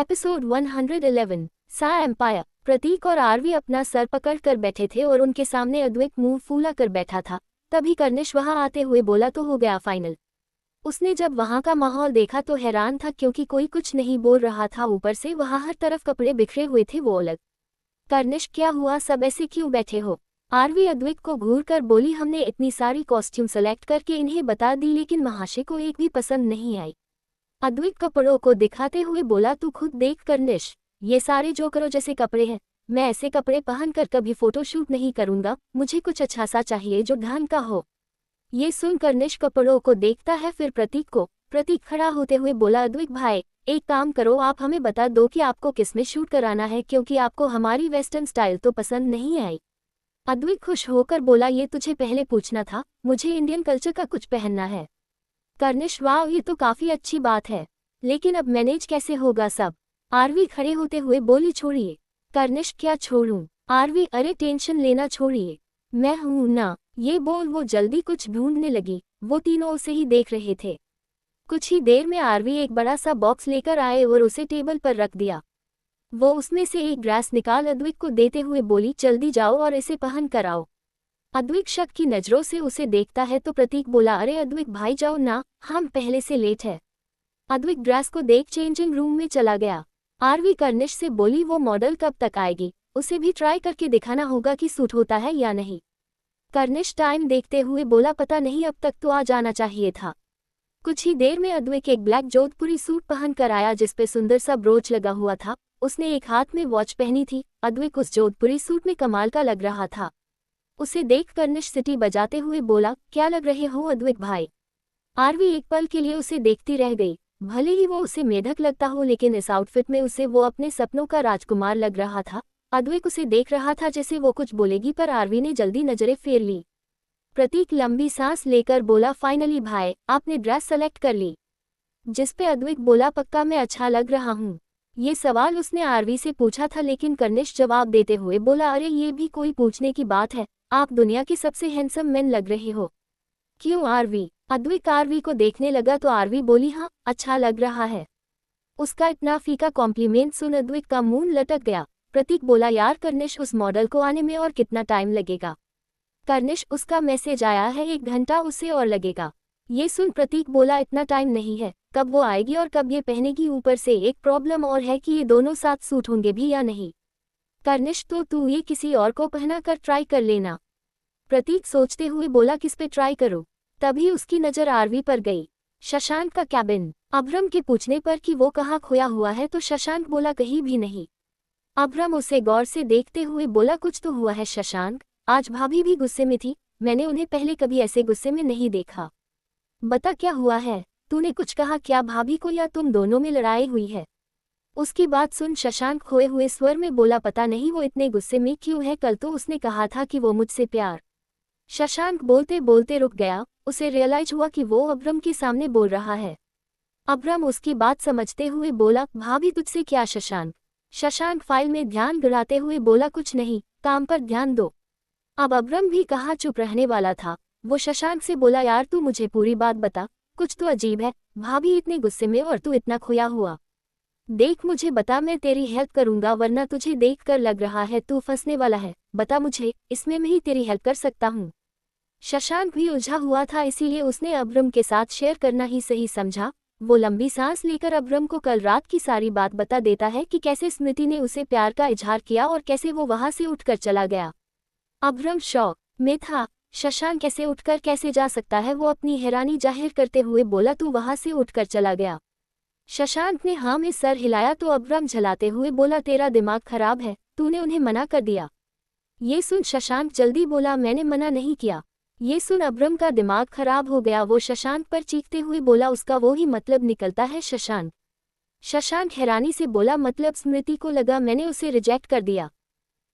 Episode 111 सा empire. प्रतीक और RV अपना सर पकड़ कर बैठे थे और उनके सामने अद्वैत मुंह फूला कर बैठा था। तभी कर्निश वहां आते हुए बोला, तो हो गया फाइनल। उसने जब वहां का माहौल देखा तो हैरान था, क्योंकि कोई कुछ नहीं बोल रहा था। ऊपर से वहां हर तरफ कपड़े बिखरे हुए थे, वो अलग। कर्निश, क्या हुआ, सब ऐसे क्यों बैठे हो? आरवी अद्वैत को घूर कर बोली, हमने इतनी सारी कॉस्ट्यूम सेलेक्ट करके इन्हें बता दी, लेकिन महाशय को एक भी पसंद नहीं आई। अद्वैत कपड़ों को दिखाते हुए बोला, तू खुद देख कर्निश, ये सारे जोकरों जैसे कपड़े हैं। मैं ऐसे कपड़े पहनकर कभी फोटोशूट नहीं करूंगा, मुझे कुछ अच्छा सा चाहिए जो ढंग का हो। ये सुन कर्निश कपड़ों को देखता है, फिर प्रतीक को। प्रतीक खड़ा होते हुए बोला, अद्वैत भाई, एक काम करो, आप हमें बता दो कि आपको किसमें शूट कराना है, क्योंकि आपको हमारी वेस्टर्न स्टाइल तो पसंद नहीं आई। अद्वैत खुश होकर बोला, ये तुझे पहले पूछना था, मुझे इंडियन कल्चर का कुछ पहनना है। कर्निश, वाह, ये तो काफी अच्छी बात है, लेकिन अब मैनेज कैसे होगा सब? आरवी खड़े होते हुए बोली, छोड़िए। कर्निश, क्या छोड़ूं? आरवी, अरे टेंशन लेना छोड़िए, मैं हूं ना। ये बोल वो जल्दी कुछ ढूंढने लगी। वो तीनों उसे ही देख रहे थे। कुछ ही देर में आरवी एक बड़ा सा बॉक्स लेकर आए और उसे टेबल पर रख दिया। वो उसमें से एक ड्रेस निकाल अद्वैत को देते हुए बोली, जल्दी जाओ और इसे पहन कर आओ। अद्वैत शक की नजरों से उसे देखता है तो प्रतीक बोला, अरे अद्वैत भाई जाओ ना, हम पहले से लेट है। अद्वैत ड्रेस को देख चेंजिंग रूम में चला गया। आरवी कर्निश से बोली, वो मॉडल कब तक आएगी? उसे भी ट्राई करके दिखाना होगा कि सूट होता है या नहीं। कर्निश टाइम देखते हुए बोला, पता नहीं, अब तक तो आ जाना चाहिए था। कुछ ही देर में अद्वैत एक ब्लैक जोधपुरी सूट पहन कर आया, जिसपे सुंदर सा ब्रोच लगा हुआ था। उसने एक हाथ में वॉच पहनी थी। अद्वैत उस जोधपुरी सूट में कमाल का लग रहा था। उसे देख कर्निश सिटी बजाते हुए बोला, क्या लग रहे हो अद्वैत भाई? आरवी एक पल के लिए उसे देखती रह गई। भले ही वो उसे मेढक लगता हो, लेकिन इस आउटफिट में उसे वो अपने सपनों का राजकुमार लग रहा था। अद्वैत उसे देख रहा था जैसे वो कुछ बोलेगी, पर आरवी ने जल्दी नजरें फेर ली। प्रतीक लंबी सांस लेकर बोला, फाइनली भाई, आपने ड्रेस सेलेक्ट कर ली? जिसपे अद्वैत बोला, पक्का मैं अच्छा लग रहा हूँ? ये सवाल उसने आरवी से पूछा था, लेकिन कर्निश जवाब देते हुए बोला, अरे ये भी कोई पूछने की बात है, आप दुनिया के सबसे हैंडसम मैन लग रहे हो। क्यों आरवी? अद्वैत आरवी को देखने लगा तो आरवी बोली, हाँ, अच्छा लग रहा है। उसका इतना फीका कॉम्प्लीमेंट सुन अद्वैत का मुंह लटक गया। प्रतीक बोला, यार कर्निश, उस मॉडल को आने में और कितना टाइम लगेगा? कर्निश, उसका मैसेज आया है, 1 घंटा उससे और लगेगा। ये सुन प्रतीक बोला, इतना टाइम नहीं है, कब वो आएगी और कब ये पहनेगी? ऊपर से एक प्रॉब्लम और है कि ये दोनों साथ सूट होंगे भी या नहीं। कर्निश, तो तू ये किसी और को पहना कर ट्राई कर लेना। प्रतीक सोचते हुए बोला, किस पे ट्राई करूं? तभी उसकी नजर आरवी पर गई। शशांक का कैबिन। अभ्रम के पूछने पर कि वो कहाँ खोया हुआ है तो शशांक बोला, कहीं भी नहीं। अभ्रम उसे गौर से देखते हुए बोला, कुछ तो हुआ है शशांक, आज भाभी भी गुस्से में थी, मैंने उन्हें पहले कभी ऐसे गुस्से में नहीं देखा। बता क्या हुआ है? तूने कुछ कहा क्या भाभी को, या तुम दोनों में लड़ाई हुई है? उसकी बात सुन शशांक खोए हुए स्वर में बोला, पता नहीं वो इतने गुस्से में क्यों है, कल तो उसने कहा था कि वो मुझसे प्यार। शशांक बोलते बोलते रुक गया। उसे रियलाइज हुआ कि वो अभ्रम के सामने बोल रहा है। अभ्रम उसकी बात समझते हुए बोला, भाभी तुझसे क्या शशांक? शशांक फाइल में ध्यान गिराते हुए बोला, कुछ नहीं, काम पर ध्यान दो। अब अभ्रम भी कहाँ चुप रहने वाला था। वो शशांक से बोला, यार तू मुझे पूरी बात बता, कुछ तो अजीब है, भाभी इतने गुस्से में और तू इतना खोया हुआ। देख मुझे बता, मैं तेरी हेल्प करूंगा, वरना तुझे देख कर लग रहा है तू फंसने वाला है। बता मुझे, इसमें मैं ही तेरी हेल्प कर सकता हूँ। शशांक भी उलझा हुआ था, इसीलिए उसने अभ्रम के साथ शेयर करना ही सही समझा। वो लंबी सांस लेकर अभ्रम को कल रात की सारी बात बता देता है कि कैसे स्मृति ने उसे प्यार का इजहार किया और कैसे वो वहां से उठकर चला गया। अभ्रम शॉक में था। शशांक कैसे उठकर कैसे जा सकता है? वो अपनी हैरानी जाहिर करते हुए बोला, तू वहां से उठकर चला गया? शशांक ने हाँ में सर हिलाया तो अभ्रम झलाते हुए बोला, तेरा दिमाग खराब है, तूने उन्हें मना कर दिया। ये सुन शशांक जल्दी बोला, मैंने मना नहीं किया। ये सुन अभ्रम का दिमाग खराब हो गया। वो शशांक पर चीखते हुए बोला, उसका वो ही मतलब निकलता है शशांक? शशांक हैरानी से बोला, मतलब स्मृति को लगा मैंने उसे रिजेक्ट कर दिया।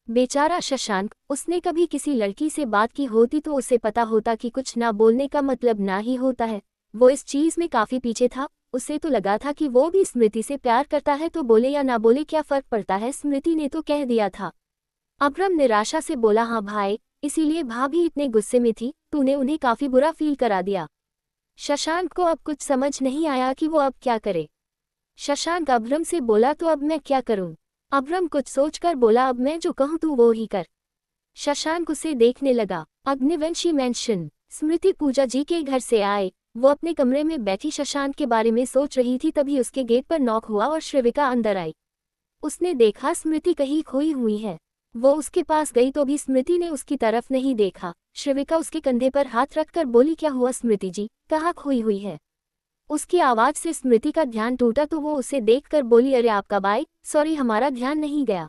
बेचारा शशांक, उसने कभी किसी लड़की से बात की होती तो उसे पता होता कि कुछ ना बोलने का मतलब ना ही होता है। वो इस चीज में काफी पीछे था। उसे तो लगा था कि वो भी स्मृति से प्यार करता है, तो बोले या ना बोले क्या फर्क पड़ता है, स्मृति ने तो कह दिया था। अभ्रम निराशा से बोला, हाँ भाई, इसीलिए भाभी इतने गुस्से में थी, तूने उन्हें काफी बुरा फील करा दिया। शशांक को अब कुछ समझ नहीं आया कि वो अब क्या करे। शशांक अभ्रम से बोला तो अब मैं क्या करूं? अभ्रम कुछ सोचकर बोला अब मैं जो कहूं तू वो ही कर। शशांक उसे देखने लगा। अग्निवंशी मेंशन। स्मृति पूजा जी के घर से आए। वो अपने कमरे में बैठी शशांक के बारे में सोच रही थी तभी उसके गेट पर नॉक हुआ और श्रविका अंदर आई। उसने देखा स्मृति कहीं खोई हुई है। वो उसके पास गई तो भी स्मृति ने उसकी तरफ नहीं देखा। श्रविका उसके कंधे पर हाथ रखकर बोली क्या हुआ स्मृति जी, कहाँ खोई हुई है? उसकी आवाज से स्मृति का ध्यान टूटा तो वो उसे देखकर बोली अरे आपका बाय, सॉरी हमारा ध्यान नहीं गया।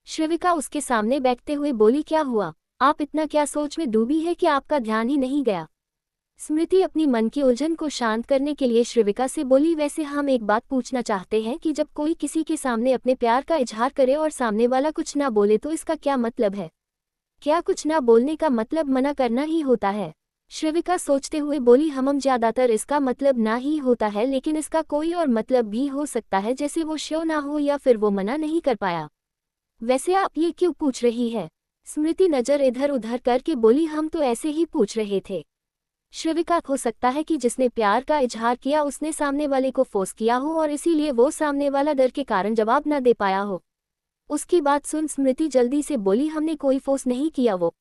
श्रविका उसके सामने बैठते हुए बोली क्या हुआ, आप इतना क्या सोच में डूबी है कि आपका ध्यान ही नहीं गया? स्मृति अपनी मन की उलझन को शांत करने के लिए श्रविका से बोली वैसे हम एक बात पूछना चाहते हैं कि जब कोई किसी के सामने अपने प्यार का इजहार करे और सामने वाला कुछ ना बोले तो इसका क्या मतलब है? क्या कुछ ना बोलने का मतलब मना करना ही होता है? श्रविका सोचते हुए बोली हम ज्यादातर इसका मतलब ना ही होता है लेकिन इसका कोई और मतलब भी हो सकता है जैसे वो श्योर ना हो या फिर वो मना नहीं कर पाया। वैसे आप ये क्यों पूछ रही है? स्मृति नजर इधर उधर करके बोली हम तो ऐसे ही पूछ रहे थे। श्रविका हो सकता है कि जिसने प्यार का इजहार किया उसने सामने वाले को फोर्स किया हो और इसीलिए वो सामने वाला डर के कारण जवाब न दे पाया हो। उसकी बात सुन स्मृति जल्दी से बोली हमने कोई फोर्स नहीं किया। वो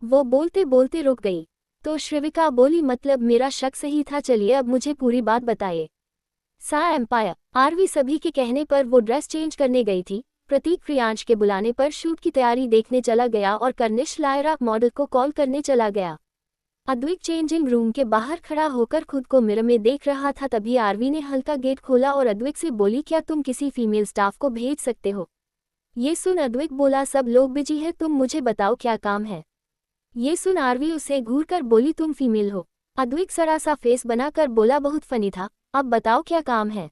बोलते बोलते रुक गई। तो श्रविका बोली मतलब मेरा शक सही था, चलिए अब मुझे पूरी बात बताइए। सा एम्पायर। आरवी सभी के कहने पर वो ड्रेस चेंज करने गई थी। प्रतीक प्रियांश के बुलाने पर शूट की तैयारी देखने चला गया और कर्निश लायरा मॉडल को कॉल करने चला गया। अद्विक चेंजिंग रूम के बाहर खड़ा होकर खुद को मिरर में देख रहा था तभी आरवी ने हल्का गेट खोला और अद्विक से बोली क्या तुम किसी फीमेल स्टाफ को भेज सकते हो? ये सुन अद्विक बोला सब लोग बिजी है, तुम मुझे बताओ क्या काम है? ये सुन आरवी उसे घूरकर बोली तुम फीमेल हो? अद्विक सड़ा सा फेस बनाकर बोला बहुत फनी था, अब बताओ क्या काम है?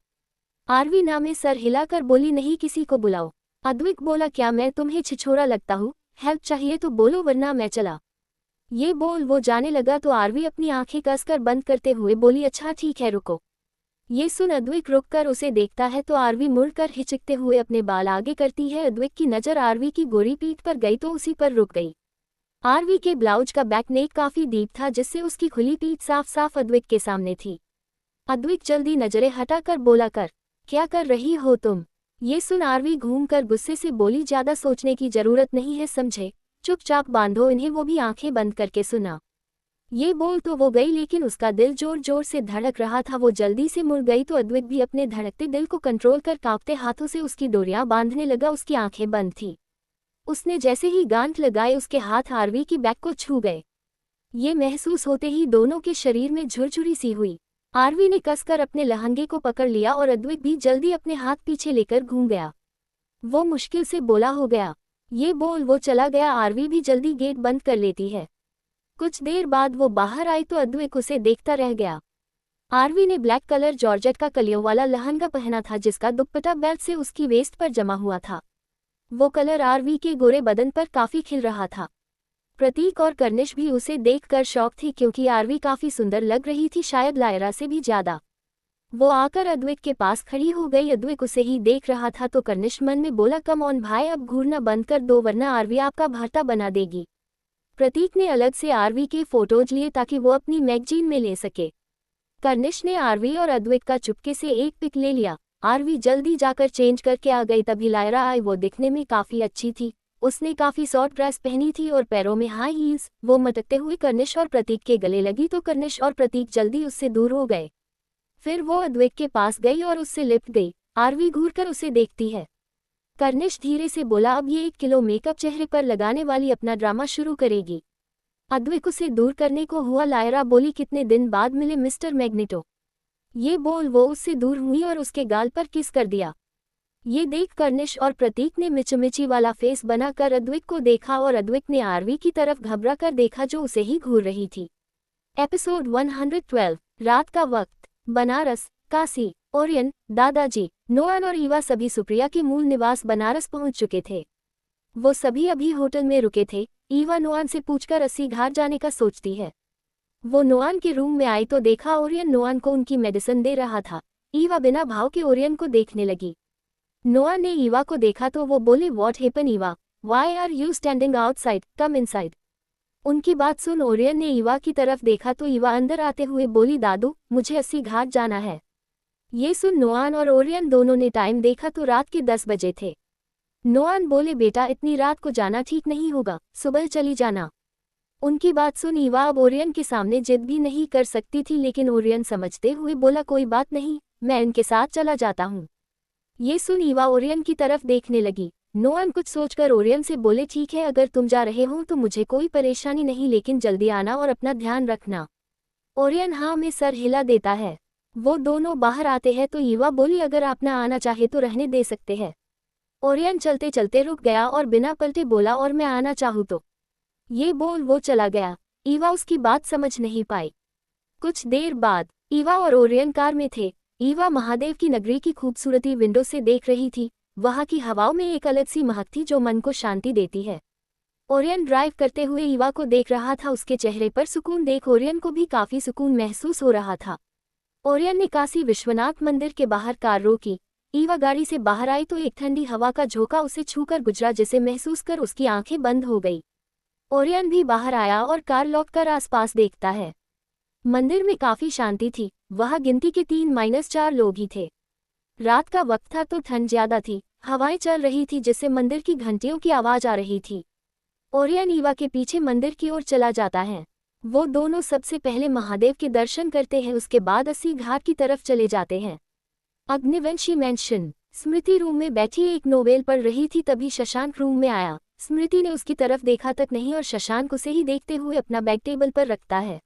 आरवी नामे सर हिलाकर बोली नहीं किसी को बुलाओ। अद्विक बोला क्या मैं तुम्हें छिछोरा लगता हूँ? हेल्प चाहिए तो बोलो वरना मैं चला। ये बोल वो जाने लगा तो आरवी अपनी आंखें कसकर बंद करते हुए बोली अच्छा ठीक है रुको। ये सुन अद्विक रुककर उसे देखता है तो आरवी मुड़कर हिचकते हुए अपने बाल आगे करती है। अद्विक की नज़र आरवी की गोरी पीठ पर गई तो उसी पर रुक गई। आरवी के ब्लाउज का बैक नेक काफी डीप था जिससे उसकी खुली पीठ साफ साफ अद्विक के सामने थी। अद्विक जल्दी नजरें हटाकर बोला कर क्या कर रही हो तुम? ये सुन आरवी घूमकर गुस्से से बोली ज्यादा सोचने की जरूरत नहीं है समझे, चुपचाप बांधो इन्हें। वो भी आंखें बंद करके सुना। ये बोल तो वो गई लेकिन उसका दिल जोर जोर से धड़क रहा था। वो जल्दी से मुड़ गई तो अद्विक भी अपने धड़कते दिल को कंट्रोल कर कांपते हाथों से उसकी डोरियां बांधने लगा। उसकी आंखें बंद थी। उसने जैसे ही गांठ लगाए उसके हाथ आरवी की बैक को छू गए। ये महसूस होते ही दोनों के शरीर में झुरझुरी सी हुई। आरवी ने कसकर अपने लहंगे को पकड़ लिया और अद्विक भी जल्दी अपने हाथ पीछे लेकर घूम गया। वो मुश्किल से बोला हो गया। ये बोल वो चला गया। आरवी भी जल्दी गेट बंद कर लेती है। कुछ देर बाद वो बाहर आई तो अद्विक उसे देखता रह गया। आरवी ने ब्लैक कलर जॉर्जेट का कलियों वाला लहंगा पहना था जिसका दुपट्टा बेल्ट से उसकी वेस्ट पर जमा हुआ था। वो कलर आरवी के गोरे बदन पर काफी खिल रहा था। प्रतीक और कर्निश भी उसे देखकर शौक थी क्योंकि आरवी काफी सुंदर लग रही थी, शायद लायरा से भी ज्यादा। वो आकर अद्विक के पास खड़ी हो गई। अद्विक उसे ही देख रहा था तो कर्निश मन में बोला कम ऑन भाई अब घूरना बंद कर दो वरना आरवी आपका भरता बना देगी। प्रतीक ने अलग से आरवी के फोटोज लिए ताकि वो अपनी मैगजीन में ले सके। कर्निश ने आरवी और अद्विक का चुपके से एक पिक ले लिया। आरवी जल्दी जाकर चेंज करके आ गई तभी लायरा आई। वो दिखने में काफी अच्छी थी। उसने काफी शॉर्ट ड्रेस पहनी थी और पैरों में हाई हील्स। वो मटकते हुए कर्निश और प्रतीक के गले लगी तो कर्निश और प्रतीक जल्दी उससे दूर हो गए। फिर वो अद्विक के पास गई और उससे लिपट गई। आरवी घूरकर उसे देखती है। कर्निश धीरे से बोला अब ये 1 किलो मेकअप चेहरे पर लगाने वाली अपना ड्रामा शुरू करेगी। अद्विक उसे दूर करने को हुआ। लायरा बोली कितने दिन बाद मिले मिस्टर मैग्नेटो। ये बोल वो उससे दूर हुई और उसके गाल पर किस कर दिया। ये देख कर्निश और प्रतीक ने मिचमिची वाला फेस बनाकर अद्विक को देखा और अद्विक ने आरवी की तरफ घबरा कर देखा जो उसे ही घूर रही थी। एपिसोड 112। रात का वक्त। बनारस, काशी, ओरियन, दादाजी, नोआन और ईवा सभी सुप्रिया के मूल निवास बनारस पहुंच चुके थे। वो सभी अभी होटल में रुके थे। ईवा नोआन से पूछकर अस्सी घाट जाने का सोचती है। वो नोआन के रूम में आई तो देखा ओरियन नोआन को उनकी मेडिसिन दे रहा था। ईवा बिना भाव के ओरियन को देखने लगी। नोआन ने ईवा को देखा तो वो बोले what happen Eva, why are you standing outside, come inside. उनकी बात सुन ओरियन ने ईवा की तरफ देखा तो ईवा अंदर आते हुए बोली दादू मुझे अस्सी घाट जाना है। ये सुन नोआन और ओरियन दोनों ने टाइम देखा तो रात के 10 बजे थे। नोआन बोले बेटा इतनी रात को जाना ठीक नहीं होगा, सुबह चली जाना। उनकी बात सुन ईवा अब ओरियन के सामने जिद भी नहीं कर सकती थी, लेकिन ओरियन समझते हुए बोला कोई बात नहीं, मैं इनके साथ चला जाता हूँ। ये सुन ईवा ओरियन की तरफ देखने लगी। नोआन कुछ सोचकर ओरियन से बोले ठीक है, अगर तुम जा रहे हो तो मुझे कोई परेशानी नहीं, लेकिन जल्दी आना और अपना ध्यान रखना। ओरियन हाँ में सर हिला देता है। वो दोनों बाहर आते हैं तो ईवा बोली अगर आप ना आना चाहे तो रहने दे सकते हैं। ओरियन चलते चलते रुक गया और बिना पलटे बोला और मैं आना चाहूँ तो। ये बोल वो चला गया। ईवा उसकी बात समझ नहीं पाई। कुछ देर बाद ईवा और ओरियन कार में थे। ईवा महादेव की नगरी की खूबसूरती विंडो से देख रही थी। वहां की हवाओं में एक अलग सी महक थी जो मन को शांति देती है। ओरियन ड्राइव करते हुए ईवा को देख रहा था। उसके चेहरे पर सुकून देख ओरियन को भी काफी सुकून महसूस हो रहा था। ओरियन ने काशी विश्वनाथ मंदिर के बाहर कार रोकी। ईवा गाड़ी से बाहर आई तो एक ठंडी हवा का झोंका उसे छूकर गुजरा, जिसे महसूस कर उसकी आंखें बंद हो गई। ओरियन भी बाहर आया और कार लौटकर आसपास देखता है। मंदिर में काफी शांति थी। वहां गिनती के 3-4 लोग ही थे। रात का वक्त था तो ठंड ज्यादा थी। हवाएं चल रही थी जिससे मंदिर की घंटियों की आवाज आ रही थी। ओरियन ईवा के पीछे मंदिर की ओर चला जाता है। वो दोनों सबसे पहले महादेव के दर्शन करते हैं, उसके बाद अस्सी घाट की तरफ चले जाते हैं। अग्निवंशी मेंशन। स्मृति रूम में बैठी एक नोवेल पढ़ रही थी, तभी शशांक रूम में आया। स्मृति ने उसकी तरफ देखा तक नहीं और शशांक उसे ही देखते हुए अपना बैग टेबल पर रखता है।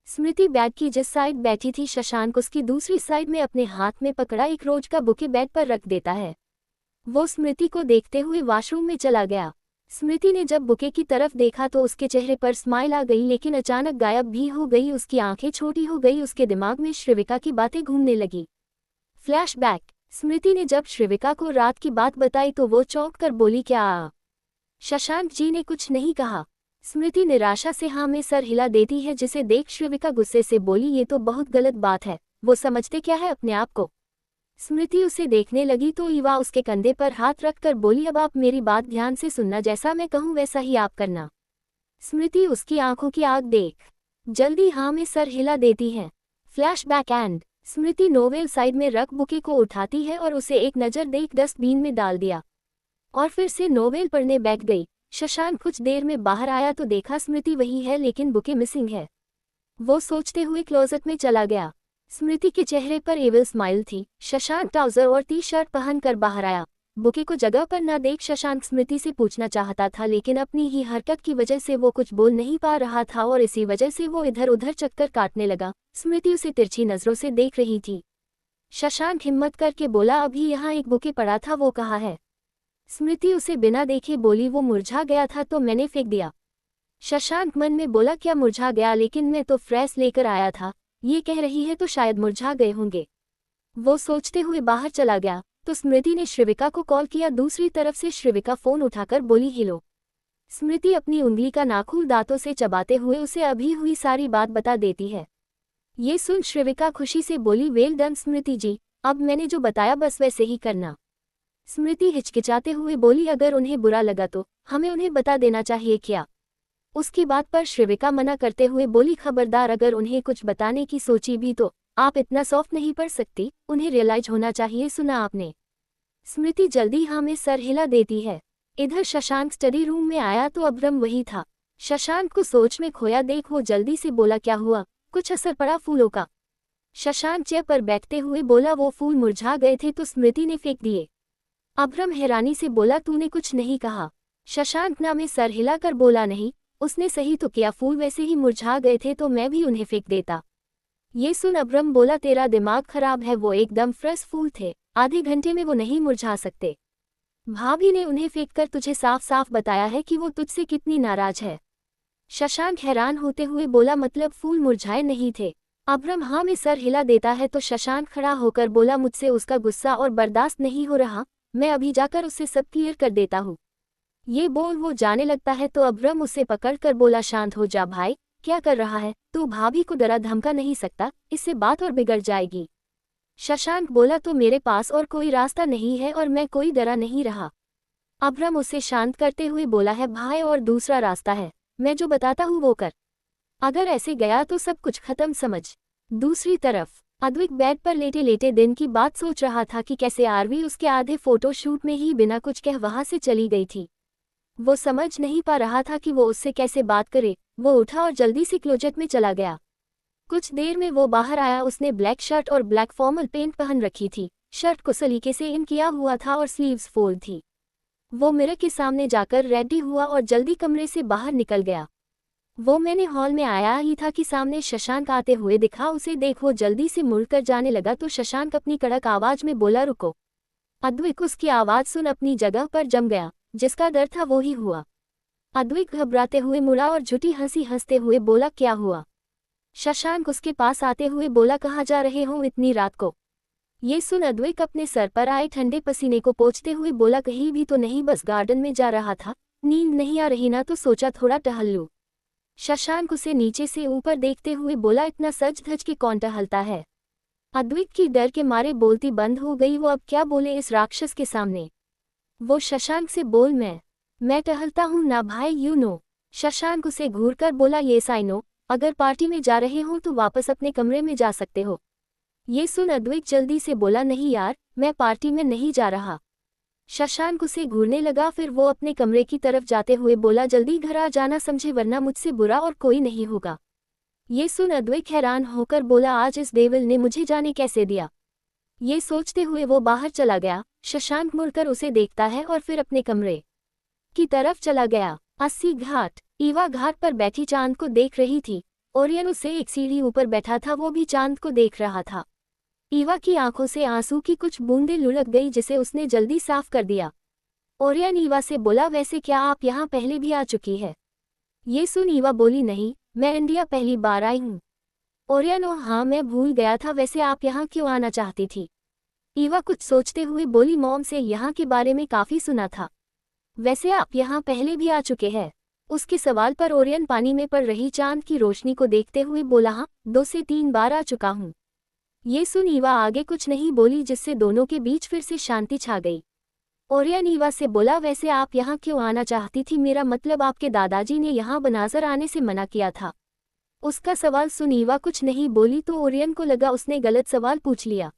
स्मृति बैग की जिस साइड बैठी थी, शशांक उसकी दूसरी साइड में अपने हाथ में पकड़ा एक रोज का बुके बेड पर रख देता है। वो स्मृति को देखते हुए वॉशरूम में चला गया। स्मृति ने जब बुके की तरफ देखा तो उसके चेहरे पर स्माइल आ गई, लेकिन अचानक गायब भी हो गई। उसकी आंखें छोटी हो गई। उसके दिमाग में श्रीविका की बातें घूमने लगी। फ्लैशबैक। स्मृति ने जब श्रीविका को रात की बात बताई तो वो चौंक कर बोली क्या? शशांक जी ने कुछ नहीं कहा। स्मृति निराशा से हाँ में सर हिला देती है, जिसे देख श्रीविका गुस्से से बोली ये तो बहुत गलत बात है, वो समझते क्या है अपने आप को। स्मृति उसे देखने लगी तो ईवा उसके कंधे पर हाथ रखकर बोली अब आप मेरी बात ध्यान से सुनना, जैसा मैं कहूँ वैसा ही आप करना। स्मृति उसकी आंखों की आग देख जल्दी हाँ में सर हिला देती है। Flashback and. Smriti novel side में रख बुके को उठाती है और उसे एक नज़र देख डस्टबिन में डाल दिया और फिर से नोवेल पढ़ने बैठ गई। शशांक कुछ देर में बाहर आया तो देखा स्मृति वही है, लेकिन बुके मिसिंग है। वो सोचते हुए क्लोजेट में चला गया। स्मृति के चेहरे पर एविल स्माइल थी। शशांक ट्राउजर और टी-शर्ट पहनकर बाहर आया। बुके को जगह पर न देख शशांक स्मृति से पूछना चाहता था, लेकिन अपनी ही हरकत की वजह से वो कुछ बोल नहीं पा रहा था और इसी वजह से वो इधर उधर चक्कर काटने लगा। स्मृति उसे तिरछी नजरों से देख रही थी। शशांक हिम्मत करके बोला अभी यहाँ एक बुके पड़ा था, वो कहाँ है? स्मृति उसे बिना देखे बोली वो मुरझा गया था तो मैंने फेंक दिया। शशांक मन में बोला क्या मुरझा गया, लेकिन मैं तो फ्रेश लेकर आया था। ये कह रही है तो शायद मुरझा गए होंगे। वो सोचते हुए बाहर चला गया तो स्मृति ने श्रीविका को कॉल किया। दूसरी तरफ से श्रीविका फोन उठाकर बोली हेलो। स्मृति अपनी उंगली का नाखून दांतों से चबाते हुए उसे अभी हुई सारी बात बता देती है। ये सुन श्रीविका खुशी से बोली वेल डन स्मृति जी, अब मैंने जो बताया बस वैसे ही करना। स्मृति हिचकिचाते हुए बोली अगर उन्हें बुरा लगा तो हमें उन्हें बता देना चाहिए क्या? उसकी बात पर श्रीविका मना करते हुए बोली खबरदार, अगर उन्हें कुछ बताने की सोची भी तो आप इतना सॉफ्ट नहीं पड़ सकती, उन्हें रियलाइज होना चाहिए, सुना आपने? स्मृति जल्दी हाँ में सर हिला देती है। इधर शशांक स्टडी रूम में आया तो अब्रम वही था। शशांक को सोच में खोया देख वो जल्दी से बोला क्या हुआ, कुछ असर पड़ा फूलों का? शशांक चेयर पर बैठते हुए बोला वो फूल मुरझा गए थे तो स्मृति ने फेंक दिए। अब्रम हैरानी से बोला तूने कुछ नहीं कहा? शशांक ना में सर हिलाकर बोला नहीं, उसने सही तो किया, फूल वैसे ही मुरझा गए थे तो मैं भी उन्हें फेंक देता। ये सुन अब्रम बोला तेरा दिमाग खराब है, वो एकदम फ्रेश फूल थे, आधे घंटे में वो नहीं मुरझा सकते। भाभी ने उन्हें फेंककर तुझे साफ साफ बताया है कि वो तुझसे कितनी नाराज है। शशांक हैरान होते हुए बोला मतलब फूल मुरझाए नहीं थे? अब्रम हाँ में सर हिला देता है तो शशांक खड़ा होकर बोला मुझसे उसका गुस्सा और बर्दाश्त नहीं हो रहा, मैं अभी जाकर उससे सब क्लियर कर देता हूँ। ये बोल वो जाने लगता है तो अब्रम उसे पकड़कर बोला शांत हो जा भाई, क्या कर रहा है तू? भाभी को डरा धमका नहीं सकता, इससे बात और बिगड़ जाएगी। शशांक बोला तो मेरे पास और कोई रास्ता नहीं है और मैं कोई डरा नहीं रहा। अब्रम उसे शांत करते हुए बोला है भाई और दूसरा रास्ता है, मैं जो बताता हूँ वो कर, अगर ऐसे गया तो सब कुछ खत्म समझ। दूसरी तरफ अद्विक बेड पर लेटे लेटे दिन की बात सोच रहा था कि कैसे आरवी उसके आधे फोटोशूट में ही बिना कुछ कह वहां से चली गई थी। वो समझ नहीं पा रहा था कि वो उससे कैसे बात करे। वो उठा और जल्दी से क्लोजेट में चला गया। कुछ देर में वो बाहर आया। उसने ब्लैक शर्ट और ब्लैक फॉर्मल पैंट पहन रखी थी। शर्ट को सलीके से इन किया हुआ था और स्लीव्स फोल्ड थी। वो मिरर के सामने जाकर रेडी हुआ और जल्दी कमरे से बाहर निकल गया। वो मैंने हॉल में आया ही था कि सामने शशांक आते हुए दिखा। उसे देख वो जल्दी से मुड़कर जाने लगा तो शशांक अपनी कड़क आवाज में बोला, रुको। अद्विक उसकी आवाज सुन अपनी जगह पर जम गया। जिसका डर था वो ही हुआ। अद्विक घबराते हुए मुड़ा और झूठी हंसी हंसते हुए बोला, क्या हुआ? शशांक उसके पास आते हुए बोला, कहाँ जा रहे हो इतनी रात को? ये सुन अद्विक अपने सर पर आए ठंडे पसीने को पोंछते हुए बोला, कहीं भी तो नहीं, बस गार्डन में जा रहा था। नींद नहीं आ रही ना तो सोचा थोड़ा टहल लूं। शशांक उसे नीचे से ऊपर देखते हुए बोला, इतना सज धज के कौन टहलता है? अद्विक की डर के मारे बोलती बंद हो गई। वो अब क्या बोले इस राक्षस के सामने। वो शशांक से बोल, मैं टहलता हूँ ना भाई, यू नो। शशांक उसे घूरकर बोला, येस आई नो। अगर पार्टी में जा रहे हो तो वापस अपने कमरे में जा सकते हो। ये सुन अद्विक जल्दी से बोला, नहीं यार, मैं पार्टी में नहीं जा रहा। शशांक उसे घूरने लगा। फिर वो अपने कमरे की तरफ जाते हुए बोला, जल्दी घर आ जाना समझे, वरना मुझसे बुरा और कोई नहीं होगा। ये सुन अद्विक हैरान होकर बोला, आज इस डेविल ने मुझे जाने कैसे दिया? ये सोचते हुए वो बाहर चला गया। शशांक मुड़कर उसे देखता है और फिर अपने कमरे की तरफ चला गया। 80 घाट। ईवा घाट पर बैठी चांद को देख रही थी। ओरियन उससे एक सीढ़ी ऊपर बैठा था। वो भी चांद को देख रहा था। ईवा की आंखों से आंसू की कुछ बूंदें लुढ़क गई जिसे उसने जल्दी साफ कर दिया। ओरियन ईवा से बोला, वैसे क्या आप यहाँ पहले भी आ चुकी है? ये सुन ईवा बोली, नहीं, मैं इंडिया पहली बार आई हूँ। ओरियन, ओ हाँ, मैं भूल गया था। वैसे आप यहाँ क्यों आना चाहती थी? ईवा कुछ सोचते हुए बोली, मॉम से यहाँ के बारे में काफ़ी सुना था। वैसे आप यहाँ पहले भी आ चुके हैं? उसके सवाल पर ओरियन पानी में पड़ रही चांद की रोशनी को देखते हुए बोला, हाँ, 2 से 3 बार आ चुका हूँ। ये सुन ईवा आगे कुछ नहीं बोली जिससे दोनों के बीच फिर से शांति छा गई। ओरियन ईवा से बोला, वैसे आप यहाँ क्यों आना चाहती थी? मेरा मतलब आपके दादाजी ने यहाँ बनाजर आने से मना किया था। उसका सवाल सुन ईवा कुछ नहीं बोली तो ओरियन को लगा उसने गलत सवाल पूछ लिया।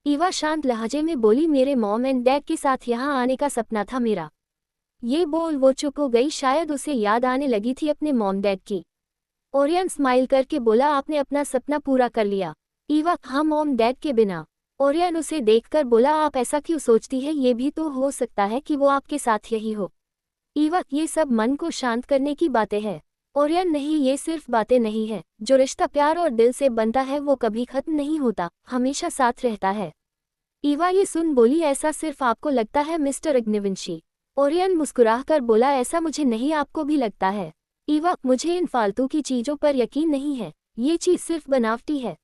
ईवा शांत लहजे में बोली, मेरे मॉम एंड डैड के साथ यहाँ आने का सपना था मेरा। ये बोल वो चुप हो गई। शायद उसे याद आने लगी थी अपने मॉम डैड की। ओरियन स्माइल करके बोला, आपने अपना सपना पूरा कर लिया? ईवा, हाँ, मॉम डैड के बिना। ओरियन उसे देखकर बोला, आप ऐसा क्यों सोचती है? ये भी तो हो सकता है कि वो आपके साथ यही हो। ईवा, ये सब मन को शांत करने की बातें हैं। ओरियन, नहीं, ये सिर्फ बातें नहीं है। जो रिश्ता प्यार और दिल से बनता है वो कभी खत्म नहीं होता, हमेशा साथ रहता है। ईवा ये सुन बोली, ऐसा सिर्फ आपको लगता है मिस्टर अग्निवंशी? ओरियन मुस्कुराकर बोला, ऐसा मुझे नहीं, आपको भी लगता है। ईवा, मुझे इन फालतू की चीजों पर यकीन नहीं है। ये चीज सिर्फ बनावटी है।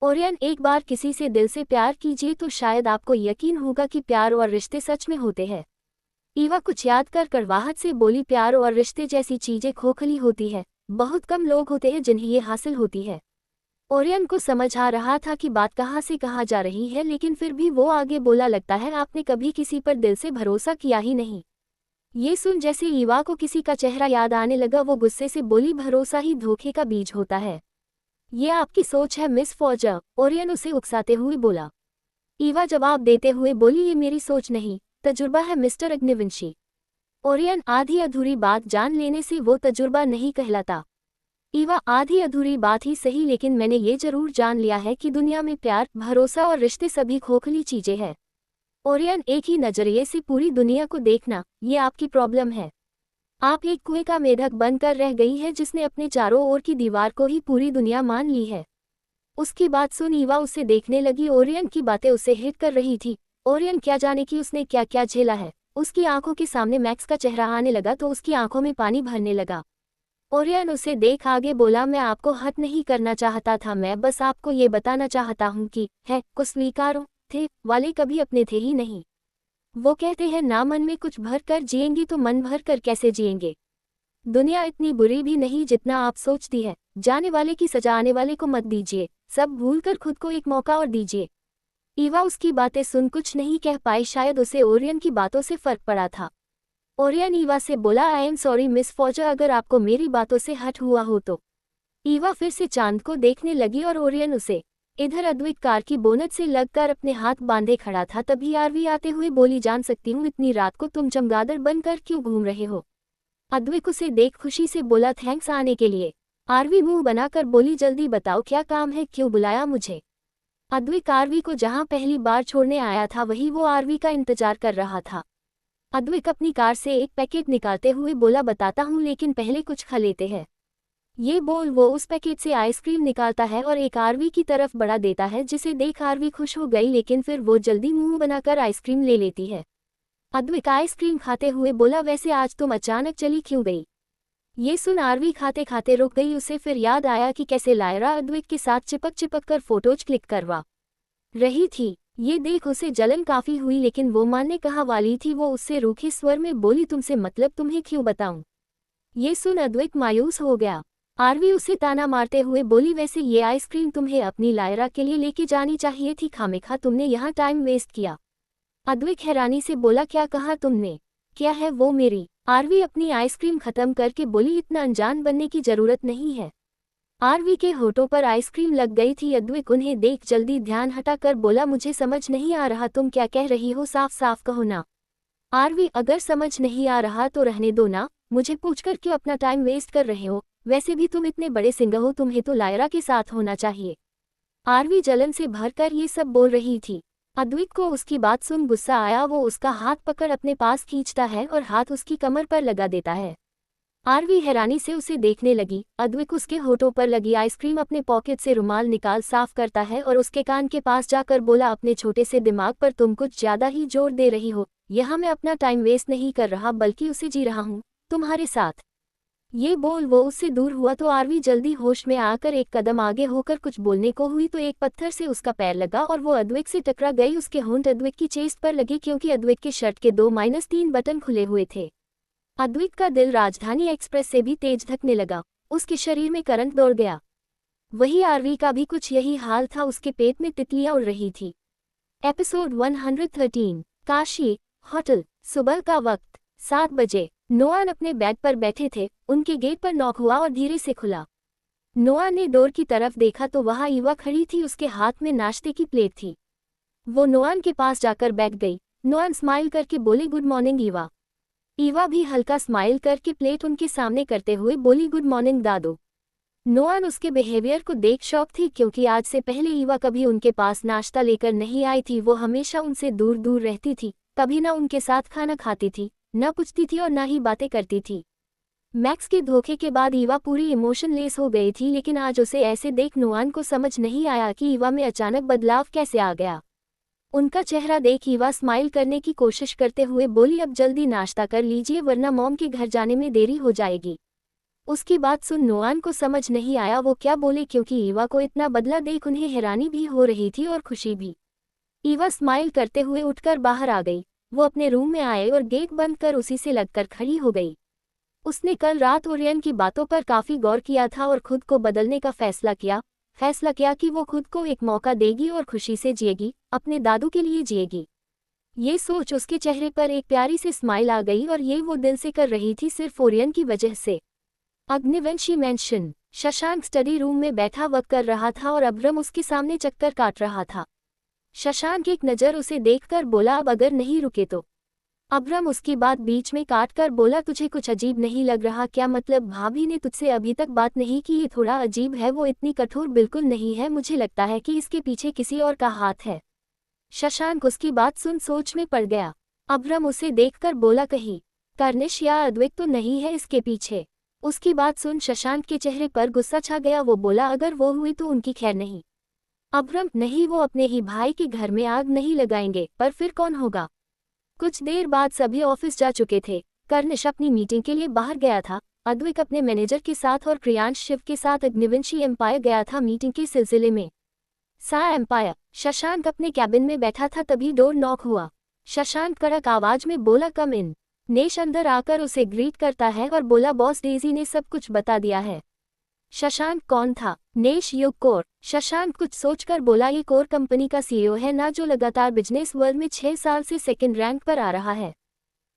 ओरियन, एक बार किसी से दिल से प्यार कीजिए तो शायद आपको यकीन होगा कि प्यार और रिश्ते सच में होते हैं। ईवा कुछ याद कर कड़वाहट से बोली, प्यार और रिश्ते जैसी चीजें खोखली होती है। बहुत कम लोग होते हैं जिन्हें ये हासिल होती है। ओरियन को समझ आ रहा था कि बात कहाँ से कहाँ जा रही है, लेकिन फिर भी वो आगे बोला, लगता है आपने कभी किसी पर दिल से भरोसा किया ही नहीं। ये सुन जैसे ईवा को किसी का चेहरा याद आने लगा, वो गुस्से से बोली, भरोसा ही धोखे का बीज होता है। ये आपकी सोच है मिस फॉजर। ओरियन उसे उकसाते हुए बोला। ईवा जवाब देते हुए बोली, ये मेरी सोच नहीं, तजुर्बा है मिस्टर अग्निवंशी। ओरियन, आधी अधूरी बात जान लेने से वो तजुर्बा नहीं कहलाता। ईवा, आधी अधूरी बात ही सही, लेकिन मैंने ये जरूर जान लिया है कि दुनिया में प्यार, भरोसा और रिश्ते सभी खोखली चीजें हैं। ओरियन, एक ही नजरिए से पूरी दुनिया को देखना, ये आपकी प्रॉब्लम है। आप एक कुएं का मेढक बनकर रह गई है जिसने अपने चारों ओर की दीवार को ही पूरी दुनिया मान ली है। उसकी बात सुन ईवा उसे देखने लगी। ओरियन की बातें उसे हिट कर रही थी। ओरियन क्या जाने कि उसने क्या क्या झेला है। उसकी आंखों के सामने मैक्स का चेहरा आने लगा तो उसकी आंखों में पानी भरने लगा। ओरियन उसे देख आगे बोला, मैं आपको हर्ट नहीं करना चाहता था, मैं बस आपको ये बताना चाहता हूँ कि है को स्वीकारो थे वाले कभी अपने थे ही नहीं। वो कहते हैं ना, मन में कुछ भर कर जिएंगे तो मन भर कर कैसे जिएंगे। दुनिया इतनी बुरी भी नहीं जितना आप सोचती है। जाने वाले की सजा आने वाले को मत दीजिए, सब भूलकर खुद को एक मौका और दीजिए। ईवा उसकी बातें सुन कुछ नहीं कह पाई। शायद उसे ओरियन की बातों से फर्क पड़ा था। ओरियन ईवा से बोला, I am sorry miss Forger, अगर आपको मेरी बातों से हट हुआ हो तो। ईवा फिर से चांद को देखने लगी और ओरियन उसे इधर अद्वैत कार की बोनट से लगकर अपने हाथ बांधे खड़ा था, तभी आरवी आते हुए बोली, जान सकती हूँ इतनी रात को तुम चमगादड़ बनकर क्यों घूम रहे हो। अद्वैत उसे देख खुशी से बोला, थैंक्स आने के लिए। आरवी मुंह बनाकर बोली, जल्दी बताओ क्या काम है, क्यों बुलाया मुझे। अद्वैत आरवी को जहां पहली बार छोड़ने आया था वही वो आरवी का इंतजार कर रहा था। अद्वैत अपनी कार से एक पैकेट निकालते हुए बोला, बताता हूँ लेकिन पहले कुछ खा लेते हैं। ये बोल वो उस पैकेट से आइसक्रीम निकालता है और एक आरवी की तरफ बढ़ा देता है, जिसे देख आरवी खुश हो गई, लेकिन फिर वो जल्दी मुंह बनाकर आइसक्रीम ले लेती है। अद्वैत आइसक्रीम खाते हुए बोला, वैसे आज तुम अचानक चली क्यों गई। ये सुन आरवी खाते खाते रुक गई। उसे फिर याद आया कि कैसे लायरा अद्वैत के साथ चिपक चिपक कर फोटोज क्लिक करवा रही थी। ये देख उसे जलन काफी हुई, लेकिन वो मानने कहाँ वाली थी। वो उससे रूखे स्वर में बोली, तुमसे मतलब तुम्हें क्यों बताऊं। ये सुन अद्वैत मायूस हो गया। आरवी उसे ताना मारते हुए बोली, वैसे ये आइसक्रीम तुम्हें अपनी लायरा के लिए लेके जानी चाहिए थी, खामेखा तुमने यहाँ टाइम वेस्ट किया। अद्वैत हैरानी से बोला, क्या कहा तुमने, क्या है वो मेरी। आरवी अपनी आइसक्रीम खत्म करके बोली, इतना अनजान बनने की जरूरत नहीं है। आरवी के होठों पर आइसक्रीम लग गई थी। अद्वैत उन्हें देख जल्दी ध्यान हटाकर बोला, मुझे समझ नहीं आ रहा तुम क्या कह रही हो, साफ साफ कहो ना। आरवी, अगर समझ नहीं आ रहा तो रहने दो ना, मुझे पूछकर क्यों अपना टाइम वेस्ट कर रहे हो। वैसे भी तुम इतने बड़े सिंगर हो, तुम्हें तो लायरा के साथ होना चाहिए। आरवी जलन से भरकर ये सब बोल रही थी। अद्वैत को उसकी बात सुन गुस्सा आया। वो उसका हाथ पकड़ अपने पास खींचता है और हाथ उसकी कमर पर लगा देता है। आरवी हैरानी से उसे देखने लगी। अद्वैत उसके होठों पर लगी आइसक्रीम अपने पॉकेट से रुमाल निकाल साफ करता है और उसके कान के पास जाकर बोला, अपने छोटे से दिमाग पर तुम कुछ ज्यादा ही जोर दे रही हो। यहाँ मैं अपना टाइम वेस्ट नहीं कर रहा, बल्कि उसे जी रहा हूँ तुम्हारे साथ। ये बोल वो उससे दूर हुआ तो आरवी जल्दी होश में आकर एक कदम आगे होकर कुछ बोलने को हुई तो एक पत्थर से उसका पैर लगा और वो अद्वैत से टकरा गई। उसके होंठ अद्वैत की चेस्ट पर लगे, क्योंकि अद्वैत के शर्ट के 2-3 बटन खुले हुए थे। अद्वैत का दिल राजधानी एक्सप्रेस से भी तेज धकने लगा। उसके शरीर में करंट दौड़ गया। वही आरवी का भी कुछ यही हाल था। उसके पेट में तितलियां उड़ रही थी। Episode 113, Kashi hotel. सुबह का वक्त 7 बजे। नोआन अपने बेड पर बैठे थे। उनके गेट पर नॉक हुआ और धीरे से खुला। नोआन ने डोर की तरफ देखा तो वहां ईवा खड़ी थी। उसके हाथ में नाश्ते की प्लेट थी। वो नोआन के पास जाकर बैठ गई। नोआन स्माइल करके बोली, गुड मॉर्निंग ईवा। ईवा भी हल्का स्माइल करके प्लेट उनके सामने करते हुए बोली, गुड मॉर्निंग दादू। नोआन उसके बिहेवियर को देख शॉक थी, क्योंकि आज से पहले ईवा कभी उनके पास नाश्ता लेकर नहीं आई थी। वो हमेशा उनसे दूर दूर रहती थी, कभी ना उनके साथ खाना खाती थी, न पूछती थी और न ही बातें करती थी। मैक्स के धोखे के बाद ईवा पूरी इमोशनलेस हो गई थी, लेकिन आज उसे ऐसे देख नोआन को समझ नहीं आया कि ईवा में अचानक बदलाव कैसे आ गया। उनका चेहरा देख ईवा स्माइल करने की कोशिश करते हुए बोली, अब जल्दी नाश्ता कर लीजिए वरना मॉम के घर जाने में देरी हो जाएगी। उसकी बात सुन नोआन को समझ नहीं आया वो क्या बोले, क्योंकि ईवा को इतना बदला देख उन्हें हैरानी भी हो रही थी और खुशी भी। ईवा स्माइल करते हुए उठकर बाहर आ गई। वो अपने रूम में आए और गेट बंद कर उसी से लगकर खड़ी हो गई। उसने कल रात ओरियन की बातों पर काफी गौर किया था और खुद को बदलने का फैसला किया कि वो खुद को एक मौका देगी और खुशी से जिएगी, अपने दादू के लिए जिएगी। ये सोच उसके चेहरे पर एक प्यारी सी स्माइल आ गई और ये वो दिल से कर रही थी सिर्फ ओरियन की वजह से। Agnivanshi mention. Shashank study room में बैठा वर्क कर रहा था और अब्रम उसके सामने चक्कर काट रहा था। शशांक एक नज़र उसे देखकर बोला, अब अगर नहीं रुके तो। अब्रम उसकी बात बीच में काटकर बोला, तुझे कुछ अजीब नहीं लग रहा क्या, मतलब भाभी ने तुझसे अभी तक बात नहीं की, ये थोड़ा अजीब है। वो इतनी कठोर बिल्कुल नहीं है, मुझे लगता है कि इसके पीछे किसी और का हाथ है। शशांक उसकी बात सुन सोच में पड़ गया। अब्रम उसे देखकर बोला, कहीं कर्निश या अद्वैत तो नहीं है इसके पीछे। उसकी बात सुन शशांक के चेहरे पर गुस्सा छा गया। वो बोला, अगर वो हुई तो उनकी खैर नहीं। अब्रम, नहीं, वो अपने ही भाई के घर में आग नहीं लगाएंगे, पर फिर कौन होगा। कुछ देर बाद सभी ऑफिस जा चुके थे। कर्निश अपनी मीटिंग के लिए बाहर गया था। अद्वैत अपने मैनेजर के साथ और प्रियांश शिव के साथ अग्निवंशी एम्पायर गया था मीटिंग के सिलसिले में। सा एम्पायर। शशांक अपने कैबिन में बैठा था, तभी डोर नॉक हुआ। शशांक कड़क आवाज में बोला, कम इन। नेश अंदर आकर उसे ग्रीट करता है और बोला, बॉस डेजी ने सब कुछ बता दिया है। शशांक कौन था। नेश, युग कोर। शशांक कुछ सोचकर बोला, ये कोर कंपनी का सीईओ है ना, जो लगातार बिजनेस वर्ल्ड में 6 साल से सेकंड रैंक पर आ रहा है।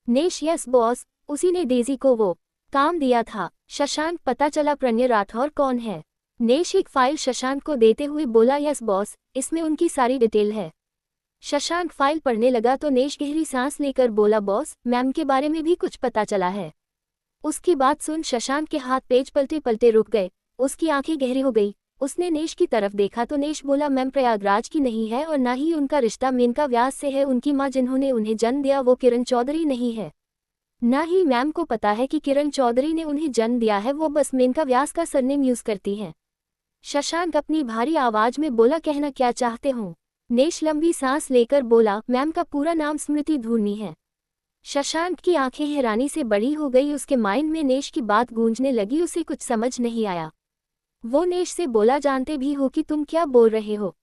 नेश, यस बॉस, उसी ने डेजी को वो काम दिया था। शशांक, पता चला प्रणय राठौर कौन है। नेश एक फाइल शशांक को देते हुए बोला, यस बॉस, इसमें उनकी सारी डिटेल है। शशांक फाइल पढ़ने लगा तो नेश गहरी सांस लेकर बोला, बॉस, मैम के बारे में भी कुछ पता चला है। उसकी बात सुन शशांक के हाथ पेज पलटे पलटे रुक गए, उसकी आंखें गहरी हो गई। उसने नेश की तरफ देखा तो नेश बोला, मैम प्रयागराज की नहीं है और ना ही उनका रिश्ता मेनका व्यास से है। उनकी माँ जिन्होंने उन्हें जन्म दिया वो किरण चौधरी नहीं है। ना ही मैम को पता है कि किरण चौधरी ने उन्हें जन्म दिया है, वो बस मेनका व्यास का सरनेम यूज करती हैं। शशांक अपनी भारी आवाज में बोला, कहना क्या चाहते हो? नेश लंबी सांस लेकर बोला, मैम का पूरा नाम स्मृति धूर्नी है। शशांक की आंखें हैरानी से बड़ी हो गई, उसके माइंड में नेश की बात गूंजने लगी, उसे कुछ समझ नहीं आया। वो नेश से बोला, जानते भी हो कि तुम क्या बोल रहे हो?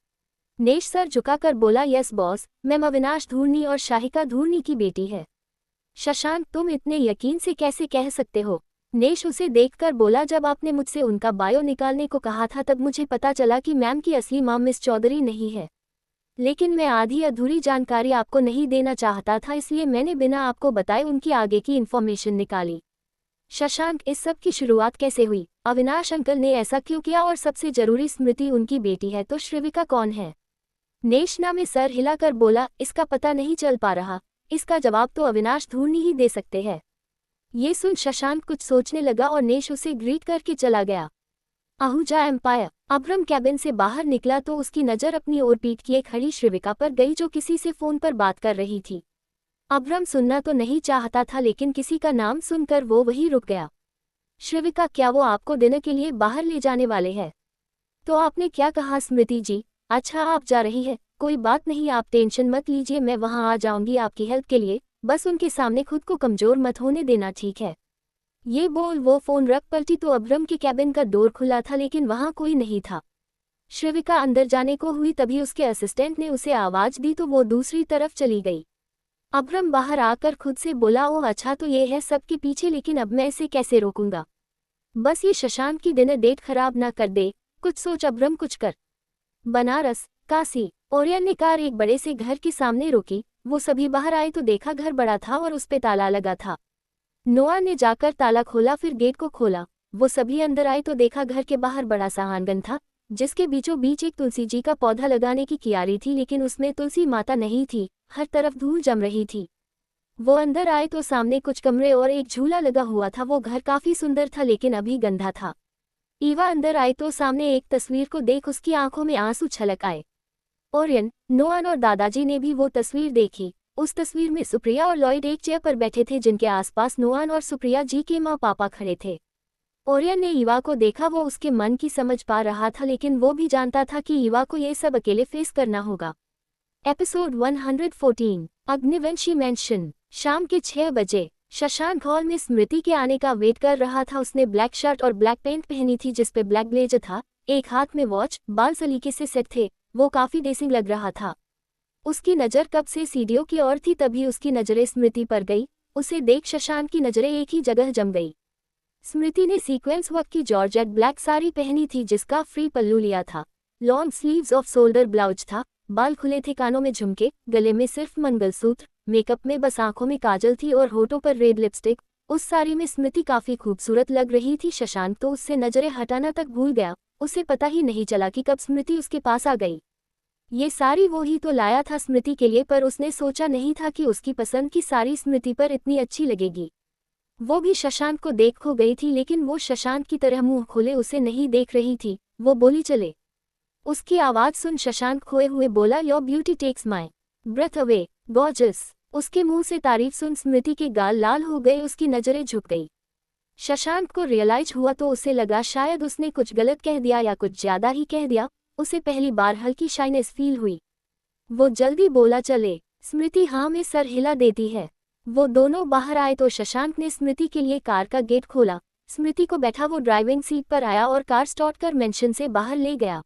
नेश सर झुकाकर बोला, यस बॉस, मैम अविनाश धूर्नी और शाहिका धूर्नी की बेटी है। शशांक, तुम इतने यकीन से कैसे कह सकते हो? नेश उसे देखकर बोला, जब आपने मुझसे उनका बायो निकालने को कहा था तब मुझे पता चला कि मैम की असली मां मिस चौधरी नहीं है। लेकिन मैं आधी अधूरी जानकारी आपको नहीं देना चाहता था, इसलिए मैंने बिना आपको बताए उनकी आगे की इन्फॉर्मेशन निकाली। शशांक, इस सब की शुरुआत कैसे हुई? अविनाश अंकल ने ऐसा क्यों किया? और सबसे जरूरी, स्मृति उनकी बेटी है तो श्रीविका कौन है? नेश ना में सर हिलाकर बोला, इसका पता नहीं चल पा रहा। इसका जवाब तो अविनाश धूर्नी ही दे सकते हैं। ये सुन शशांक कुछ सोचने लगा और नेश उसे ग्रीट करके चला गया। आहूजा एम्पायर। अब्रम कैबिन से बाहर निकला तो उसकी नज़र अपनी ओर पीट किए खड़ी श्रीविका पर गई, जो किसी से फोन पर बात कर रही थी। अब्रम सुनना तो नहीं चाहता था, लेकिन किसी का नाम सुनकर वो वहीं रुक गया। श्रीविका, क्या वो आपको डिनर के लिए बाहर ले जाने वाले हैं? तो आपने क्या कहा स्मृति जी? अच्छा, आप जा रही है, कोई बात नहीं, आप टेंशन मत लीजिए, मैं वहां आ जाऊंगी आपकी हेल्प के लिए। बस उनके सामने खुद को कमजोर मत होने देना, ठीक है? ये बोल वो फोन रख पलटी तो अब्रम के कैबिन का डोर खुला था, लेकिन वहां कोई नहीं था। श्रीविका अंदर जाने को हुई, तभी उसके असिस्टेंट ने उसे आवाज दी तो वो दूसरी तरफ चली गई। अब्रम बाहर आकर खुद से बोला, ओह अच्छा, तो ये है सबके पीछे, लेकिन अब मैं इसे कैसे रोकूंगा? बस ये शशांक की डिनर डेट खराब ना कर दे। कुछ सोच अब्रम, कुछ कर। बनारस, काशी। ओरियन ने कार एक बड़े से घर के सामने रोकी। वो सभी बाहर आए तो देखा घर बड़ा था और उस पे ताला लगा था। नोआ ने जाकर ताला खोला, फिर गेट को खोला। वो सभी अंदर आए तो देखा घर के बाहर बड़ा सा आंगन था, जिसके बीचों बीच एक तुलसी जी का पौधा लगाने की कियारी थी, लेकिन उसमें तुलसी माता नहीं थी। हर तरफ धूल जम रही थी। वो अंदर आए तो सामने कुछ कमरे और एक झूला लगा हुआ था। वो घर काफी सुंदर था, लेकिन अभी गंदा था। ईवा अंदर आई तो सामने एक तस्वीर को देख उसकी आंखों में आंसू छलक आए। ओरियन, नोआन और दादाजी ने भी वो तस्वीर देखी। उस तस्वीर में सुप्रिया और लॉयड एक चेयर पर बैठे थे, जिनके आसपास नोआन और सुप्रिया जी के माँ पापा खड़े थे। ओरियन ने ईवा को देखा, वो उसके मन की समझ पा रहा था, लेकिन वो भी जानता था कि ईवा को ये सब अकेले फेस करना होगा। Episode 114, Agnivanshi mention. शाम के 6 बजे शशांक हॉल में स्मृति के आने का वेट कर रहा था। उसने ब्लैक शर्ट और ब्लैक पैंट पहनी थी, जिसपे ब्लैक ब्लेजर था। एक हाथ में वॉच, बाल सलीके से सेट थे। वो काफी डेसिंग लग रहा था। उसकी नज़र कब से सीढ़ियों की ओर थी, तभी उसकी नज़रें स्मृति पर गई। उसे देख शशांक की नज़रें एक ही जगह जम गई। स्मृति ने सीक्वेंस वर्क की जॉर्जेट ब्लैक साड़ी पहनी थी, जिसका फ्री पल्लू लिया था। Long sleeves off shoulder blouse था। बाल खुले थे, कानों में झुमके, गले में सिर्फ मंगलसूत्र। मेकअप में बस आंखों में काजल थी और होठों पर रेड लिपस्टिक। उस साड़ी में स्मृति काफी खूबसूरत लग रही थी। शशांक तो उससे नजरें हटाना तक भूल गया। उसे पता ही नहीं चला कि कब स्मृति उसके पास आ गई। ये साड़ी वो ही तो लाया था स्मृति के लिए, पर उसने सोचा नहीं था कि उसकी पसंद की साड़ी स्मृति पर इतनी अच्छी लगेगी। वो भी शशांक को देख खो गई थी, लेकिन वो शशांक की तरह मुंह खोले उसे नहीं देख रही थी। वो बोली, चले। उसकी आवाज सुन शशांक खोए हुए बोला, your beauty takes my breath away, gorgeous. उसके मुंह से तारीफ सुन स्मृति के गाल लाल हो गए, उसकी नजरें झुक गई। शशांक को रियलाइज हुआ तो उसे लगा शायद उसने कुछ गलत कह दिया या कुछ ज्यादा ही कह दिया। उसे पहली बार हल्की शाइनेस फील हुई। वो जल्दी बोला, चले। स्मृति हाँ में सर हिला देती है। वो दोनों बाहर आए तो शशांक ने स्मृति के लिए कार का गेट खोला। स्मृति को बैठा वो ड्राइविंग सीट पर आया और कार स्टार्ट कर मेंशन से बाहर ले गया।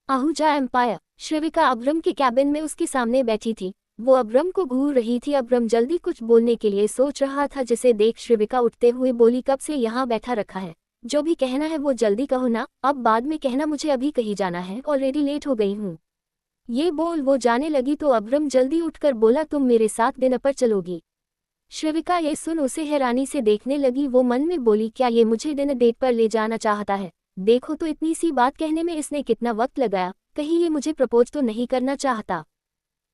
आहूजा एम्पायर। श्रीविका अब्रम के कैबिन में उसके सामने बैठी थी। वो अब्रम को घूर रही थी। अब्रम जल्दी कुछ बोलने के लिए सोच रहा था, जिसे देख श्रीविका उठते हुए बोली, कब से यहाँ बैठा रखा है? जो भी कहना है वो जल्दी कहो ना, अब बाद में कहना, मुझे अभी कहीं जाना है, ऑलरेडी लेट हो गई हूँ। ये बोल वो जाने लगी तो अब्रम जल्दी उठकर बोला, तुम मेरे साथ डिनर पर चलोगी? श्रीविका ये सुन उसे हैरानी से देखने लगी। वो मन में बोली, क्या ये मुझे डिनर डेट पर ले जाना चाहता है? देखो तो इतनी सी बात कहने में इसने कितना वक्त लगाया, कहीं ये मुझे प्रपोज तो नहीं करना चाहता।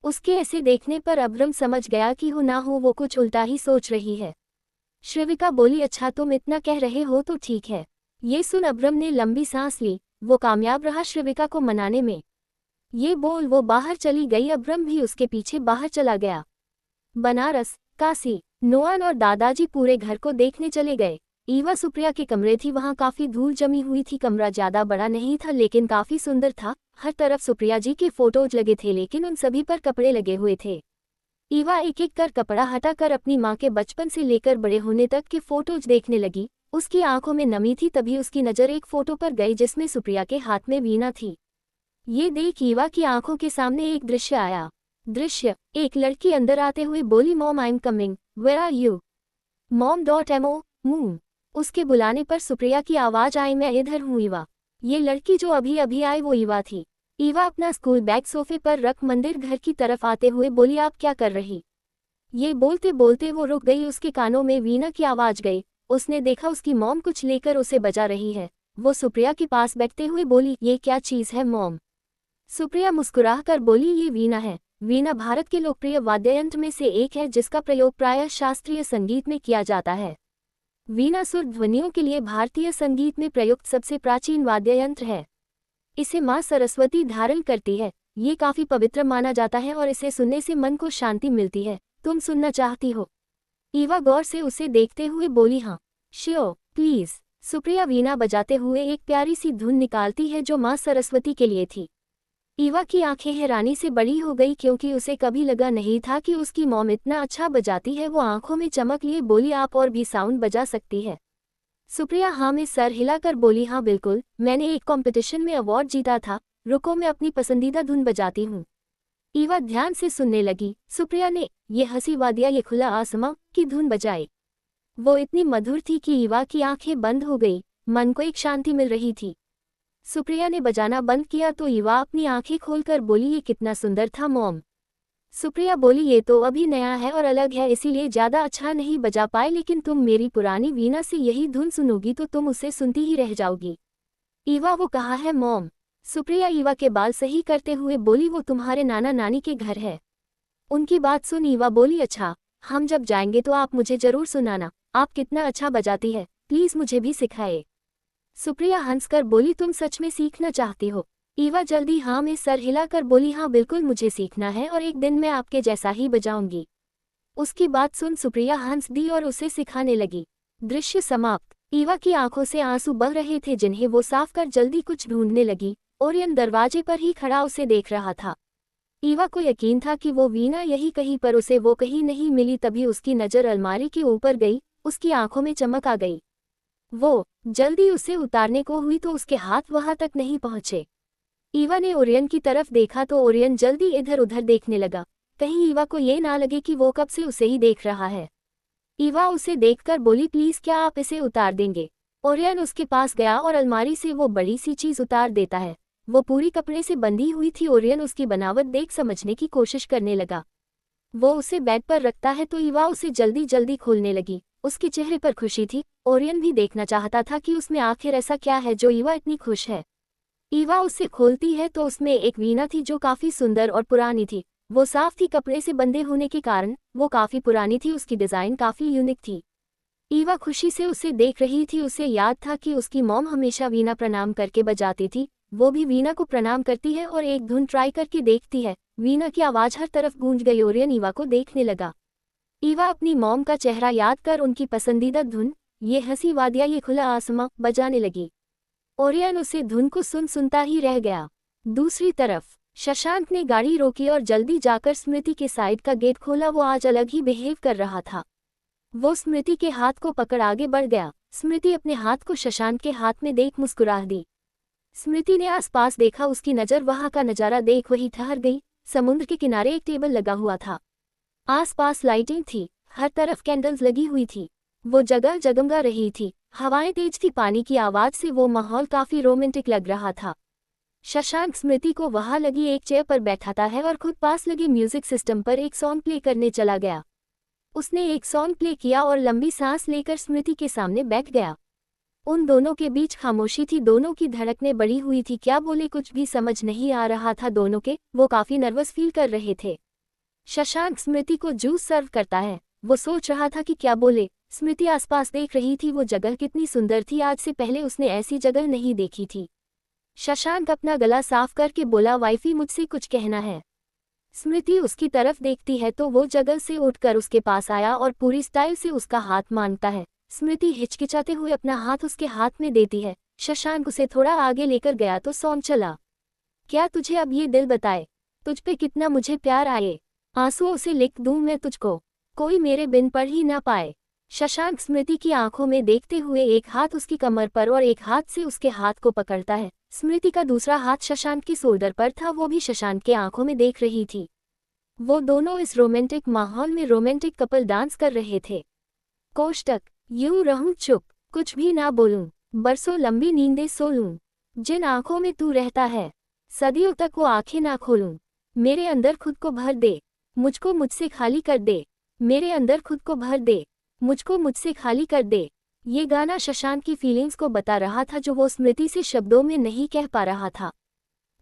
उसके ऐसे देखने पर अब्रम समझ गया कि हो ना हो वो कुछ उल्टा ही सोच रही है। श्रविका बोली, अच्छा तुम इतना कह रहे हो तो ठीक है। ये सुन अब्रम ने लंबी सांस ली। वो कामयाब रहा श्रविका को मनाने में। ये बोल वो बाहर चली गई, अब्रम भी उसके पीछे बाहर चला गया। बनारस, काशी, नोआन और दादाजी पूरे घर को देखने चले गए। ईवा सुप्रिया के कमरे थी, वहां काफी धूल जमी हुई थी। कमरा ज्यादा बड़ा नहीं था लेकिन काफी सुंदर था। हर तरफ सुप्रिया जी के फोटोज लगे थे लेकिन उन सभी पर कपड़े लगे हुए थे। ईवा एक एक कर कपड़ा हटाकर अपनी माँ के बचपन से लेकर बड़े होने तक के फोटोज देखने लगी। उसकी आंखों में नमी थी, तभी उसकी नज़र एक फोटो पर गई जिसमें सुप्रिया के हाथ में वीणा थी। ये देख ईवा की आंखों के सामने एक दृश्य आया। दृश्य, एक लड़की अंदर आते हुए बोली, mom I am coming, where are you? mom.mo, moon. उसके बुलाने पर सुप्रिया की आवाज आई, मैं इधर हूँ ईवा। ये लड़की जो अभी अभी आई वो ईवा थी। ईवा अपना स्कूल बैग सोफे पर रख मंदिर घर की तरफ आते हुए बोली, आप क्या कर रही? ये बोलते बोलते वो रुक गई। उसके कानों में वीणा की आवाज गई। उसने देखा उसकी मॉम कुछ लेकर उसे बजा रही है। वो सुप्रिया के पास बैठते हुए बोली, ये क्या चीज़ है मॉम? सुप्रिया मुस्कुराकर बोली, ये वीणा है। वीणा भारत के लोकप्रिय वाद्ययंत्र में से एक है जिसका प्रयोग प्रायः शास्त्रीय संगीत में किया जाता है। वीणा सुर ध्वनियों के लिए भारतीय संगीत में प्रयुक्त सबसे प्राचीन वाद्ययंत्र है। इसे माँ सरस्वती धारण करती है। ये काफी पवित्र माना जाता है और इसे सुनने से मन को शांति मिलती है। तुम सुनना चाहती हो? ईवा गौर से उसे देखते हुए बोली, हाँ श्योर प्लीज। सुप्रिया वीणा बजाते हुए एक प्यारी सी धुन निकालती है जो माँ सरस्वती के लिए थी। ईवा की आंखें हैरानी से बड़ी हो गई क्योंकि उसे कभी लगा नहीं था कि उसकी मॉम इतना अच्छा बजाती है। वो आंखों में चमक लिए बोली, आप और भी साउंड बजा सकती है? सुप्रिया हाँ में सर हिलाकर बोली, हाँ बिल्कुल, मैंने एक कंपटीशन में अवार्ड जीता था। रुको मैं अपनी पसंदीदा धुन बजाती हूँ। ईवा ध्यान से सुनने लगी। सुप्रिया ने ये हंसी वादिया ये खुला आसमां की धुन बजाई। वो इतनी मधुर थी कि ईवा की आंखें बंद हो गई। मन को एक शांति मिल रही थी। सुप्रिया ने बजाना बंद किया तो ईवा अपनी आंखें खोलकर बोली, ये कितना सुंदर था मॉम। सुप्रिया बोली, ये तो अभी नया है और अलग है इसीलिए ज्यादा अच्छा नहीं बजा पाए, लेकिन तुम मेरी पुरानी वीणा से यही धुन सुनोगी तो तुम उसे सुनती ही रह जाओगी। ईवा, वो कहाँ है मॉम? सुप्रिया ईवा के बाल सही करते हुए बोली, वो तुम्हारे नाना नानी के घर है। उनकी बात सुन ईवा बोली, अच्छा हम जब जाएंगे तो आप मुझे जरूर सुनाना। आप कितना अच्छा बजाती है, प्लीज मुझे भी सिखाए। सुप्रिया हंसकर बोली, तुम सच में सीखना चाहती हो? ईवा जल्दी हाँ में सर हिलाकर बोली, हाँ बिल्कुल मुझे सीखना है और एक दिन मैं आपके जैसा ही बजाऊंगी। उसकी बात सुन सुप्रिया हंस दी और उसे सिखाने लगी। दृश्य समाप्त। ईवा की आंखों से आंसू बह रहे थे जिन्हें वो साफ कर जल्दी कुछ ढूंढने लगी। ओरियन दरवाजे पर ही खड़ा उसे देख रहा था। ईवा को यकीन था कि वो वीणा यही कहीं पर उसे वो कहीं नहीं मिली। तभी उसकी नज़र अलमारी के ऊपर गई। उसकी आंखों में चमक आ गई। वो जल्दी उसे उतारने को हुई तो उसके हाथ वहां तक नहीं पहुंचे। ईवा ने ओरियन की तरफ देखा तो ओरियन जल्दी इधर उधर देखने लगा, कहीं ईवा को ये ना लगे कि वो कब से उसे ही देख रहा है। ईवा उसे देखकर बोली, प्लीज क्या आप इसे उतार देंगे? ओरियन उसके पास गया और अलमारी से वो बड़ी सी चीज उतार देता है। वो पूरी कपड़े से बंधी हुई थी। ओरियन उसकी बनावट देख समझने की कोशिश करने लगा। वो उसे बेड पर रखता है तो ईवा उसे जल्दी जल्दी खोलने लगी। उसके चेहरे पर खुशी थी। ओरियन भी देखना चाहता था कि उसमें आखिर ऐसा क्या है जो ईवा इतनी खुश है। ईवा उसे खोलती है तो उसमें एक वीणा थी जो काफी सुंदर और पुरानी थी। वो साफ थी, कपड़े से बंधे होने के कारण वो काफी पुरानी थी। उसकी डिजाइन काफी यूनिक थी। ईवा खुशी से उसे देख रही थी। उसे याद था कि उसकी मॉम हमेशा वीणा प्रणाम करके बजाती थी। वो भी वीणा को प्रणाम करती है और एक धुन ट्राई करके देखती है। वीणा की आवाज हर तरफ गूंज गई। ओरियन ईवा को देखने लगा। ईवा अपनी मॉम का चेहरा याद कर उनकी पसंदीदा धुन ये हंसी वादिया ये खुला आसमां बजाने लगी। ओरियन उसे धुन को सुनता ही रह गया। दूसरी तरफ शशांक ने गाड़ी रोकी और जल्दी जाकर स्मृति के साइड का गेट खोला। वो आज अलग ही बिहेव कर रहा था। वो स्मृति के हाथ को पकड़ आगे बढ़ गया। स्मृति अपने हाथ को शशांक के हाथ में देख मुस्कुरा दी। स्मृति ने आसपास देखा। उसकी नज़र वहां का नज़ारा देख वही ठहर गई। समुद्र के किनारे एक टेबल लगा हुआ था। आसपास लाइटिंग थी। हर तरफ कैंडल्स लगी हुई थी। वो जगह जगमगा रही थी। हवाएं तेज थी। पानी की आवाज से वो माहौल काफी रोमांटिक लग रहा था। शशांक स्मृति को वहां लगी एक चेयर पर बैठाता है और खुद पास लगे म्यूजिक सिस्टम पर एक सॉन्ग प्ले करने चला गया। उसने एक सॉन्ग प्ले किया और लंबी सांस लेकर स्मृति के सामने बैठ गया। उन दोनों के बीच खामोशी थी, दोनों की धड़कनें बढ़ी हुई थी, क्या बोले कुछ भी समझ नहीं आ रहा था दोनों के, वो काफी नर्वस फील कर रहे थे। शशांक स्मृति को जूस सर्व करता है। वो सोच रहा था कि क्या बोले। स्मृति आसपास देख रही थी, वो जगह कितनी सुंदर थी, आज से पहले उसने ऐसी जगह नहीं देखी थी। शशांक अपना गला साफ करके बोला, वाइफी मुझसे कुछ कहना है। स्मृति उसकी तरफ देखती है तो वो जगह से उठकर उसके पास आया और पूरी स्टाइल से उसका हाथ मांगता है। स्मृति हिचकिचाते हुए अपना हाथ उसके हाथ में देती है। शशांक उसे थोड़ा आगे लेकर गया तो सॉन्ग चला। क्या तुझे अब ये दिल बताए, तुझ पे कितना मुझे प्यार आए, आंसुओं से लिख दूं मैं तुझको, कोई मेरे बिन पढ़ ही ना पाए। शशांक स्मृति की आंखों में देखते हुए एक हाथ उसकी कमर पर और एक हाथ से उसके हाथ को पकड़ता है। स्मृति का दूसरा हाथ शशांक की शोल्डर पर था, वो भी शशांक के आंखों में देख रही थी। वो दोनों इस रोमांटिक माहौल में रोमांटिक कपल डांस कर रहे थे। कोष्टक, यूं रहूं चुप, कुछ भी ना बोलूं, बरसों लंबी नींदें सो लूं, जिन आंखों में तू रहता है, सदियों तक वो आंखें ना खोलूं, मेरे अंदर खुद को भर दे, मुझको मुझसे खाली कर दे, मेरे अंदर खुद को भर दे, मुझको मुझसे खाली कर दे। ये गाना शशांक की फीलिंग्स को बता रहा था जो वो स्मृति से शब्दों में नहीं कह पा रहा था।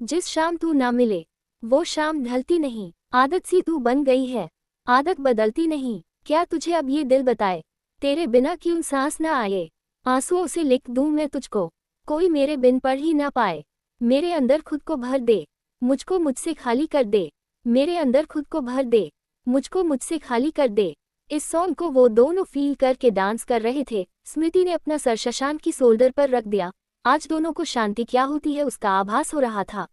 जिस शाम तू ना मिले वो शाम ढलती नहीं, आदत सी तू बन गई है, आदत बदलती नहीं, क्या तुझे अब ये दिल बताए, तेरे बिना क्यों सांस ना आए, आंसुओं से लिख दूं मैं तुझको, कोई मेरे बिन पढ़ ही ना पाए, मेरे अंदर खुद को भर दे, मुझको मुझसे खाली कर दे, मेरे अंदर खुद को भर दे, मुझको मुझसे खाली कर दे। इस सॉन्ग को वो दोनों फील करके डांस कर रहे थे। स्मृति ने अपना सर शशांक की शोल्डर पर रख दिया। आज दोनों को शांति क्या होती है उसका आभास हो रहा था।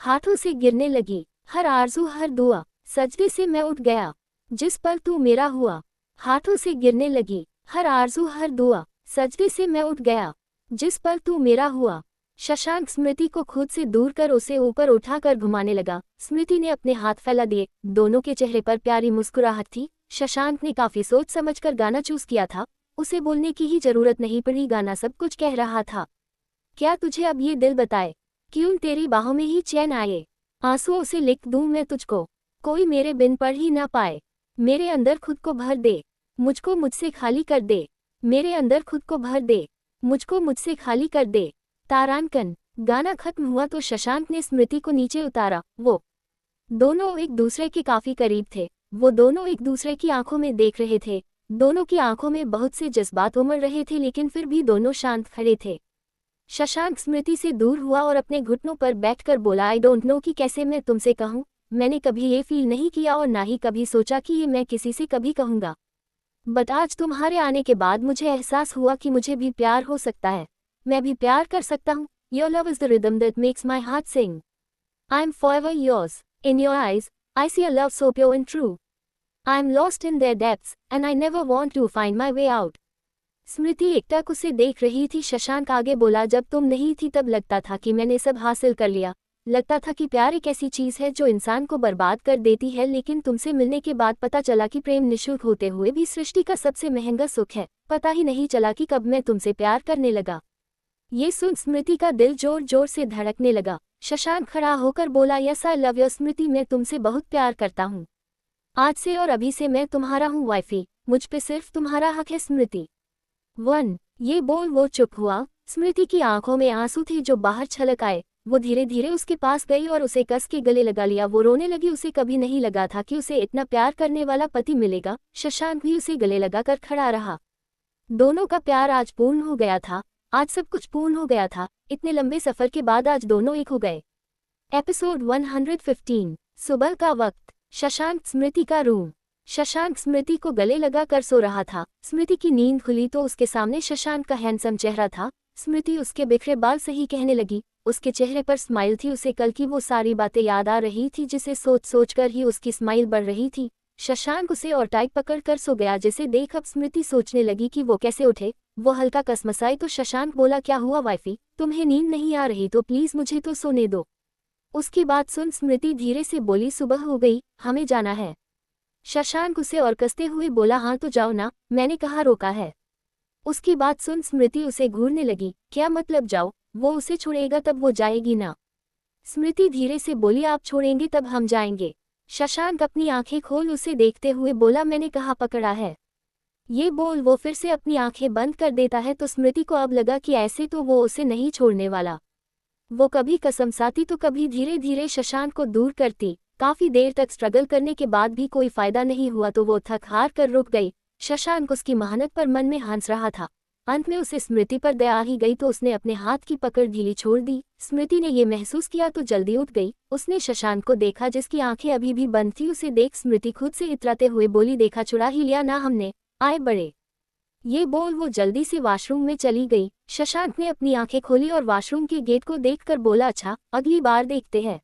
हाथों से गिरने लगी हर आरज़ू हर दुआ, सजदे से मैं उठ गया जिस पल तू मेरा हुआ। हाथों से गिरने लगी हर आरज़ू हर दुआ, सजदे से मैं उठ गया जिस पल तू मेरा हुआ। शशांक स्मृति को खुद से दूर कर उसे ऊपर उठाकर घुमाने लगा। स्मृति ने अपने हाथ फैला दिए, दोनों के चेहरे पर प्यारी मुस्कुराहट थी। शशांक ने काफी सोच समझकर गाना चूज किया था, उसे बोलने की ही जरूरत नहीं पड़ी, गाना सब कुछ कह रहा था। क्या तुझे अब ये दिल बताए, क्यों तेरी बाहों में ही चैन आए, आंसुओं से लिख दूं मैं तुझको, कोई मेरे बिन पढ़ ही ना पाए, मेरे अंदर खुद को भर दे, मुझको मुझसे खाली कर दे, मेरे अंदर खुद को भर दे, मुझको मुझसे खाली कर दे। तारांकन। गाना खत्म हुआ तो शशांक ने स्मृति को नीचे उतारा। वो दोनों एक दूसरे के काफी करीब थे, वो दोनों एक दूसरे की आंखों में देख रहे थे। दोनों की आंखों में बहुत से जज्बात उमड़ रहे थे, लेकिन फिर भी दोनों शांत खड़े थे। शशांक स्मृति से दूर हुआ और अपने घुटनों पर बैठकर बोला, आई डोंट नो कि कैसे मैं तुमसे कहूँ, मैंने कभी ये फील नहीं किया और ना ही कभी सोचा कि ये मैं किसी से कभी कहूँगा, बट आज तुम्हारे आने के बाद मुझे एहसास हुआ कि मुझे भी प्यार हो सकता है, मैं भी प्यार कर सकता हूँ। Your love is the rhythm that makes my heart sing, I am forever yours, in your eyes I see a love so pure and true, I am lost in their depths and I never want to find my way out. Smriti एकटक उसे देख रही थी। शशांक आगे बोला, जब तुम नहीं थी तब लगता था कि मैंने सब हासिल कर लिया, लगता था कि प्यार एक ऐसी चीज है जो इंसान को बर्बाद कर देती है, लेकिन तुमसे मिलने के बाद पता चला कि प्रेम निःशुल्क होते हुए भी सृष्टि का सबसे महंगा सुख है। पता ही नहीं चला कि कब मैं तुमसे प्यार करने लगा। ये सुन स्मृति का दिल जोर जोर से धड़कने लगा। शशांक खड़ा होकर बोला, यस आई लव यू स्मृति, मैं तुमसे बहुत प्यार करता हूँ, आज से और अभी से मैं तुम्हारा हूँ वाइफी, मुझ पे सिर्फ तुम्हारा हक है स्मृति। 1 ये बोल वो चुप हुआ। स्मृति की आंखों में आंसू थे जो बाहर छलक आए। वो धीरे धीरे उसके पास गई और उसे कस के गले लगा लिया। वो रोने लगी, उसे कभी नहीं लगा था कि उसे इतना प्यार करने वाला पति मिलेगा। शशांक भी उसे गले लगाकर खड़ा रहा। दोनों का प्यार आज पूर्ण हो गया था, आज सब कुछ पूर्ण हो गया था। इतने लंबे सफर के बाद आज दोनों एक हो गए। एपिसोड 115 सुबह का वक्त। शशांक स्मृति का रूम। शशांक स्मृति को गले लगा कर सो रहा था। स्मृति की नींद खुली तो उसके सामने शशांक का हैंडसम चेहरा था। स्मृति उसके बिखरे बाल से ही कहने लगी, उसके चेहरे पर स्माइल थी। उसे कल की वो सारी बातें याद आ रही थी जिसे सोच सोच कर ही उसकी स्माइल बढ़ रही थी। शशांक उसे और टाइट पकड़ कर सो गया, जिसे देख अब स्मृति सोचने लगी कि वो कैसे उठे। वो हल्का कसमसाई तो शशांक बोला, क्या हुआ वाइफी, तुम्हें नींद नहीं आ रही तो प्लीज मुझे तो सोने दो। उसकी बात सुन स्मृति धीरे से बोली, सुबह हो गई, हमें जाना है। शशांक उसे और कसते हुए बोला, हाँ तो जाओ ना, मैंने कहाँ रोका है। उसकी बात सुन स्मृति उसे घूरने लगी, क्या मतलब जाओ, वो उसे छोड़ेगा तब वो जाएगी ना। स्मृति धीरे से बोली, आप छोड़ेंगे तब हम जाएंगे। शशांक अपनी आंखें खोल उसे देखते हुए बोला, मैंने कहाँ पकड़ा है, ये बोल वो फिर से अपनी आंखें बंद कर देता है तो स्मृति को अब लगा कि ऐसे तो वो उसे नहीं छोड़ने वाला। वो कभी कसमसाती तो कभी धीरे धीरे शशांक को दूर करती। काफी देर तक स्ट्रगल करने के बाद भी कोई फायदा नहीं हुआ तो वो थक हार कर रुक गई। शशांक उसकी मेहनत पर मन में हंस रहा था। अंत में उसे स्मृति पर दया आ ही गई तो उसने अपने हाथ की पकड़ ढीली छोड़ दी। स्मृति ने ये महसूस किया तो जल्दी उठ गई। उसने शशांक को देखा जिसकी आंखें अभी भी बंद थी। उसे देख स्मृति खुद से इतराते हुए बोली, देखा, चुरा ही लिया ना हमने, आए बड़े। ये बोल वो जल्दी से वॉशरूम में चली गई। शशांक ने अपनी आंखें खोली और वॉशरूम के गेट को देखकर बोला, अच्छा, अगली बार देखते हैं।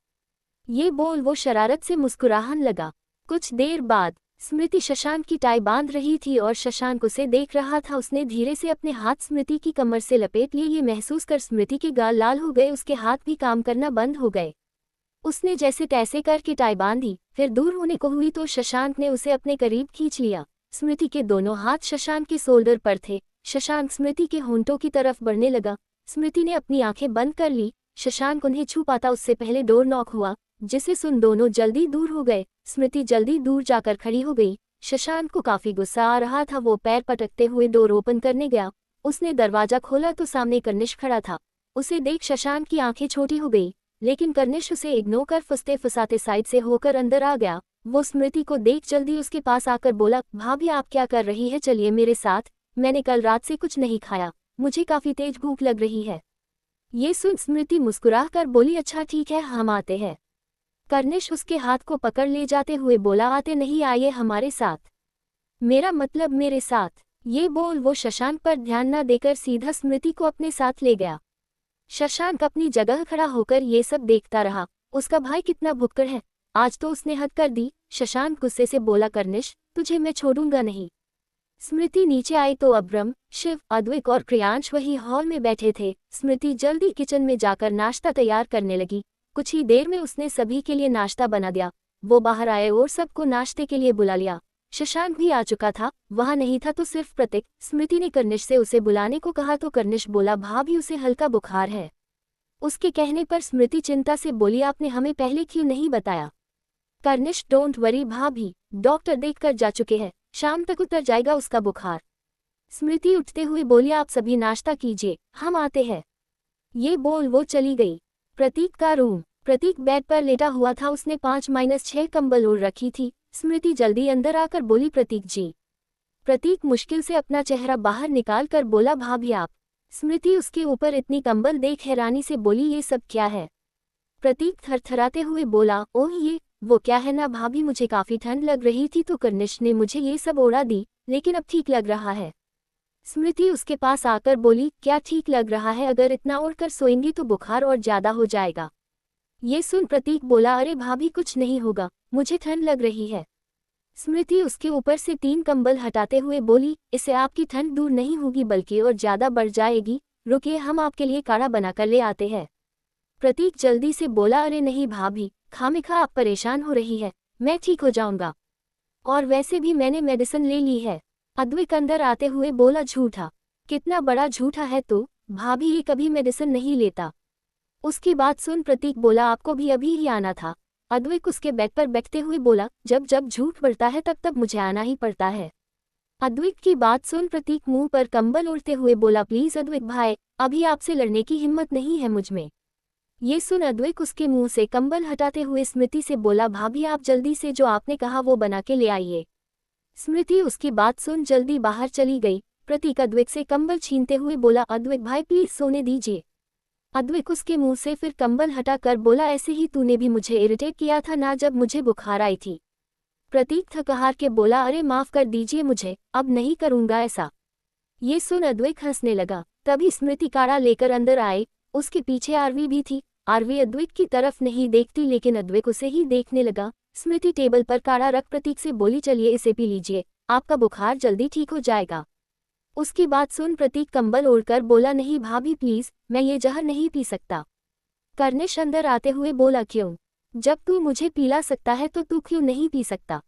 ये बोल वो शरारत से मुस्कुराहन लगा। कुछ देर बाद स्मृति शशांक की टाई बांध रही थी और शशांक उसे देख रहा था। उसने धीरे से अपने हाथ स्मृति की कमर से लपेट लिए। ये महसूस कर स्मृति के गाल लाल हो गए, उसके हाथ भी काम करना बंद हो गए। उसने जैसे तैसे करके टाई बांधी, फिर दूर होने को हुई तो शशांक ने उसे अपने करीब खींच लिया। स्मृति के दोनों हाथ शशांक के शोल्डर पर थे। शशांक स्मृति के होंठों की तरफ बढ़ने लगा। स्मृति ने अपनी आंखें बंद कर ली। शशांक उन्हें छू पाता उससे पहले डोर नॉक हुआ, जिसे सुन दोनों जल्दी दूर हो गए। स्मृति जल्दी दूर जाकर खड़ी हो गई। शशांक को काफी गुस्सा आ रहा था। वो पैर पटकते हुए डोर ओपन करने गया। उसने दरवाजा खोला तो सामने कर्निश खड़ा था। उसे देख शशांक की आंखें छोटी हो गई, लेकिन कर्निश उसे इग्नोर कर फंसते फंसाते साइड से होकर अंदर आ गया। वो स्मृति को देख जल्दी उसके पास आकर बोला, भाभी आप क्या कर रही है, चलिए मेरे साथ, मैंने कल रात से कुछ नहीं खाया, मुझे काफी तेज भूख लग रही है। ये सुन स्मृति मुस्कुरा कर बोली, अच्छा ठीक है, हम आते हैं। कर्निश उसके हाथ को पकड़ ले जाते हुए बोला, आते नहीं, आइए हमारे साथ, मेरा मतलब मेरे साथ। ये बोल वो शशांक पर ध्यान न देकर सीधा स्मृति को अपने साथ ले गया। शशांक अपनी जगह खड़ा होकर ये सब देखता रहा। उसका भाई कितना भुक्कड़ है, आज तो उसने हद कर दी। शशांक गुस्से से बोला, कर्निश तुझे मैं छोड़ूंगा नहीं। स्मृति नीचे आई तो अब्रम, शिव, अद्विक और क्रियांश वही हॉल में बैठे थे। स्मृति जल्दी किचन में जाकर नाश्ता तैयार करने लगी। कुछ ही देर में उसने सभी के लिए नाश्ता बना दिया। वो बाहर आए और सबको नाश्ते के लिए बुला लिया। शशांक भी आ चुका था, वहां नहीं था तो सिर्फ प्रतीक। स्मृति ने कर्निश से उसे बुलाने को कहा तो कर्निश बोला, भाभी उसे हल्का बुखार है। उसके कहने पर स्मृति चिंता से बोली, आपने हमें पहले क्यों नहीं बताया। कर्निश, डोंट वरी भाभी, डॉक्टर देखकर जा चुके हैं, शाम तक उतर जाएगा उसका बुखार। स्मृति उठते हुए बोली, आप सभी नाश्ता कीजिए, हम आते हैं। ये बोल वो चली गई। प्रतीक का रूम। प्रतीक बेड पर लेटा हुआ था। उसने 5-6 कंबल ओढ़ रखी थी। स्मृति जल्दी अंदर आकर बोली, प्रतीक जी। प्रतीक मुश्किल से अपना चेहरा बाहर निकाल कर बोला, भाभी आप। स्मृति उसके ऊपर इतनी कंबल देख हैरानी से बोली, ये सब क्या है। प्रतीक थरथराते हुए बोला, ओह ये वो क्या है ना भाभी, मुझे काफी ठंड लग रही थी तो कर्निश ने मुझे ये सब ओढ़ा दी, लेकिन अब ठीक लग रहा है। स्मृति उसके पास आकर बोली, क्या ठीक लग रहा है, अगर इतना ओढ़कर सोएंगी तो बुखार और ज्यादा हो जाएगा। ये सुन प्रतीक बोला, अरे भाभी कुछ नहीं होगा, मुझे ठंड लग रही है। स्मृति उसके ऊपर से 3 कंबल हटाते हुए बोली, इससे आपकी ठंड दूर नहीं होगी बल्कि और ज्यादा बढ़ जाएगी, रुकिए हम आपके लिए काढ़ा बनाकर ले आते हैं। प्रतीक जल्दी से बोला, अरे नहीं भाभी, खामिखा आप परेशान हो रही है, मैं ठीक हो जाऊंगा, और वैसे भी मैंने मेडिसिन ले ली है। अद्विक अंदर आते हुए बोला, झूठा, कितना बड़ा झूठा है तू, भाभी ये कभी मेडिसिन नहीं लेता। उसकी बात सुन प्रतीक बोला, आपको भी अभी ही आना था। अद्विक उसके बेड पर बैठते हुए बोला, जब जब झूठ बढ़ता है तब तब मुझे आना ही पड़ता है। अद्विक की बात सुन प्रतीक मुंह पर कंबल ओढ़ते हुए बोला, प्लीज अद्विक भाई, अभी आपसे लड़ने की हिम्मत नहीं है मुझ में। ये सुन अद्विक उसके मुंह से कंबल हटाते हुए स्मृति से बोला, भाभी आप जल्दी से जो आपने कहा वो बना के ले आइए। स्मृति उसकी बात सुन जल्दी बाहर चली गई। प्रतीक अद्विक से कंबल छीनते हुए बोला, अद्विक भाई प्लीज सोने दीजिए। अद्विक उसके मुंह से फिर कंबल हटाकर बोला, ऐसे ही तूने भी मुझे इरिटेट किया था ना जब मुझे बुखार आई थी। प्रतीक थकहार के बोला, अरे माफ कर दीजिए मुझे, अब नहीं करूंगा ऐसा। ये सुन अद्विक हंसने लगा। तभी स्मृति काढ़ा लेकर अंदर आए। उसके पीछे आरवी भी थी। आरवी अद्विक की तरफ नहीं देखती लेकिन अद्विक उसे ही देखने लगा। स्मृति टेबल पर काढ़ा रख प्रतीक से बोली, चलिए इसे पी लीजिए, आपका बुखार जल्दी ठीक हो जाएगा। उसकी बात सुन प्रतीक कंबल ओढ़कर बोला, नहीं भाभी प्लीज, मैं ये जहर नहीं पी सकता। कर्निश अंदर आते हुए बोला, क्यों, जब तू मुझे पिला सकता है तो तू क्यों नहीं पी सकता।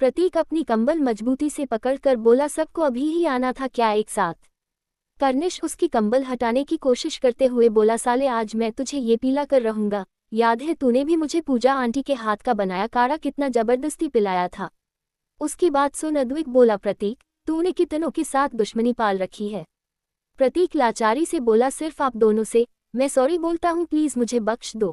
प्रतीक अपनी कंबल मजबूती से पकड़कर बोला, सबको अभी ही आना था क्या एक साथ। कर्निश उसकी कंबल हटाने की कोशिश करते हुए बोला, साले आज मैं तुझे ये पीला कर रहूंगा, याद है तूने भी मुझे पूजा आंटी के हाथ का बनाया काढ़ा कितना जबरदस्ती पिलाया था। उसकी बात सुन अद्विक बोला, प्रतीक तूने कितनों के साथ दुश्मनी पाल रखी है। प्रतीक लाचारी से बोला, सिर्फ आप दोनों से। मैं सॉरी बोलता हूँ, प्लीज मुझे बख्श दो।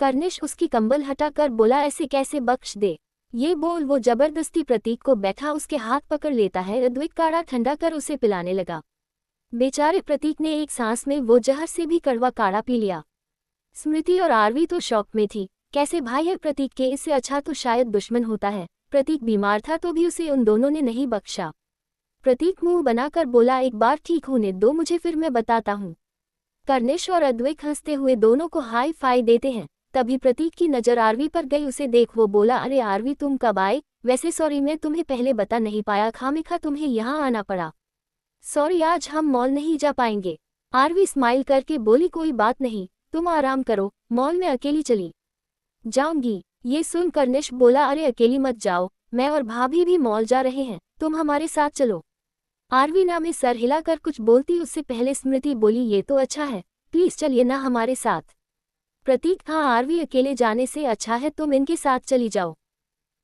कर्निश उसकी कंबल हटाकर बोला, ऐसे कैसे बख्श दे। ये बोल वो जबरदस्ती प्रतीक को बैठा उसके हाथ पकड़ लेता है। अद्वैत काढ़ा ठंडा कर उसे पिलाने लगा। बेचारे प्रतीक ने एक सांस में वो जहर से भी कड़वा काढ़ा पी लिया। स्मृति और आरवी तो शॉक में थी। कैसे भाई है प्रतीक के, इससे अच्छा तो शायद दुश्मन होता है। प्रतीक बीमार था तो भी उसे उन दोनों ने नहीं बख्शा। प्रतीक मुंह बनाकर बोला, एक बार ठीक होने दो मुझे, फिर मैं बताता हूँ। कर्निश और अद्वैत हंसते हुए दोनों को हाई फाई देते हैं। तभी प्रतीक की नज़र आरवी पर गई। उसे देख वो बोला, अरे आरवी तुम कब आए। वैसे सॉरी मैं तुम्हें पहले बता नहीं पाया, खामिखा तुम्हें यहाँ आना पड़ा। सॉरी आज हम मॉल नहीं जा पाएंगे। आरवी स्माइल करके बोली, कोई बात नहीं, तुम आराम करो, मॉल में अकेली चली जाऊंगी। ये सुन कर्निश बोला, अरे अकेली मत जाओ, मैं और भाभी भी मॉल जा रहे हैं, तुम हमारे साथ चलो। आरवी ना में सर हिलाकर कुछ बोलती उससे पहले स्मृति बोली, ये तो अच्छा है, प्लीज चलिए ना हमारे साथ। प्रतीक, हाँ आरवी अकेले जाने से अच्छा है तुम इनके साथ चली जाओ।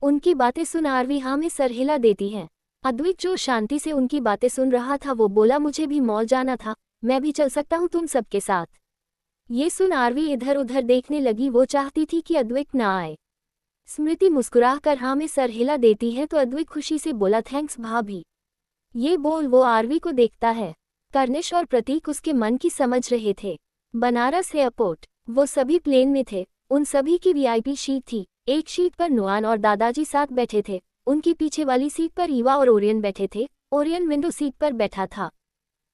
उनकी बातें सुन आरवी हाँ में सर हिला देती है। अद्वैत जो शांति से उनकी बातें सुन रहा था वो बोला, मुझे भी मॉल जाना था, मैं भी चल सकता हूँ तुम सबके साथ। ये सुन आरवी इधर उधर देखने लगी। वो चाहती थी कि अद्वैत ना आए। स्मृति मुस्कुराकर हाँ में सर हिला देती है तो अद्वैत खुशी से बोला, थैंक्स भाभी। ये बोल वो आरवी को देखता है। कर्निश और प्रतीक उसके मन की समझ रहे थे। बनारस एयरपोर्ट, वो सभी प्लेन में थे। उन सभी की वीआईपी शीट थी। एक शीट पर नुआन और दादाजी साथ बैठे थे। उनकी पीछे वाली सीट पर ईवा और ओरियन बैठे थे। ओरियन विंडो सीट पर बैठा था।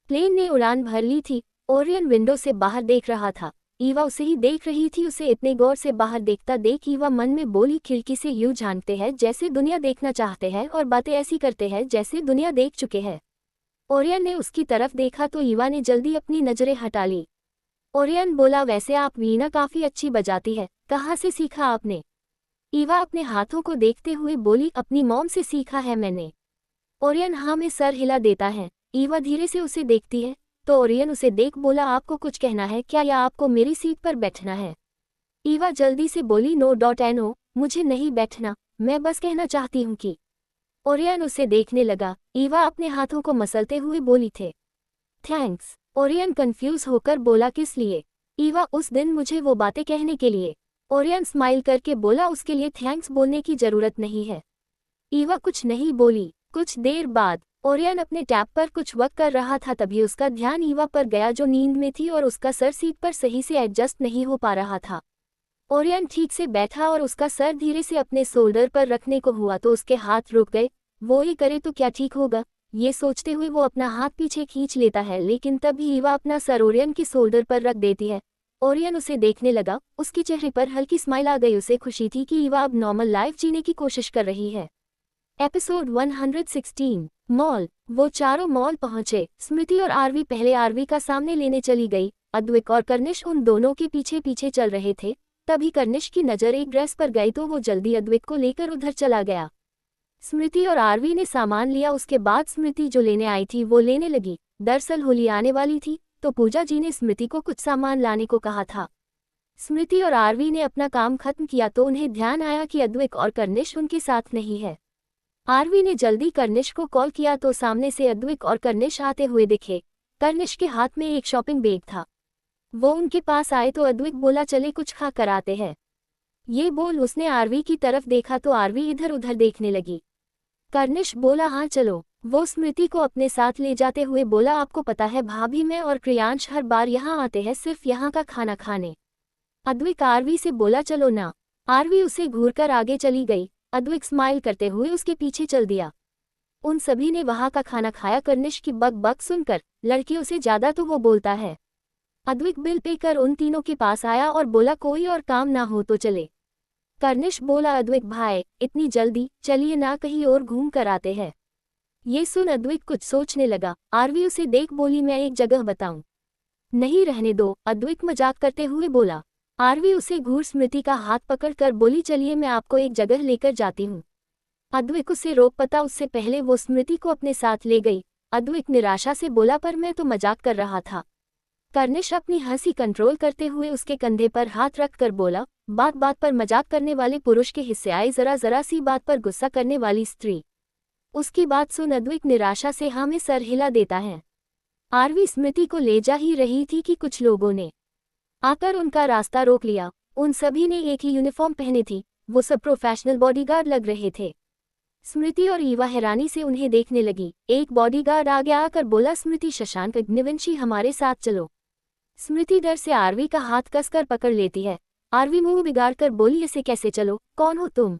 प्लेन ने उड़ान भर ली थी। ओरियन विंडो से बाहर देख रहा था। ईवा उसे ही देख रही थी। उसे इतने गौर से बाहर देखता देख ईवा मन में बोली, खिड़की से यूं झांकते हैं जैसे दुनिया देखना चाहते हैं और बातें ऐसी करते हैं जैसे दुनिया देख चुके हैं। ओरियन ने उसकी तरफ देखा तो ईवा ने जल्दी अपनी नजरें हटा ली। ओरियन बोला, वैसे आप वीणा काफी अच्छी बजाती है, कहाँ से सीखा आपने। ईवा अपने हाथों को देखते हुए बोली, अपनी मॉम से सीखा है मैंने। ओरियन हाँ में सर हिला देता है। ईवा धीरे से उसे देखती है तो ओरियन उसे देख बोला, आपको कुछ कहना है क्या या आपको मेरी सीट पर बैठना है। ईवा जल्दी से बोली, नो, मुझे नहीं बैठना, मैं बस कहना चाहती हूँ कि। ओरियन उसे देखने लगा। ईवा अपने हाथों को मसलते हुए बोली थे, थैंक्स। ओरियन कंफ्यूज होकर बोला, किस लिए। ईवा, उस दिन मुझे वो बातें कहने के लिए। ओरियन स्माइल करके बोला, उसके लिए थैंक्स बोलने की जरूरत नहीं है। ईवा कुछ नहीं बोली। कुछ देर बाद ओरियन अपने टैब पर कुछ वर्क कर रहा था। तभी उसका ध्यान ईवा पर गया जो नींद में थी और उसका सर सीट पर सही से एडजस्ट नहीं हो पा रहा था। ओरियन ठीक से बैठा और उसका सर धीरे से अपने शोल्डर पर रखने को हुआ तो उसके हाथ रुक गए। वो ये करे तो क्या ठीक होगा, ये सोचते हुए वो अपना हाथ पीछे खींच लेता है, लेकिन तभी ईवा अपना सर ओरियन के शोल्डर पर रख देती है। ओरियन उसे देखने लगा। उसके चेहरे पर हल्की स्माइल आ गई। उसे खुशी थी कि ईवा अब नॉर्मल लाइफ जीने की कोशिश कर रही है। Episode 116 mall. वो चारों मॉल पहुंचे। स्मृति और आरवी पहले आरवी का सामने लेने चली गई। अद्वैत और कर्निश उन दोनों के पीछे पीछे चल रहे थे। तभी कर्निश की नज़र एक ड्रेस पर गई तो वो जल्दी अद्वैत को लेकर उधर चला गया। स्मृति और आरवी ने सामान लिया। उसके बाद स्मृति जो लेने आई थी वो लेने लगी। दरअसल होली आने वाली थी तो पूजा जी ने स्मृति को कुछ सामान लाने को कहा था। स्मृति और आरवी ने अपना काम खत्म किया तो उन्हें ध्यान आया कि अद्वैत और कर्निश उनके साथ नहीं है। आरवी ने जल्दी कर्निश को कॉल किया तो सामने से अद्वैत और कर्निश आते हुए दिखे। कर्निश के हाथ में एक शॉपिंग बैग था। वो उनके पास आए तो अद्वैत बोला, चले कुछ खा कर आते हैं। ये बोल उसने आरवी की तरफ देखा तो आरवी इधर उधर देखने लगी। कर्निश बोला, हाँ चलो। वो स्मृति को अपने साथ ले जाते हुए बोला, आपको पता है भाभी, मैं और क्रियांश हर बार यहाँ आते हैं सिर्फ यहाँ का खाना खाने। अद्वैत आरवी से बोला, चलो ना। आरवी उसे घूरकर आगे चली गई। अद्वैत स्माइल करते हुए उसके पीछे चल दिया। उन सभी ने वहां का खाना खाया। कर्निश की बक बक सुनकर लड़कियों से ज्यादा तो वो बोलता है। अद्वैत बिल पे कर उन तीनों के पास आया और बोला, कोई और काम ना हो तो चले। कर्निश बोला, अद्वैत भाई इतनी जल्दी, चलिए ना कहीं और घूम कर आते हैं। ये सुन अद्वैत कुछ सोचने लगा। आरवी उसे देख बोली, मैं एक जगह बताऊं। नहीं रहने दो, अद्वैत मजाक करते हुए बोला। आरवी उसे घूर स्मृति का हाथ पकड़कर बोली, चलिए मैं आपको एक जगह लेकर जाती हूँ। अद्वैत उसे रोक पता उससे पहले वो स्मृति को अपने साथ ले गई। अद्वैत निराशा से बोला, पर मैं तो मजाक कर रहा था। कर्निश अपनी हंसी कंट्रोल करते हुए उसके कंधे पर हाथ रख कर बोला, बात बात पर मजाक करने वाले पुरुष के हिस्से आए, जरा जरा सी बात पर गुस्सा करने वाली स्त्री। उसकी बात सुन अद्विक निराशा से हाँ में सर हिला देता है। आरवी स्मृति को ले जा ही रही थी कि कुछ लोगों ने आकर उनका रास्ता रोक लिया। उन सभी ने एक ही यूनिफॉर्म पहनी थी, वो सब प्रोफेशनल बॉडीगार्ड लग रहे थे। स्मृति और ईवा हैरानी से उन्हें देखने लगी। एक बॉडीगार्ड आगे आकर बोला, स्मृति, शशांक, अग्निवंशी, हमारे साथ चलो। स्मृति डर से आरवी का हाथ कसकर पकड़ लेती है। आरवी मुंह बिगाड़ कर बोली, ऐसे कैसे चलो, कौन हो तुम?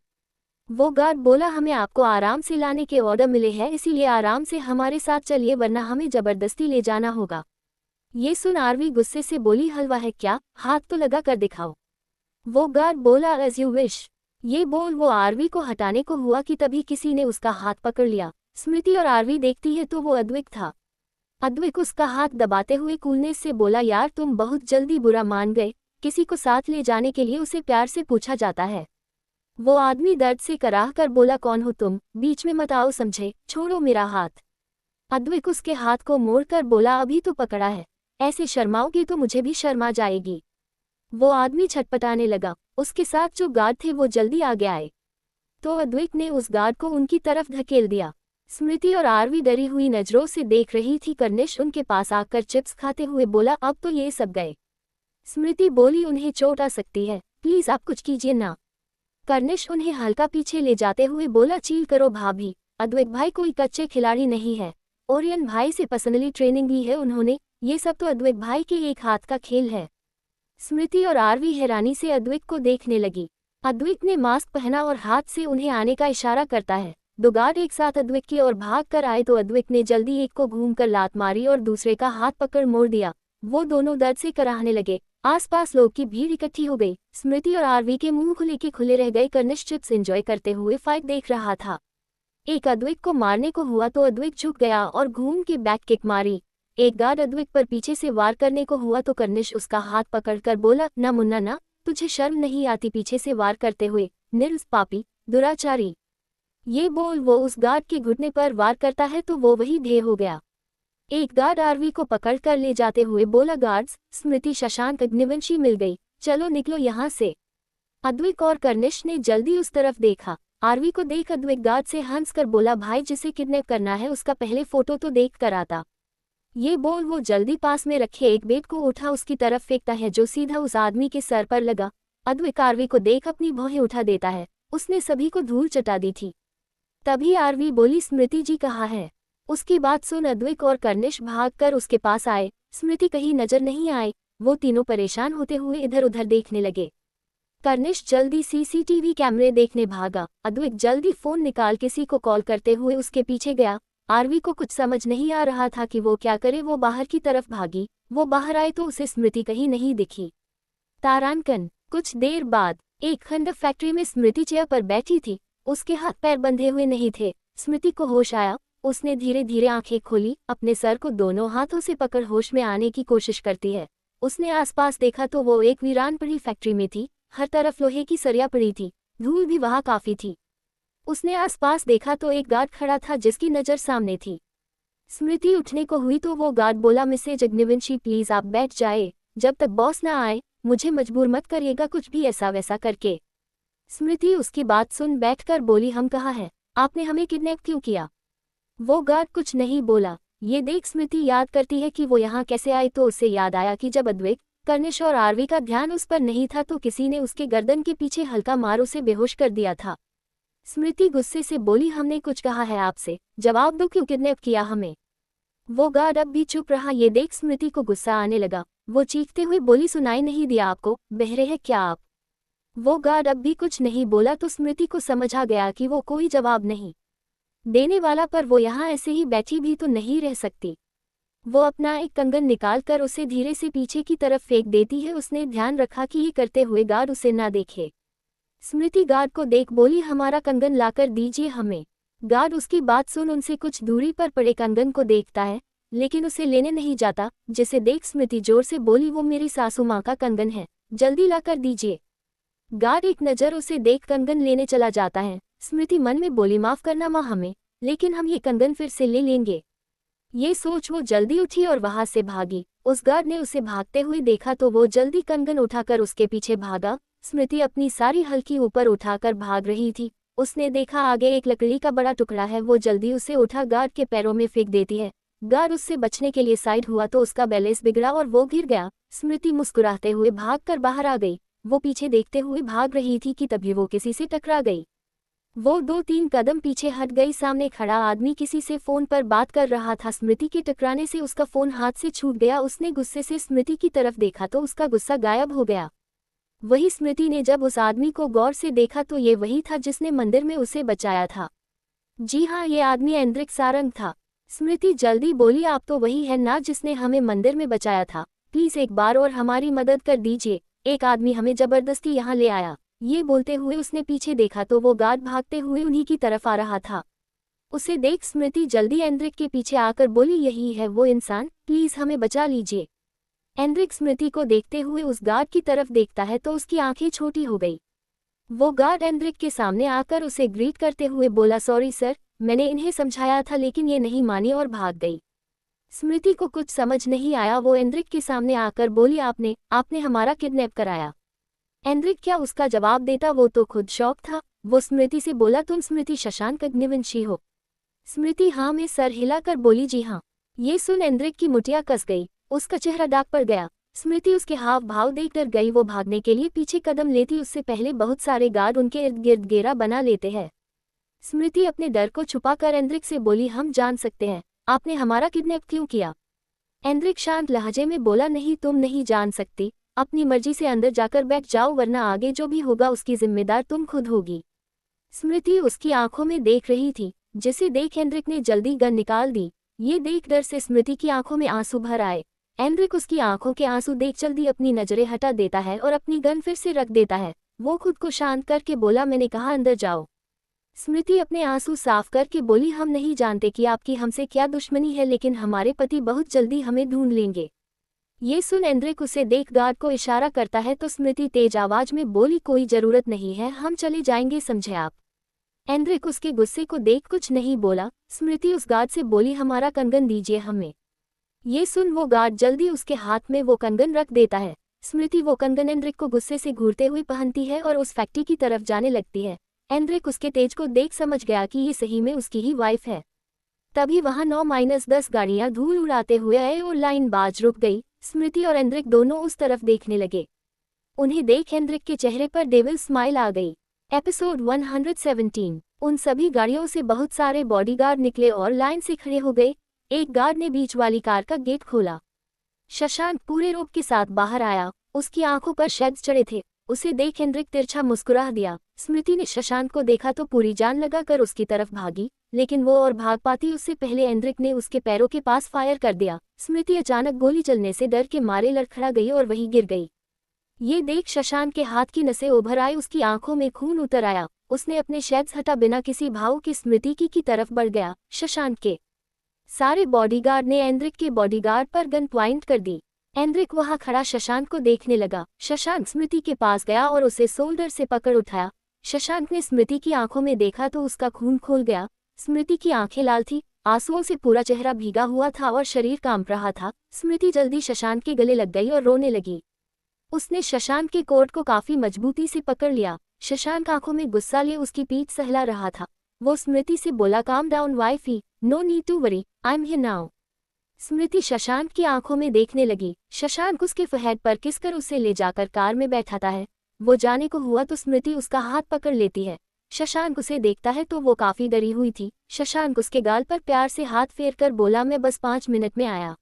वो गार्ड बोला, हमें आपको आराम से लाने के ऑर्डर मिले हैं, इसीलिए आराम से हमारे साथ चलिए, वरना हमें जबरदस्ती ले जाना होगा। ये सुन आरवी गुस्से से बोली, हलवा है क्या, हाथ तो लगा कर दिखाओ। वो गार्ड बोला, एज यू विश। ये बोल वो आरवी को हटाने को हुआ कि तभी किसी ने उसका हाथ पकड़ लिया। स्मृति और आरवी देखती है तो वो अद्विक था। अद्विक उसका हाथ दबाते हुए कूलनेस से बोला, यार तुम बहुत जल्दी बुरा मान गए। किसी को साथ ले जाने के लिए उसे प्यार से पूछा जाता है। वो आदमी दर्द से कराह कर बोला, कौन हो तुम, बीच में मत आओ, समझे, छोड़ो मेरा हाथ। अद्विक उसके हाथ को मोड़कर बोला, अभी तो पकड़ा है, ऐसे शर्माओगी तो मुझे भी शर्मा जाएगी। वो आदमी छटपटाने लगा। उसके साथ जो गार्ड थे वो जल्दी आगे आए तो अद्विक ने उस गार्ड को उनकी तरफ धकेल दिया। स्मृति और आरवी डरी हुई नजरों से देख रही थी। कर्निश उनके पास आकर चिप्स खाते हुए बोला, अब तो ये सब गए। स्मृति बोली, उन्हें चोट आ सकती है, प्लीज आप कुछ कीजिए ना। कर्निश उन्हें हल्का पीछे ले जाते हुए बोला, चील करो भाभी, अद्विक भाई कोई कच्चे खिलाड़ी नहीं है, ओरियन भाई से पर्सनली ट्रेनिंग ली है उन्होंने, ये सब तो अद्विक भाई के एक हाथ का खेल है। स्मृति और आरवी हैरानी से अद्विक को देखने लगी। अद्विक ने मास्क पहना और हाथ से उन्हें आने का इशारा करता है। दो गार्ड एक साथ अद्विक की ओर भाग कर आए तो अद्विक ने जल्दी एक को घूमकर लात मारी और दूसरे का हाथ पकड़ मोड़ दिया। वो दोनों दर्द से कराहने लगे। आसपास लोग की भीड़ इकट्ठी हो गई। स्मृति और आरवी के मुंह खुले के खुले रह गए। कर्निश चिप्स एंजॉय करते हुए फाइट देख रहा था। एक अद्विक को मारने को हुआ तो अद्विक झुक गया और घूम के बैक किक मारी। एक गार्ड अद्विक पर पीछे से वार करने को हुआ तो कर्निश उसका हाथ पकड़कर बोला, ना मुन्ना ना, तुझे शर्म नहीं आती पीछे से वार करते हुए, निर्लज, पापी, दुराचारी। ये बोल वो उस गार्ड के घुटने पर वार करता है तो वो वही ढेर हो गया। एक गार्ड आरवी को पकड़ कर ले जाते हुए बोला, गार्ड्स, स्मृति, शशांक, अग्निवंशी मिल गई, चलो निकलो यहाँ से। अद्विक और कर्निश ने जल्दी उस तरफ देखा। आरवी को देख अद्विक गार्ड से हंस कर बोला, भाई जिसे किडनैप करना है उसका पहले फोटो तो देख कर आता। ये बोल वो जल्दी पास में रखे एक बेट को उठा उसकी तरफ फेंकता है जो सीधा उस आदमी के सर पर लगा। अद्विक आरवी को देख अपनी भौहें उठा देता है। उसने सभी को धूल चटा दी थी। तभी आरवी बोली, स्मृति जी कहाँ है? उसकी बात सुन अद्विक और कर्निश भागकर उसके पास आए। स्मृति कहीं नजर नहीं आए। वो तीनों परेशान होते हुए इधर उधर देखने लगे। कर्निश जल्दी सीसीटीवी कैमरे देखने भागा। अद्विक जल्दी फोन निकाल किसी को कॉल करते हुए उसके पीछे गया। आरवी को कुछ समझ नहीं आ रहा था कि वो क्या करे। वो बाहर की तरफ भागी। वो बाहर आए तो उसे स्मृति कहीं नहीं दिखी। तारांकन। कुछ देर बाद एक खंड फैक्ट्री में स्मृति चेयर पर बैठी थी। उसके हाथ पैर बंधे हुए नहीं थे। स्मृति को होश आया। उसने धीरे धीरे आंखें खोली। अपने सर को दोनों हाथों से पकड़ होश में आने की कोशिश करती है। उसने आसपास देखा तो वो एक वीरान पड़ी फैक्ट्री में थी। हर तरफ लोहे की सरिया पड़ी थी। धूल भी वहां काफी थी। उसने आसपास देखा तो एक गार्ड खड़ा था जिसकी नज़र सामने थी। स्मृति उठने को हुई तो वो गार्ड बोला, मिसेज अग्निवंशी प्लीज आप बैठ जाए, जब तक बॉस ना आए। मुझे मजबूर मत करिएगा कुछ भी ऐसा वैसा करके। स्मृति उसकी बात सुन बैठकर बोली, हम कहाँ हैं? आपने हमें किडनैप क्यों किया? वो गार्ड कुछ नहीं बोला। ये देख स्मृति याद करती है कि वो यहाँ कैसे आई तो उससे याद आया कि जब अद्विक, कर्निश और आरवी का ध्यान उस पर नहीं था तो किसी ने उसके गर्दन के पीछे हल्का मार उसे बेहोश कर दिया था। स्मृति गुस्से से बोली, हमने कुछ कहा है आपसे, जवाब दो, क्यों किडनैप किया हमें? वो गार्ड अब भी चुप रहा। ये देख स्मृति को गुस्सा आने लगा। वो चीखते हुए बोली, सुनाई नहीं दिया आपको? बहरे हैं क्या आप? वो गार्ड अब भी कुछ नहीं बोला तो स्मृति को समझ आ गया कि वो कोई जवाब नहीं देने वाला, पर वो यहाँ ऐसे ही बैठी भी तो नहीं रह सकती। वो अपना एक कंगन निकालकर उसे धीरे से पीछे की तरफ फेंक देती है। उसने ध्यान रखा कि ये करते हुए गार्ड उसे ना देखे। स्मृति गार्ड को देख बोली, हमारा कंगन लाकर दीजिए हमें। गार्ड उसकी बात सुन उनसे कुछ दूरी पर पड़े कंगन को देखता है लेकिन उसे लेने नहीं जाता, जिसे देख स्मृति जोर से बोली, वो मेरी सासू माँ का कंगन है, जल्दी लाकर दीजिए। गार्ड एक नज़र उसे देख कंगन लेने चला जाता है। स्मृति मन में बोली, माफ करना माँ हमें, लेकिन हम ये कंगन फिर से ले लेंगे। ये सोच वो जल्दी उठी और वहां से भागी। उस गार्ड ने उसे भागते हुए देखा तो वो जल्दी कंगन उठाकर उसके पीछे भागा। स्मृति अपनी सारी हल्की ऊपर उठाकर भाग रही थी। उसने देखा आगे एक लकड़ी का बड़ा टुकड़ा है। वो जल्दी उसे उठा गार्ड के पैरों में फेंक देती है। गार्ड उससे बचने के लिए साइड हुआ तो उसका बैलेंस बिगड़ा और वो गिर गया। स्मृति मुस्कुराते हुए भागकर बाहर आ गई। वो पीछे देखते हुए भाग रही थी कि तभी वो किसी से टकरा गई। वो 2-3 कदम पीछे हट गई। सामने खड़ा आदमी किसी से फोन पर बात कर रहा था। स्मृति के टकराने से उसका फोन हाथ से छूट गया। उसने गुस्से से स्मृति की तरफ देखा तो उसका गुस्सा गायब हो गया। वही स्मृति ने जब उस आदमी को गौर से देखा तो ये वही था जिसने मंदिर में उसे बचाया था। जी हाँ, ये आदमी एंड्रिक सारंग था। स्मृति जल्दी बोली, आप तो वही है ना जिसने हमें मंदिर में बचाया था। प्लीज एक बार और हमारी मदद कर दीजिए। एक आदमी हमें जबरदस्ती यहाँ ले आया। ये बोलते हुए उसने पीछे देखा तो वो गार्ड भागते हुए उन्हीं की तरफ आ रहा था। उसे देख स्मृति जल्दी एंड्रिक के पीछे आकर बोली, यही है वो इंसान, प्लीज हमें बचा लीजिए। एंड्रिक स्मृति को देखते हुए उस गार्ड की तरफ देखता है तो उसकी आंखें छोटी हो गई। वो गार्ड एंड्रिक के सामने आकर उसे ग्रीट करते हुए बोला, सॉरी सर, मैंने इन्हें समझाया था लेकिन ये नहीं मानी और भाग गई। स्मृति को कुछ समझ नहीं आया। वो एंड्रिक के सामने आकर बोली, आपने हमारा किडनैप कराया। एंड्रिक क्या उसका जवाब देता, वो तो खुद शॉक था। वो स्मृति से बोला, तुम स्मृति शशांक अग्निवंशी हो? स्मृति हाँ में सर हिलाकर बोली, जी हाँ। ये सुन एंड्रिक की मुठिया कस गई। उसका चेहरा दाग पड़ गया। स्मृति उसके हाव भाव देख डर गई। वो भागने के लिए पीछे कदम लेती उससे पहले बहुत सारे गार्ड उनके इर्द गिर्द घेरा बना लेते हैं। स्मृति अपने डर को छुपाकर एंड्रिक से बोली, हम जान सकते हैं आपने हमारा किडनैप क्यों किया? एंड्रिक शांत लहजे में बोला, नहीं तुम नहीं जान सकती। अपनी मर्जी से अंदर जाकर बैठ जाओ वरना आगे जो भी होगा उसकी जिम्मेदार तुम खुद होगी। स्मृति उसकी आंखों में देख रही थी, जिसे देख एंड्रिक ने जल्दी गन निकाल दी। ये देख डर से स्मृति की आंखों में आंसू भर आए। एंड्रिक उसकी आंखों के आंसू देख जल्दी अपनी नजरें हटा देता है और अपनी गन फिर से रख देता है। वो खुद को शांत करके बोला, मैंने कहा अंदर जाओ। स्मृति अपने आंसू साफ करके बोली, हम नहीं जानते कि आपकी हमसे क्या दुश्मनी है लेकिन हमारे पति बहुत जल्दी हमें ढूंढ लेंगे। ये सुन एंड्रिक उसे देख गार्ड को इशारा करता है तो स्मृति तेज आवाज में बोली, कोई जरूरत नहीं है, हम चले जाएंगे, समझे आप? एंड्रिक उसके गुस्से को देख कुछ नहीं बोला। स्मृति उस गार्ड से बोली, हमारा कंगन दीजिए हमें। ये सुन वो गार्ड जल्दी उसके हाथ में वो कंगन रख देता है। स्मृति वो कंगन एंड्रिक को गुस्से से घूरते हुए पहनती है और उस फैक्ट्री की तरफ जाने लगती है। एंड्रिक उसके तेज को देख समझ गया कि ये सही में उसकी ही वाइफ है। तभी वहां 9-10 गाड़ियां धूल उड़ाते हुए आए और लाइन बाज रुक गई। स्मृति और एंड्रिक दोनों उस तरफ देखने लगे। उन्हें देख एंड्रिक के चेहरे पर डेविल स्माइल आ गई। एपिसोड 117। उन सभी गाड़ियों से बहुत सारे बॉडीगार्ड निकले और लाइन से खड़े हो गए। एक गार्ड ने बीच वाली कार का गेट खोला। शशांक पूरे रूप के साथ बाहर आया। उसकी आंखों पर शेड्स चढ़े थे। उसे देख एंड्रिक तिरछा मुस्कुरा दिया। स्मृति ने शशांक को देखा तो पूरी जान लगाकर उसकी तरफ भागी, लेकिन वो और भाग पाती उससे पहले एंड्रिक ने उसके पैरों के पास फायर कर दिया। स्मृति अचानक गोली चलने से डर के मारे लड़खड़ा गई और वहीं गिर गई। ये देख शशांक के हाथ की नसें उभर आई, उसकी आंखों में खून उतर आया। उसने अपने शेड्स हटा बिना किसी भाव की स्मृति की तरफ बढ़ गया। शशांक के सारे बॉडीगार्ड ने एंड्रिक के बॉडीगार्ड पर गन पॉइंट कर दी। एंड्रिक वहां खड़ा शशांक को देखने लगा। शशांक स्मृति के पास गया और उसे शोल्डर से पकड़ उठाया। शशांक ने स्मृति की आंखों में देखा तो उसका खून खोल गया। स्मृति की आंखें लाल थी, आंसुओं से पूरा चेहरा भीगा हुआ था और शरीर कांप रहा था। स्मृति जल्दी शशांक के गले लग गई और रोने लगी। उसने शशांक के कोट को काफी मजबूती से पकड़ लिया। शशांक आंखों में गुस्सा लिए उसकी पीठ सहला रहा था। वो स्मृति से बोला, calm down wifey, no need to worry, I am here now. Smriti Shashank की आंखों में देखने लगी। शशांक उसके फहद पर किसकर उसे ले जाकर कार में बैठाता है। वो जाने को हुआ तो स्मृति उसका हाथ पकड़ लेती है। शशांक उसे देखता है तो वो काफी डरी हुई थी। शशांक उसके गाल पर प्यार से हाथ फेरकर बोला, मैं बस 5 मिनट में आया।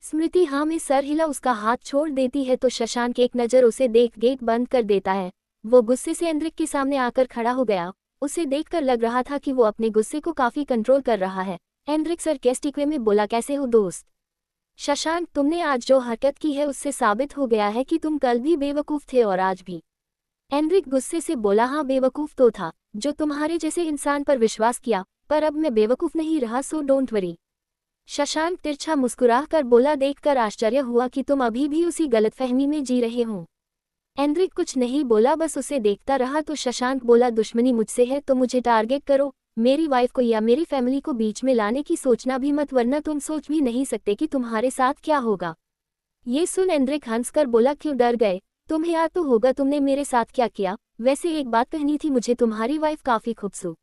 स्मृति हाँ में सर हिला उसका हाथ छोड़ देती है तो शशांक एक नज़र उसे देख गेट बंद कर देता है। वो गुस्से से एंड्रिक के सामने आकर खड़ा हो गया। उसे देखकर लग रहा था कि वो अपने गुस्से को काफी कंट्रोल कर रहा है। एंड्रिक सरकास्टिक वे में बोला, कैसे हो दोस्त? शशांक, तुमने आज जो हरकत की है उससे साबित हो गया है कि तुम कल भी बेवकूफ थे और आज भी। एंड्रिक गुस्से से बोला, हाँ बेवकूफ तो था, जो तुम्हारे जैसे इंसान पर विश्वास किया, पर अब मैं बेवकूफ नहीं रहा, सो डोंट वरी। शशांक तिरछा मुस्कुरा कर बोला, देखकर आश्चर्य हुआ कि तुम अभी भी उसी गलतफहमी में जी रहे हो। एंड्रिक कुछ नहीं बोला, बस उसे देखता रहा। तो शशांक बोला, दुश्मनी मुझसे है तो मुझे टारगेट करो, मेरी वाइफ को या मेरी फैमिली को बीच में लाने की सोचना भी मत, वरना तुम सोच भी नहीं सकते कि तुम्हारे साथ क्या होगा। ये सुन एंड्रिक हंसकर बोला, क्यों डर गए? तुम्हें याद तो होगा तुमने मेरे साथ क्या किया। वैसे एक बात कहनी थी मुझे, तुम्हारी वाइफ काफी खूबसूरत।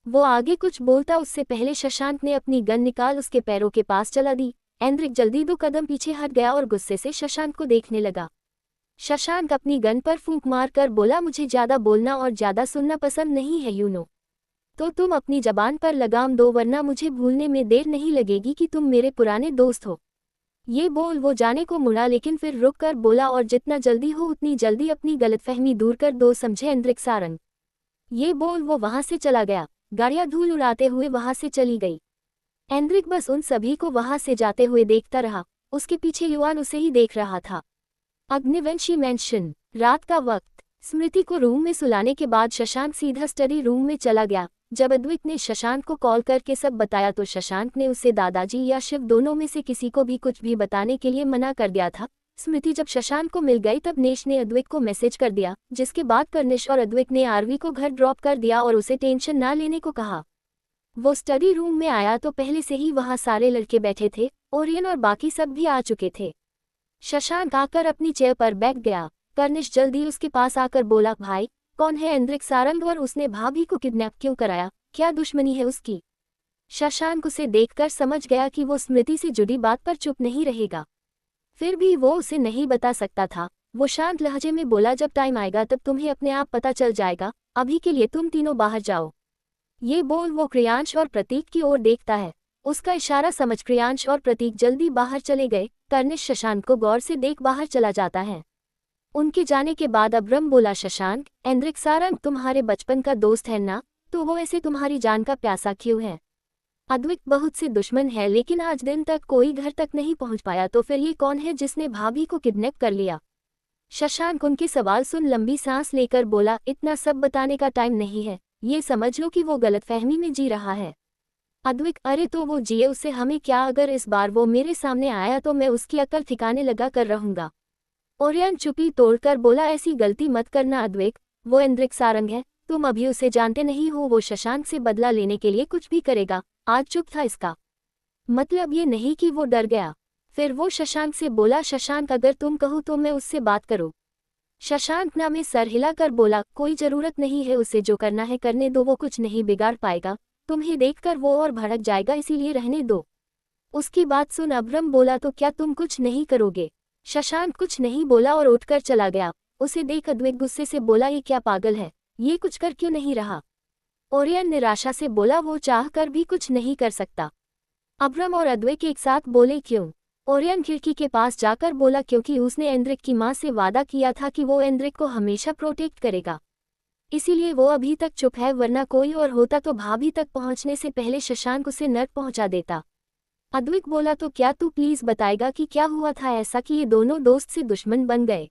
वो आगे कुछ बोलता उससे पहले शशांक ने अपनी गन निकाल उसके पैरों के पास चला दी। एंड्रिक जल्दी 2 कदम पीछे हट गया और गुस्से से शशांक को देखने लगा। शशांक अपनी गन पर फूंक मारकर बोला, मुझे ज्यादा बोलना और ज्यादा सुनना पसंद नहीं है यूनो। तो तुम अपनी जबान पर लगाम दो वरना मुझे भूलने में देर नहीं लगेगी कि तुम मेरे पुराने दोस्त हो। ये बोल वो जाने को मुड़ा लेकिन फिर रुक कर बोला, और जितना जल्दी हो उतनी जल्दी अपनी गलतफहमी दूर कर दो, समझे एंड्रिक सारंग। ये बोल वो वहां से चला गया। गाड़ियां धूल उड़ाते हुए वहां से चली गई। एंड्रिक बस उन सभी को वहां से जाते हुए देखता रहा। उसके पीछे युवान उसे ही देख रहा था। अग्निवंशी मैंशन। रात का वक्त। स्मृति को रूम में सुलाने के बाद शशांक सीधा स्टडी रूम में चला गया। जब अद्विक ने शशांक को कॉल करके सब बताया तो शशांक ने उसे दादाजी या शिव दोनों में से किसी को भी कुछ भी बताने के लिए मना कर दिया था। स्मृति जब शशांक को मिल गई तब नेश ने अद्विक को मैसेज कर दिया, जिसके बाद कर्निश और अद्विक ने आरवी को घर ड्रॉप कर दिया और उसे टेंशन ना लेने को कहा। वो स्टडी रूम में आया तो पहले से ही वहां सारे लड़के बैठे थे। ओरियन और बाकी सब भी आ चुके थे। शशांक आकर अपनी चेयर पर बैठ गया। कर्निश जल्दी उसके पास आकर बोला, भाई कौन है एंड्रिक सारंग और उसने भाभी को किडनैप क्यों कराया, क्या दुश्मनी है उसकी। शशांक उसे देखकर समझ गया कि वो स्मृति से जुड़ी बात पर चुप नहीं रहेगा। फिर भी वो उसे नहीं बता सकता था। वो शांत लहजे में बोला, जब टाइम आएगा तब तुम्हें अपने आप पता चल जाएगा, अभी के लिए तुम तीनों बाहर जाओ। ये बोल वो क्रियांश और प्रतीक की ओर देखता है। उसका इशारा समझ क्रियांश और प्रतीक जल्दी बाहर चले गए। कर्निश शशांक को गौर से देख बाहर चला जाता है। उनके जाने के बाद अब्रम बोला, शशांक एंड्रिक सारंग तुम्हारे बचपन का दोस्त है ना, तो वो ऐसे तुम्हारी जान का प्यासा क्यों है। अद्विक बहुत से दुश्मन है लेकिन आज दिन तक कोई घर तक नहीं पहुंच पाया, तो फिर ये कौन है जिसने भाभी को किडनैप कर लिया। शशांक उनके सवाल सुन लंबी सांस लेकर बोला, इतना सब बताने का टाइम नहीं है, ये समझ लो कि वो गलतफहमी में जी रहा है। अद्विक, अरे तो वो जिए, उससे हमें क्या, अगर इस बार वो मेरे सामने आया तो मैं उसकी अकल ठिकाने लगा कर रहूंगा। ओरियन चुप्पी तोड़कर बोला, ऐसी गलती मत करना अद्विक, वो एंड्रिक सारंग है, तुम अभी उसे जानते नहीं हो, वो शशांक से बदला लेने के लिए कुछ भी करेगा। आज चुप था इसका मतलब ये नहीं कि वो डर गया। फिर वो शशांक से बोला, शशांक अगर तुम कहो तो मैं उससे बात करूं। शशांक ना में सर हिलाकर बोला, कोई जरूरत नहीं है, उसे जो करना है करने दो, वो कुछ नहीं बिगाड़ पाएगा, तुम्हें देखकर वो और भड़क जाएगा, इसीलिए रहने दो। उसकी बात सुन अब्रम बोला, तो क्या तुम कुछ नहीं करोगे। शशांक कुछ नहीं बोला और उठकर चला गया। उसे देख अद्विक गुस्से से बोला, ये क्या पागल है, ये कुछ कर क्यों नहीं रहा। ओरियन निराशा से बोला, वो चाह कर भी कुछ नहीं कर सकता। अब्रम और अद्विक एक साथ बोले, क्यों। ओरियन खिड़की के पास जाकर बोला, क्योंकि उसने एंड्रिक की मां से वादा किया था कि वो एंड्रिक को हमेशा प्रोटेक्ट करेगा, इसीलिए वो अभी तक चुप है, वरना कोई और होता तो भाभी तक पहुंचने से पहले शशांक उसे नर्क पहुंचा देता। अद्विक बोला, तो क्या तू प्लीज बताएगा कि क्या हुआ था ऐसा कि ये दोनों दोस्त से दुश्मन बन गए।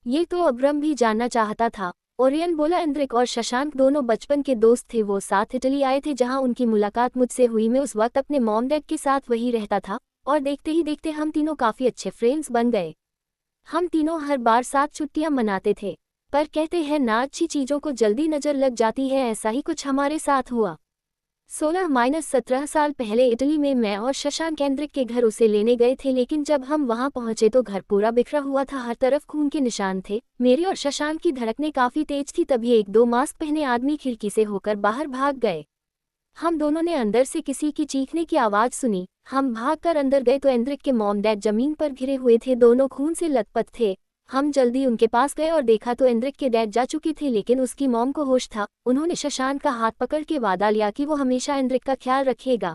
ये तो अब्रम भी जानना चाहता था। ओरियन बोला, एंड्रिक और शशांक दोनों बचपन के दोस्त थे, वो साथ इटली आए थे जहां उनकी मुलाकात मुझसे हुई। मैं उस वक्त अपने मॉम डैड के साथ वही रहता था और देखते ही देखते हम तीनों काफी अच्छे फ्रेंड्स बन गए। हम तीनों हर बार साथ छुट्टियां मनाते थे, पर कहते हैं ना, अच्छी चीजों को जल्दी नजर लग जाती है, ऐसा ही कुछ हमारे साथ हुआ। 16-17 साल पहले इटली में मैं और शशांक एंड्रिक के घर उसे लेने गए थे, लेकिन जब हम वहां पहुंचे तो घर पूरा बिखरा हुआ था, हर तरफ खून के निशान थे। मेरी और शशांक की धड़कनें काफी तेज थी, तभी 1-2 मास्क पहने आदमी खिड़की से होकर बाहर भाग गए। हम दोनों ने अंदर से किसी की चीखने की आवाज सुनी। हम भागकर अंदर गए तो एंड्रिक के मॉम डैड जमीन पर घिरे हुए थे, दोनों खून से लथपथ थे। हम जल्दी उनके पास गए और देखा तो एंड्रिक के डैड जा चुके थे, लेकिन उसकी मॉम को होश था। उन्होंने शशांक का हाथ पकड़ के वादा लिया कि वो हमेशा एंड्रिक का ख्याल रखेगा,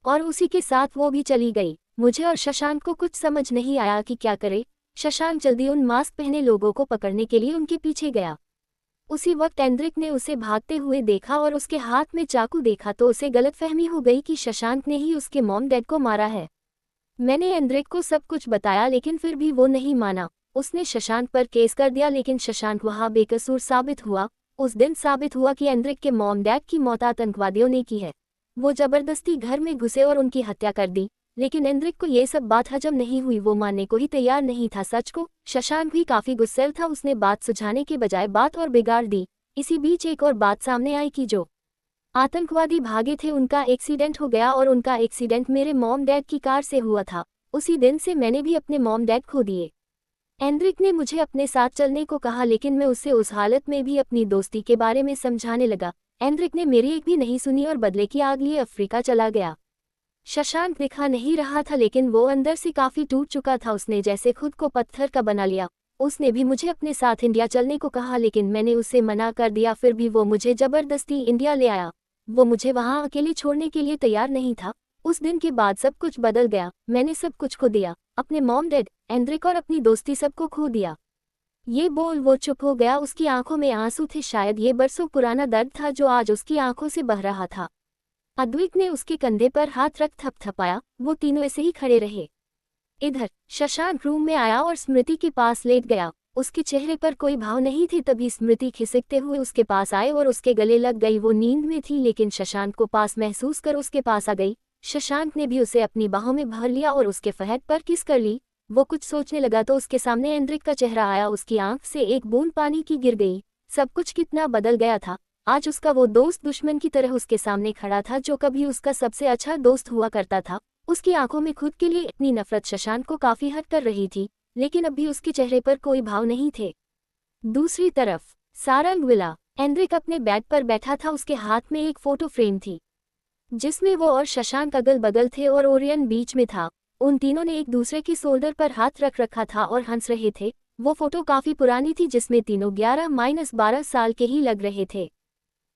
और उसी के साथ वो भी चली गई। मुझे और शशांक को कुछ समझ नहीं आया कि क्या करे। शशांक जल्दी उन मास्क पहने लोगों को पकड़ने के लिए उनके पीछे गया। उसी वक्त एंड्रिक ने उसे भागते हुए देखा और उसके हाथ में चाकू देखा तो उसे गलतफहमी हो गई कि शशांक ने ही उसके मॉम डैड को मारा है। मैंने एंड्रिक को सब कुछ बताया, लेकिन फिर भी वो नहीं माना। उसने शशांक पर केस कर दिया, लेकिन शशांक वहां बेकसूर साबित हुआ। उस दिन साबित हुआ कि एंड्रिक के मॉम डैड की मौत आतंकवादियों ने की है। वो जबरदस्ती घर में घुसे और उनकी हत्या कर दी, लेकिन एंड्रिक को ये सब बात हजम नहीं हुई, वो मानने को ही तैयार नहीं था सच को। शशांक भी काफी गुस्सैल था, उसने बात सुझाने के बजाय बात और बिगाड़ दी। इसी बीच एक और बात सामने आई कि जो आतंकवादी भागे थे उनका एक्सीडेंट हो गया, और उनका एक्सीडेंट मेरे मॉम डैड की कार से हुआ था। उसी दिन से मैंने भी अपने मॉम डैड खो दिए। एंड्रिक ने मुझे अपने साथ चलने को कहा लेकिन मैं उससे उस हालत में भी अपनी दोस्ती के बारे में समझाने लगा। एंड्रिक ने मेरी एक भी नहीं सुनी और बदले की आग लिए अफ्रीका चला गया। शशांक दिखा नहीं रहा था लेकिन वो अंदर से काफी टूट चुका था। उसने जैसे खुद को पत्थर का बना लिया। उसने भी मुझे अपने साथ इंडिया चलने को कहा लेकिन मैंने उसे मना कर दिया। फिर भी वो मुझे जबरदस्ती इंडिया ले आया। वो मुझे वहां अकेले छोड़ने के लिए तैयार नहीं था। उस दिन के बाद सब कुछ बदल गया। मैंने सब कुछ खो दिया, अपने मॉम डैड, एंड्रिक और अपनी दोस्ती सबको खो दिया। ये बोल वो चुप हो गया। उसकी आंखों में आंसू थे। शायद ये बरसों पुराना दर्द था जो आज उसकी आंखों से बह रहा था। अद्विक ने उसके कंधे पर हाथ रख थपथपाया। वो तीनों ऐसे ही खड़े रहे। इधर शशांक रूम में आया और स्मृति के पास लेट गया। उसके चेहरे पर कोई भाव नहीं थे। तभी स्मृति खिसकते हुए उसके पास आए और उसके गले लग गई। वो नींद में थी लेकिन शशांक को पास महसूस कर उसके पास आ गई। शशांक ने भी उसे अपनी बाहों में भर लिया और उसके फहद पर किस कर ली। वो कुछ सोचने लगा तो उसके सामने एंड्रिक का चेहरा आया। उसकी आंख से एक बूंद पानी की गिर गई। सब कुछ कितना बदल गया था। आज उसका वो दोस्त दुश्मन की तरह उसके सामने खड़ा था जो कभी उसका सबसे अच्छा दोस्त हुआ करता था। उसकी आंखों में खुद के लिए इतनी नफरत शशांक को काफी हद कर रही थी लेकिन अब भी उसके चेहरे पर कोई भाव नहीं थे। दूसरी तरफ सारंग विला। एंड्रिक अपने बेड पर बैठा था। उसके हाथ में एक फोटो फ्रेम थी जिसमें वो और शशांक अगल बगल थे और ओरियन बीच में था। उन तीनों ने एक दूसरे की शोल्डर पर हाथ रख रखा था और हंस रहे थे। वो फोटो काफी पुरानी थी जिसमें तीनों 11-12 साल के ही लग रहे थे।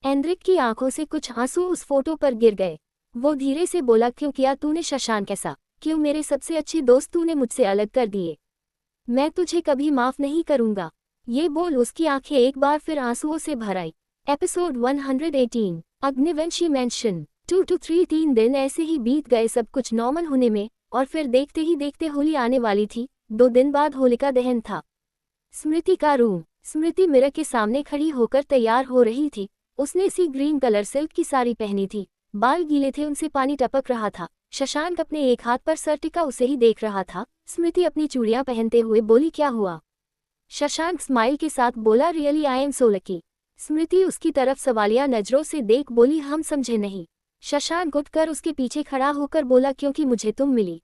एंड्रिक की आंखों से कुछ आंसू उस फोटो पर गिर गए। वो धीरे से बोला, क्यों किया तूने शशांक ऐसा? क्यों मेरे सबसे अच्छे दोस्त तूने मुझसे अलग कर दिए? मैं तुझे कभी माफ नहीं करूंगा। ये बोल उसकी आंखें एक बार फिर आंसुओं से भर आई। Episode 118 Agnivanshi mansion 2 to 3। 3 दिन ऐसे ही बीत गए सब कुछ नॉर्मल होने में और फिर देखते ही देखते होली आने वाली थी। 2 दिन बाद होलिका दहन था। स्मृति का रूम। स्मृति मिरर के सामने खड़ी होकर तैयार हो रही थी। उसने सी ग्रीन कलर सिल्क की साड़ी पहनी थी। बाल गीले थे, उनसे पानी टपक रहा था। शशांक अपने एक हाथ पर सर टिका उसे ही देख रहा था। स्मृति अपनी चूड़ियां पहनते हुए बोली, क्या हुआ? शशांक स्माइल के साथ बोला, really I am so lucky. Smriti उसकी तरफ सवालिया नजरों से देख बोली, हम समझे नहीं। शशांक उठकर उसके पीछे खड़ा होकर बोला, क्योंकि मुझे तुम मिली।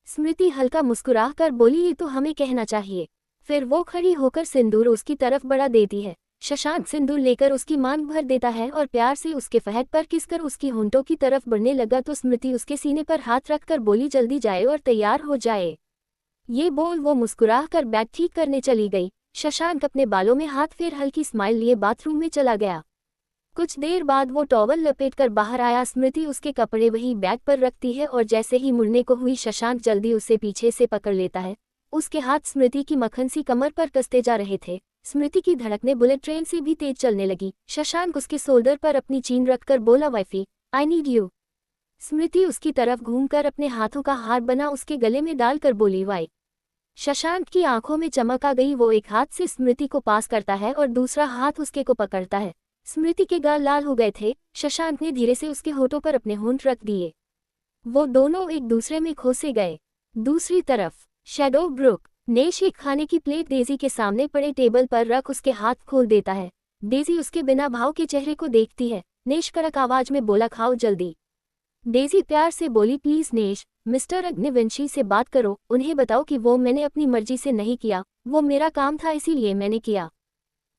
स्मृति हल्का मुस्कुरा कर बोली, ये तो हमें कहना चाहिए। फिर वो खड़ी होकर सिंदूर उसकी तरफ बढ़ा देती है। शशांक सिंदूर लेकर उसकी मांग भर देता है और प्यार से उसके फहद पर किसकर उसकी होंठों की तरफ बढ़ने लगा तो स्मृति उसके सीने पर हाथ रखकर बोली, जल्दी जाए और तैयार हो जाए। ये बोल वो मुस्कुरा कर बैग ठीक करने चली गई। शशांक अपने बालों में हाथ फेर हल्की स्माइल लिए बाथरूम में चला गया। कुछ देर बाद वो टॉवल लपेटकर बाहर आया। स्मृति उसके कपड़े वही बैग पर रखती है और जैसे ही मुड़ने को हुई शशांक जल्दी उसे पीछे से पकड़ लेता है। उसके हाथ स्मृति की मक्खन सी कमर पर कसते जा रहे थे। स्मृति की धड़कनें बुलेट ट्रेन से भी तेज चलने लगी। शशांक उसके शोल्डर पर अपनी चीन रखकर बोला, वाइफी आई नीड यू। स्मृति उसकी तरफ घूमकर अपने हाथों का हार बना उसके गले में डालकर बोली, वाई। शशांक की आंखों में चमक आ गई। वो एक हाथ से स्मृति को पास करता है और दूसरा हाथ उसके को पकड़ता है। स्मृति के गाल लाल हो गए थे। शशांक ने धीरे से उसके होठों पर अपने होंठ रख दिए। वो दोनों एक दूसरे में खोसे गए। दूसरी तरफ शैडो ब्रुक। नेश एक खाने की प्लेट डेजी के सामने पड़े टेबल पर रख उसके हाथ खोल देता है। डेजी उसके बिना भाव के चेहरे को देखती है। नेश कड़क आवाज में बोला, खाओ जल्दी। डेजी प्यार से बोली, प्लीज नेश, मिस्टर अग्निवंशी से बात करो, उन्हें बताओ कि वो मैंने अपनी मर्जी से नहीं किया, वो मेरा काम था इसीलिए मैंने किया।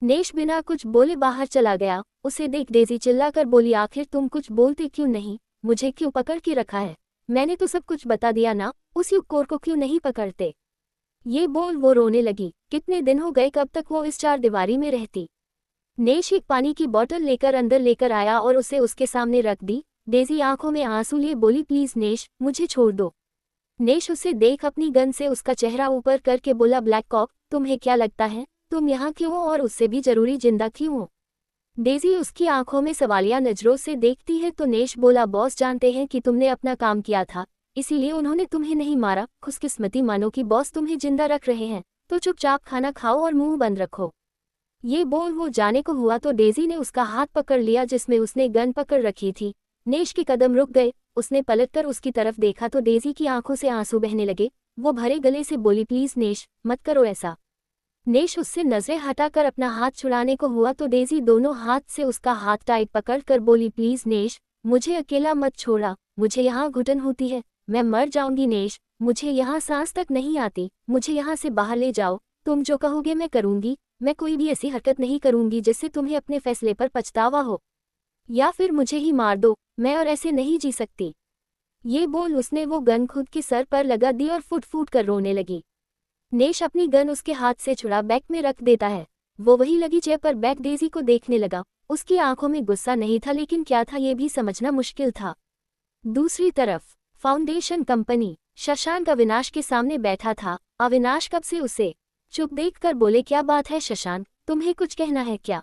नेश बिना कुछ बोले बाहर चला गया। उसे देख डेजी चिल्लाकर बोली, आखिर तुम कुछ बोलते क्यों नहीं? मुझे क्यों पकड़ के रखा है? मैंने तो सब कुछ बता दिया ना, उस युक्कोर को क्यों नहीं पकड़ते? ये बोल वो रोने लगी। कितने दिन हो गए, कब तक वो इस चार दीवारी में रहती? नेश एक पानी की बोतल लेकर अंदर लेकर आया और उसे उसके सामने रख दी। डेजी आंखों में आंसू लिए बोली, प्लीज नेश, मुझे छोड़ दो। नेश उसे देख अपनी गन से उसका चेहरा ऊपर करके बोला, ब्लैक कॉक, तुम्हें क्या लगता है तुम यहाँ क्यों हो और उससे भी जरूरी जिंदा क्यों हो? डेजी उसकी आंखों में सवालिया नजरों से देखती है तो नेश बोला, बॉस जानते हैं कि तुमने अपना काम किया था, इसीलिए उन्होंने तुम्हें नहीं मारा। खुशकिस्मती मानो कि बॉस तुम्हें जिंदा रख रहे हैं, तो चुपचाप खाना खाओ और मुंह बंद रखो। ये बोल वो जाने को हुआ तो डेजी ने उसका हाथ पकड़ लिया जिसमें उसने गन पकड़ रखी थी। नेश के कदम रुक गए। उसने पलटकर उसकी तरफ देखा तो डेजी की आंखों से आंसू बहने लगे। वो भरे गले से बोली, प्लीज नेश, मत करो ऐसा। नेश उससे नजरें हटाकर अपना हाथ छुड़ाने को हुआ तो डेजी दोनों हाथ से उसका हाथ टाइट पकड़कर बोली, प्लीज नेश, मुझे अकेला मत छोड़ा, मुझे यहाँ घुटन होती है, मैं मर जाऊंगी नेश, मुझे यहाँ सांस तक नहीं आती, मुझे यहाँ से बाहर ले जाओ, तुम जो कहोगे मैं करूंगी, मैं कोई भी ऐसी हरकत नहीं करूंगी जिससे तुम्हें अपने फैसले पर पछतावा हो। या फिर मुझे ही मार दो, मैं और ऐसे नहीं जी सकती। ये बोल उसने वो गन खुद के सर पर लगा दी और फुट फुट कर रोने लगी। नेश अपनी गन उसके हाथ से छुड़ा बैग में रख देता है। वो वही लगी चेयर पर बैग डेजी को देखने लगा। उसकी आंखों में गुस्सा नहीं था, लेकिन क्या था ये भी समझना मुश्किल था। दूसरी तरफ फाउंडेशन कंपनी, शशांक अविनाश के सामने बैठा था। अविनाश कब से उसे चुप देखकर बोले, क्या बात है शशांक, तुम्हें कुछ कहना है क्या?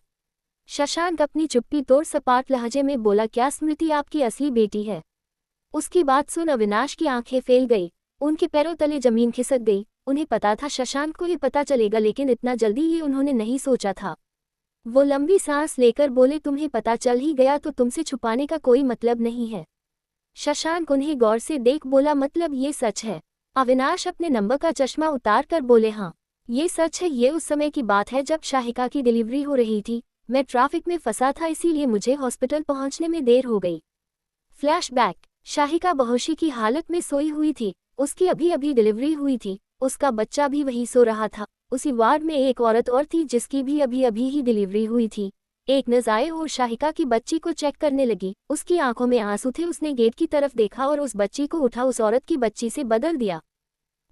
शशांक अपनी चुप्पी तोड़ सपाट लहजे में बोला, क्या स्मृति आपकी असली बेटी है? उसकी बात सुन अविनाश की आंखें फैल गई, उनके पैरों तले जमीन खिसक गई। उन्हें पता था शशांक को ये पता चलेगा, लेकिन इतना जल्दी ये उन्होंने नहीं सोचा था। वो लंबी सांस लेकर बोले, तुम्हें पता चल ही गया तो तुमसे छुपाने का कोई मतलब नहीं है। शशांक उन्हें गौर से देख बोला, मतलब ये सच है? अविनाश अपने नंबर का चश्मा उतार कर बोले, हाँ ये सच है। ये उस समय की बात है जब शाहिका की डिलीवरी हो रही थी। मैं ट्रैफिक में फंसा था, इसीलिए मुझे हॉस्पिटल पहुंचने में देर हो गई। फ्लैशबैक, शाहिका बेहोशी की हालत में सोई हुई थी। उसकी अभी अभी डिलीवरी हुई थी। उसका बच्चा भी वहीं सो रहा था। उसी वार्ड में एक औरत और थी जिसकी भी अभी अभी ही डिलीवरी हुई थी। एक नर्स आए और शाहिका की बच्ची को चेक करने लगी। उसकी आंखों में आंसू थे। उसने गेट की तरफ देखा और उस बच्ची को उठा उस औरत की बच्ची से बदल दिया।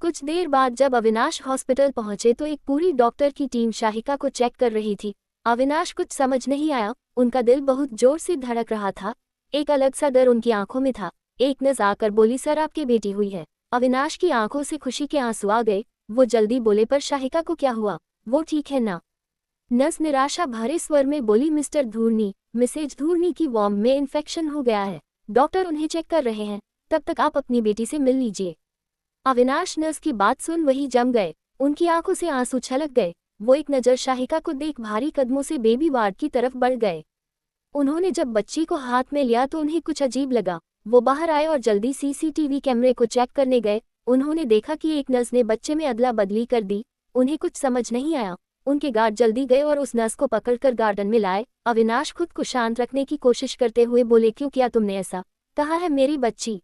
कुछ देर बाद जब अविनाश हॉस्पिटल पहुंचे तो एक पूरी डॉक्टर की टीम शाहिका को चेक कर रही थी। अविनाश कुछ समझ नहीं आया, उनका दिल बहुत जोर से धड़क रहा था। एक अलग सा डर उनकी आंखों में था। एक नर्स आकर बोली, सर आपकी बेटी हुई है। अविनाश की आंखों से खुशी के आंसू आ गए। वो जल्दी बोले, पर शाहिका को क्या हुआ, वो ठीक है ना? नर्स निराशा भरे स्वर में बोली, मिस्टर धूर्नी, मिसेज धूर्नी की वॉर्म में इन्फेक्शन हो गया है। डॉक्टर उन्हें चेक कर रहे हैं, तब तक आप अपनी बेटी से मिल लीजिए। अविनाश नर्स की बात सुन वही जम गए। उनकी आंखों से आंसू छलक गए। वो एक नज़र शाहिका को देख भारी कदमों से बेबी वार्ड की तरफ बढ़ गए। उन्होंने जब बच्ची को हाथ में लिया तो उन्हें कुछ अजीब लगा। वो बाहर आए और जल्दी सीसीटीवी कैमरे को चेक करने गए। उन्होंने देखा कि एक नर्स ने बच्चे में अदला बदली कर दी। उन्हें कुछ समझ नहीं आया। उनके गार्ड जल्दी गए और उस नर्स को पकड़कर गार्डन में लाए। अविनाश खुद को शांत रखने की कोशिश करते हुए बोले, क्यों किया तुमने ऐसा? कहाँ है मेरी बच्ची?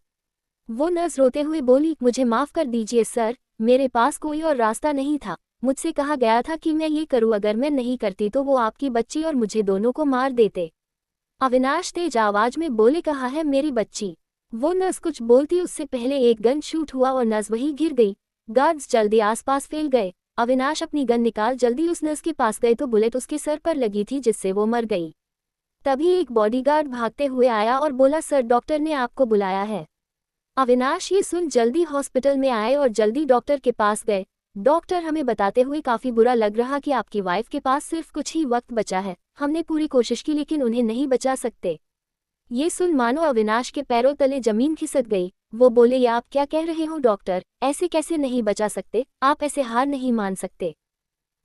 वो नर्स रोते हुए बोली, मुझे माफ कर दीजिए सर, मेरे पास कोई और रास्ता नहीं था। मुझसे कहा गया था कि मैं ये करूं, अगर मैं नहीं करती तो वो आपकी बच्ची और मुझे दोनों को मार देते। अविनाश तेज आवाज में बोले, कहा है मेरी बच्ची? वो नर्स कुछ बोलती उससे पहले एक गन शूट हुआ और नर्स वहीं गिर गई। गार्ड्स जल्दी आसपास फैल गए। अविनाश अपनी गन निकाल जल्दी उस नर्स के पास गए तो बुलेट उसके सर पर लगी थी जिससे वो मर गई। तभी एक बॉडीगार्ड भागते हुए आया और बोला, सर डॉक्टर ने आपको बुलाया है। अविनाश ये सुन जल्दी हॉस्पिटल में आए और जल्दी डॉक्टर के पास गए। डॉक्टर, हमें बताते हुए काफी बुरा लग रहा कि आपकी वाइफ के पास सिर्फ कुछ ही वक्त बचा है। हमने पूरी कोशिश की लेकिन उन्हें नहीं बचा सकते। ये सुन मानो अविनाश के पैरों तले जमीन खिसक गई। वो बोले, ये आप क्या कह रहे हो डॉक्टर, ऐसे कैसे नहीं बचा सकते? आप ऐसे हार नहीं मान सकते।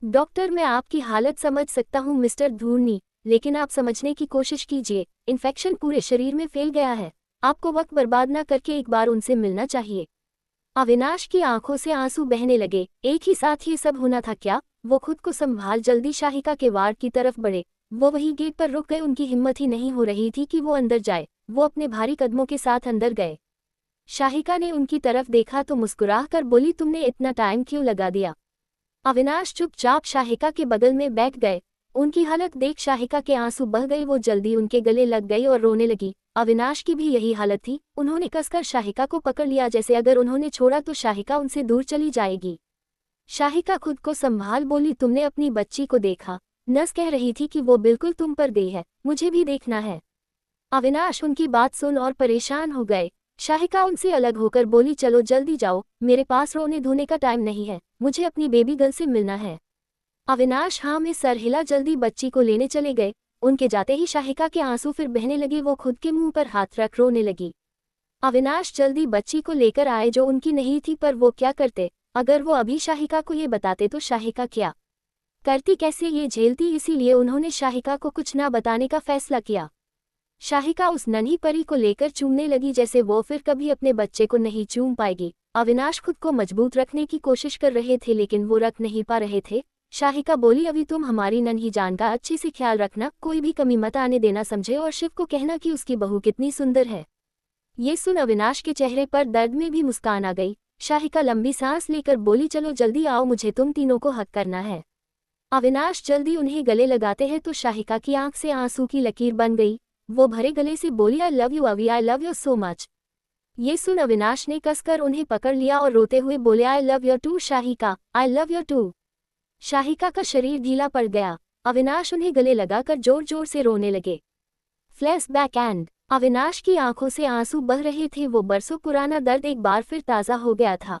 डॉक्टर, मैं आपकी हालत समझ सकता हूँ मिस्टर धूर्नी, लेकिन आप समझने की कोशिश कीजिए। इन्फेक्शन पूरे शरीर में फैल गया है। आपको वक्त बर्बाद न करके एक बार उनसे मिलना चाहिए। अविनाश की आंखों से आंसू बहने लगे। एक ही साथ ये सब होना था क्या? वो खुद को संभाल जल्दी शाहिका के वार्ड की तरफ बढ़े। वो वही गेट पर रुक गए। उनकी हिम्मत ही नहीं हो रही थी कि वो अंदर जाए। वो अपने भारी कदमों के साथ अंदर गए। शाहिका ने उनकी तरफ देखा तो मुस्कुरा कर बोली, तुमने इतना टाइम क्यों लगा दिया? अविनाश चुपचाप शाहिका के बगल में बैठ गए। उनकी हालत देख शाहिका के आंसू बह गए। वो जल्दी उनके गले लग गई और रोने लगी। अविनाश की भी यही हालत थी। उन्होंने कसकर शाहिका को पकड़ लिया, जैसे अगर उन्होंने छोड़ा तो शाहिका उनसे दूर चली जाएगी। शाहिका खुद को संभाल बोली, तुमने अपनी बच्ची को देखा? नर्स कह रही थी कि वो बिल्कुल तुम पर गई है, मुझे भी देखना है। अविनाश उनकी बात सुन और परेशान हो गए। शाहिका उनसे अलग होकर बोली, चलो जल्दी जाओ, मेरे पास रोने धोने का टाइम नहीं है, मुझे अपनी बेबी गर्ल से मिलना है। अविनाश हाँ में सर हिला जल्दी बच्ची को लेने चले गए। उनके जाते ही शाहिका के आंसू फिर बहने लगे। वो खुद के मुंह पर हाथ रख रोने लगी। अविनाश जल्दी बच्ची को लेकर आए जो उनकी नहीं थी, पर वो क्या करते? अगर वो अभी शाहिका को ये बताते तो शाहिका क्या करती, कैसे ये झेलती? इसीलिए उन्होंने शाहिका को कुछ ना बताने का फैसला किया। शाहिका उस नन्ही परी को लेकर चूमने लगी जैसे वो फिर कभी अपने बच्चे को नहीं चूम पाएगी। अविनाश खुद को मजबूत रखने की कोशिश कर रहे थे लेकिन वो रख नहीं पा रहे थे। शाहिका बोली, अभी तुम हमारी नन्ही जान का अच्छे से ख्याल रखना, कोई भी कमी मत आने देना समझे, और शिव को कहना कि उसकी बहू कितनी सुंदर है। ये सुन अविनाश के चेहरे पर दर्द में भी मुस्कान आ गई। शाहिका लंबी सांस लेकर बोली, चलो जल्दी आओ, मुझे तुम तीनों को हक करना है। अविनाश जल्दी उन्हें गले लगाते हैं तो शाहिका की आंख से आंसू की लकीर बन गई। वो भरे गले से बोली, आई लव यू अवी, आई लव यू सो मच। ये सुन अविनाश ने कसकर उन्हें पकड़ लिया और रोते हुए बोले, I love you too Shahika, I love you too. Shahika का शरीर ढीला पड़ गया। अविनाश उन्हें गले लगाकर जोर जोर से रोने लगे। फ्लैशबैक एंड अविनाश की आंखों से आंसू बह रहे थे। वो बरसों पुराना दर्द एक बार फिर ताज़ा हो गया था।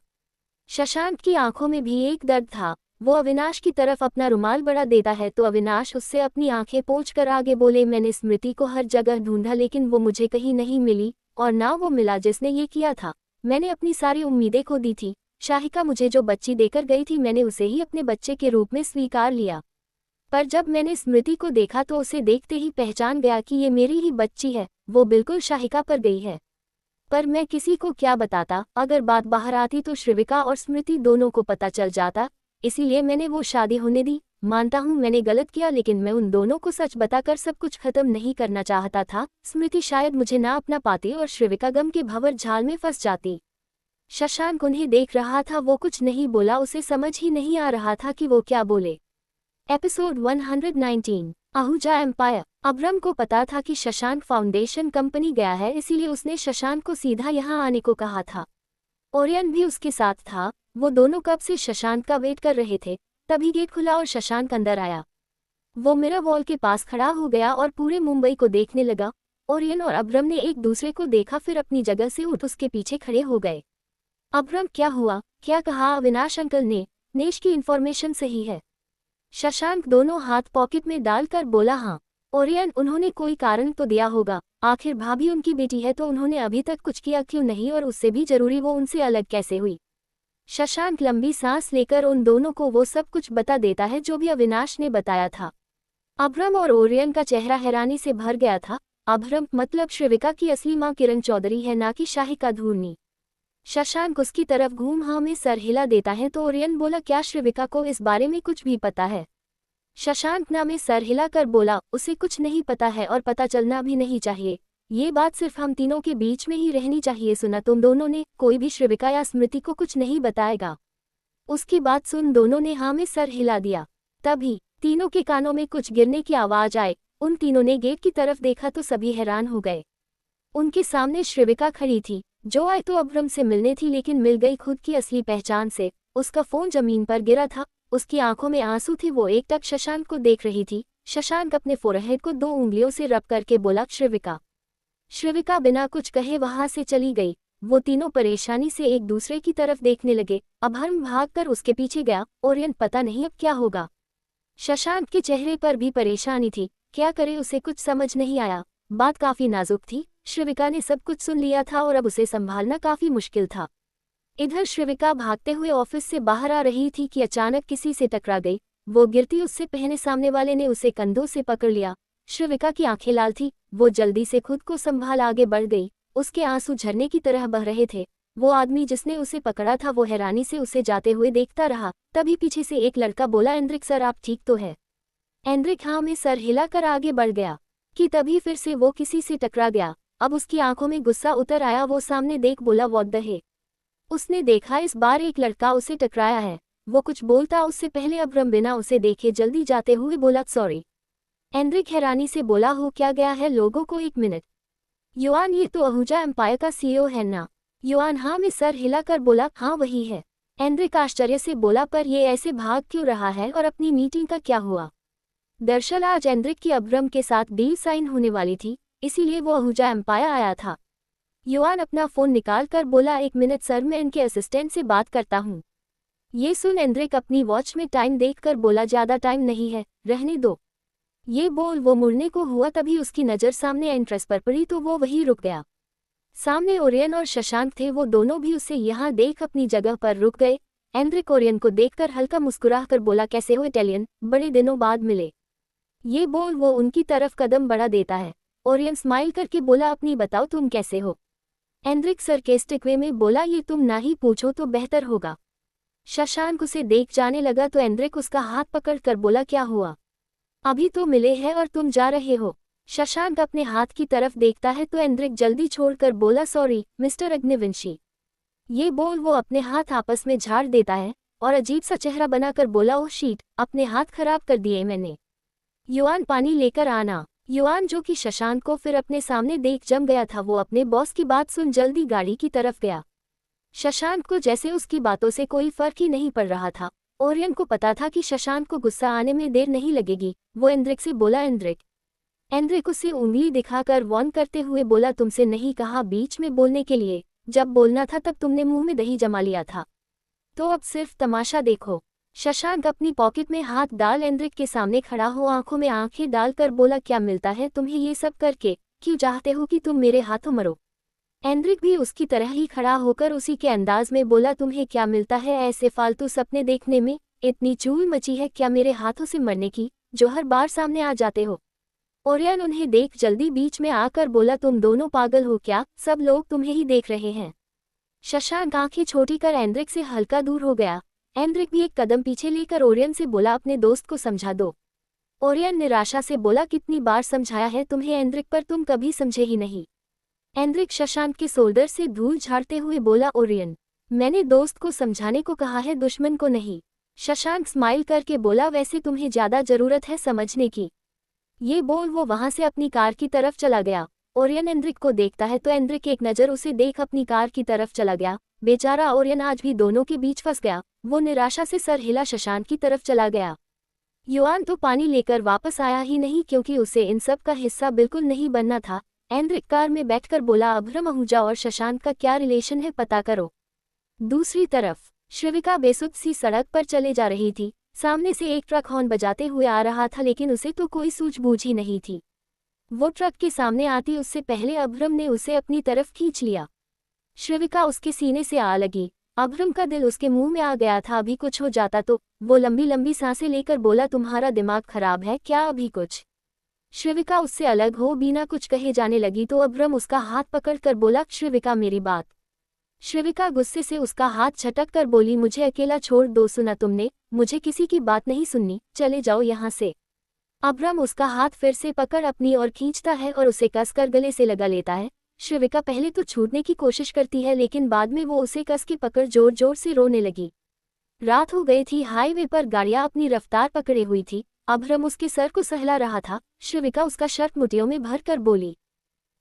शशांक की आंखों में भी एक दर्द था। वो अविनाश की तरफ अपना रुमाल बढ़ा देता है तो अविनाश उससे अपनी आंखें पोंछकर आगे बोले, मैंने स्मृति को हर जगह ढूंढा लेकिन वो मुझे कहीं नहीं मिली और ना वो मिला जिसने ये किया था। मैंने अपनी सारी उम्मीदें खो दी थी। शाहिका मुझे जो बच्ची देकर गई थी मैंने उसे ही अपने बच्चे के रूप में स्वीकार लिया, पर जब मैंने स्मृति को देखा तो उसे देखते ही पहचान गया कि ये मेरी ही बच्ची है। वो बिल्कुल शाहिका पर गई है, पर मैं किसी को क्या बताता। अगर बात बाहर आती तो श्रीविका और स्मृति दोनों को पता चल जाता, इसीलिए मैंने वो शादी होने दी। मानता हूँ मैंने गलत किया, लेकिन मैं उन दोनों को सच बताकर सब कुछ खत्म नहीं करना चाहता था। स्मृति शायद मुझे ना अपना पाती और श्रीविका गम के भंवर झाल में फंस जाती। शशांक उन्हें देख रहा था, वो कुछ नहीं बोला। उसे समझ ही नहीं आ रहा था कि वो क्या बोले। Episode 119 Ahuja empire. अब्रम को पता था कि शशांक फाउंडेशन कंपनी गया है, इसीलिए उसने शशांक को सीधा यहाँ आने को कहा था। ओरियन भी उसके साथ था। वो दोनों कब से शशांक का वेट कर रहे थे। तभी गेट खुला और शशांक अंदर आया। वो मिरर वॉल के पास खड़ा हो गया और पूरे मुंबई को देखने लगा। ओरियन और अब्रम ने एक दूसरे को देखा, फिर अपनी जगह से उठ उसके पीछे खड़े हो गए। अब्रम, क्या हुआ? क्या कहा अविनाश अंकल ने? नेश की इन्फॉर्मेशन सही है? शशांक दोनों हाथ पॉकेट में डालकर बोला, हाँ। ओरियन, उन्होंने कोई कारण तो दिया होगा। आखिर भाभी उनकी बेटी है तो उन्होंने अभी तक कुछ किया क्यों नहीं, और उससे भी जरूरी वो उनसे अलग कैसे हुई? शशांक लंबी सांस लेकर उन दोनों को वो सब कुछ बता देता है जो भी अविनाश ने बताया था। अब्रम और ओरियन का चेहरा हैरानी से भर गया था। अब्रम, मतलब श्रीविका की असली मां किरण चौधरी है, ना कि शाहिका धूर्नी। शशांक उसकी तरफ घूम हाँ में सर हिला देता है तो ओरियन बोला, क्या श्रीविका को इस बारे में कुछ भी पता है? शशांक ना में सर हिलाकर बोला, उसे कुछ नहीं पता है और पता चलना भी नहीं चाहिए। ये बात सिर्फ हम तीनों के बीच में ही रहनी चाहिए। सुना तुम दोनों ने? कोई भी श्रीविका या स्मृति को कुछ नहीं बताएगा। उसकी बात सुन दोनों ने हाँ में सर हिला दिया। तभी तीनों के कानों में कुछ गिरने की आवाज आए। उन तीनों ने गेट की तरफ देखा तो सभी हैरान हो गए। उनके सामने श्रीविका खड़ी थी, जो आए तो अब्रम से मिलने थी लेकिन मिल गई खुद की असली पहचान से। उसका फोन जमीन पर गिरा था, उसकी आंखों में आंसू थे। वो एकटक शशांक को देख रही थी। शशांक अपने फोरहेड को 2 उंगलियों से रब करके बोला, श्रीविका। श्रीविका बिना कुछ कहे वहां से चली गई। वो तीनों परेशानी से एक दूसरे की तरफ देखने लगे। अभर्म भागकर उसके पीछे गया। ओरियन, पता नहीं अब क्या होगा। शशांक के चेहरे पर भी परेशानी थी, क्या करे उसे कुछ समझ नहीं आया। बात काफी नाजुक थी। श्रीविका ने सब कुछ सुन लिया था और अब उसे संभालना काफी मुश्किल था। इधर श्रीविका भागते हुए ऑफिस से बाहर आ रही थी कि अचानक किसी से टकरा गई। वो गिरती उससे पहले सामने वाले ने उसे कंधों से पकड़ लिया। श्रीविका की आंखें लाल थी। वो जल्दी से खुद को संभाल आगे बढ़ गई। उसके आंसू झरने की तरह बह रहे थे। वो आदमी जिसने उसे पकड़ा था वो हैरानी से उसे जाते हुए देखता रहा। तभी पीछे से एक लड़का बोला, एंड्रिक सर, आप ठीक तो है? एंड्रिक हाँ में सर हिलाकर आगे बढ़ गया कि तभी फिर से वो किसी से टकरा गया। अब उसकी आंखों में गुस्सा उतर आया। वो सामने देख बोला, व्हाट द हे। उसने देखा इस बार एक लड़का उसे टकराया है। वो कुछ बोलता उससे पहले अब्रम बिना उसे देखे जल्दी जाते हुए बोला, सॉरी। एंड्रिक हैरानी से बोला, हो क्या गया है लोगों को? 1 मिनट। युआन, ये तो आहूजा एम्पायर का सीईओ है ना? युआन हाँ में सर हिलाकर बोला, हाँ वही है। एंड्रिक आश्चर्य से बोला, पर ये ऐसे भाग क्यों रहा है और अपनी मीटिंग का क्या हुआ? दरअसल आज एंड्रिक की अब्रम के साथ डील साइन होने वाली थी, इसीलिए वो आहूजा एम्पायर आया था। युआन अपना फोन निकाल कर बोला, 1 मिनट सर, मैं इनके असिस्टेंट से बात करता हूँ। ये सुन एंड्रिक अपनी वॉच में टाइम देखकर बोला, ज्यादा टाइम नहीं है, रहने दो। ये बोल वो मुड़ने को हुआ, तभी उसकी नज़र सामने एंट्रेंस पर पड़ी तो वो वहीं रुक गया। सामने ओरियन और शशांक थे। वो दोनों भी उसे यहाँ देख अपनी जगह पर रुक गए। एंड्रिक ओरियन को देखकर हल्का मुस्कुराकर बोला, कैसे हो इटालियन, बड़े दिनों बाद मिले। ये बोल वो उनकी तरफ कदम बढ़ा देता है। ओरियन स्माइल करके बोला, अपनी बताओ तुम कैसे हो? एंड्रिक सरकेस्टिक वे में बोला, ये तुम ना ही पूछो तो बेहतर होगा। शशांक उसे देख जाने लगा तो एंड्रिक उसका हाथ पकड़ कर बोला, क्या हुआ? अभी तो मिले हैं और तुम जा रहे हो। शशांक अपने हाथ की तरफ देखता है तो एंड्रिक जल्दी छोड़कर बोला, सॉरी मिस्टर अग्निवंशी। ये बोल वो अपने हाथ आपस में झाड़ देता है और अजीब सा चेहरा बनाकर बोला, ओह शीट, अपने हाथ खराब कर दिए मैंने। युआन, पानी लेकर आना। युआन, जो कि शशांक को फिर अपने सामने देख जम गया था, वो अपने बॉस की बात सुन जल्दी गाड़ी की तरफ गया। शशांक को जैसे उसकी बातों से कोई फर्क ही नहीं पड़ रहा था। ओरियन को पता था कि शशांक को गुस्सा आने में देर नहीं लगेगी। वो एंड्रिक से बोला, एंड्रिक। एंड्रिक उसे उंगली दिखाकर वॉर्न करते हुए बोला, तुमसे नहीं कहा बीच में बोलने के लिए, जब बोलना था तब तुमने मुंह में दही जमा लिया था, तो अब सिर्फ तमाशा देखो। शशांक अपनी पॉकेट में हाथ डाल एंड्रिक के सामने खड़ा हो आंखों में आंखें डालकर बोला, क्या मिलता है तुम्हें ये सब करके, क्यों चाहते हो कि तुम मेरे हाथों मरो। एंड्रिक भी उसकी तरह ही खड़ा होकर उसी के अंदाज में बोला, तुम्हें क्या मिलता है ऐसे फालतू सपने देखने में, इतनी चूल मची है क्या मेरे हाथों से मरने की, जो हर बार सामने आ जाते हो। ओरियन उन्हें देख जल्दी बीच में आकर बोला, तुम दोनों पागल हो क्या, सब लोग तुम्हें ही देख रहे हैं। शशांक आंखें छोटी कर एंड्रिक से हल्का दूर हो गया। एंड्रिक भी एक कदम पीछे लेकर ओरियन से बोला, अपने दोस्त को समझा दो। ओरियन निराशा से बोला, कितनी बार समझाया है तुम्हें एंड्रिक, पर तुम कभी समझे ही नहीं। एंड्रिक शशांक के शोल्डर से धूल झाड़ते हुए बोला, ओरियन, मैंने दोस्त को समझाने को कहा है, दुश्मन को नहीं। शशांक स्माइल करके बोला, वैसे तुम्हें ज्यादा जरूरत है समझने की। ये बोल वो वहां से अपनी कार की तरफ चला गया। ओरियन एंड्रिक को देखता है तो एंड्रिक एक नज़र उसे देख अपनी कार की तरफ चला गया। बेचारा ओरियन आज भी दोनों के बीच फंस गया। वो निराशा से सर हिला शशांक की तरफ चला गया। युआन तो पानी लेकर वापस आया ही नहीं, क्योंकि उसे इन सब का हिस्सा बिल्कुल नहीं बनना था। एंड्रिक कार में बैठकर बोला, अभ्रम आहूजा और शशांक का क्या रिलेशन है पता करो। दूसरी तरफ श्रविका बेसुध सी सड़क पर चले जा रही थी। सामने से एक ट्रक हॉर्न बजाते हुए आ रहा था, लेकिन उसे तो कोई सूझबूझ ही नहीं थी। वो ट्रक के सामने आती उससे पहले अभ्रम ने उसे अपनी तरफ खींच लिया। श्रविका उसके सीने से आ लगी। अभ्रम का दिल उसके मुंह में आ गया था, अभी कुछ हो जाता तो। वो लंबी लंबी सांसें लेकर बोला, तुम्हारा दिमाग खराब है क्या, अभी कुछ। श्रविका उससे अलग हो बिना कुछ कहे जाने लगी तो अभ्रम उसका हाथ पकड़कर बोला, श्रविका मेरी बात। श्रविका गुस्से से उसका हाथ झटक कर बोली, मुझे अकेला छोड़ दो, सुना तुमने, मुझे किसी की बात नहीं सुननी, चले जाओ यहाँ से। अभ्रम उसका हाथ फिर से पकड़ अपनी ओर खींचता है और उसे कसकर गले से लगा लेता है। श्रविका पहले तो छूटने की कोशिश करती है, लेकिन बाद में वो उसे कस के पकड़ जोर जोर से रोने लगी। रात हो गई थी, हाईवे पर गाड़ियां अपनी रफ्तार पकड़े हुई थी। अभ्रम उसके सर को सहला रहा था। श्रविका उसका शर्ट मुठियों में भर कर बोली,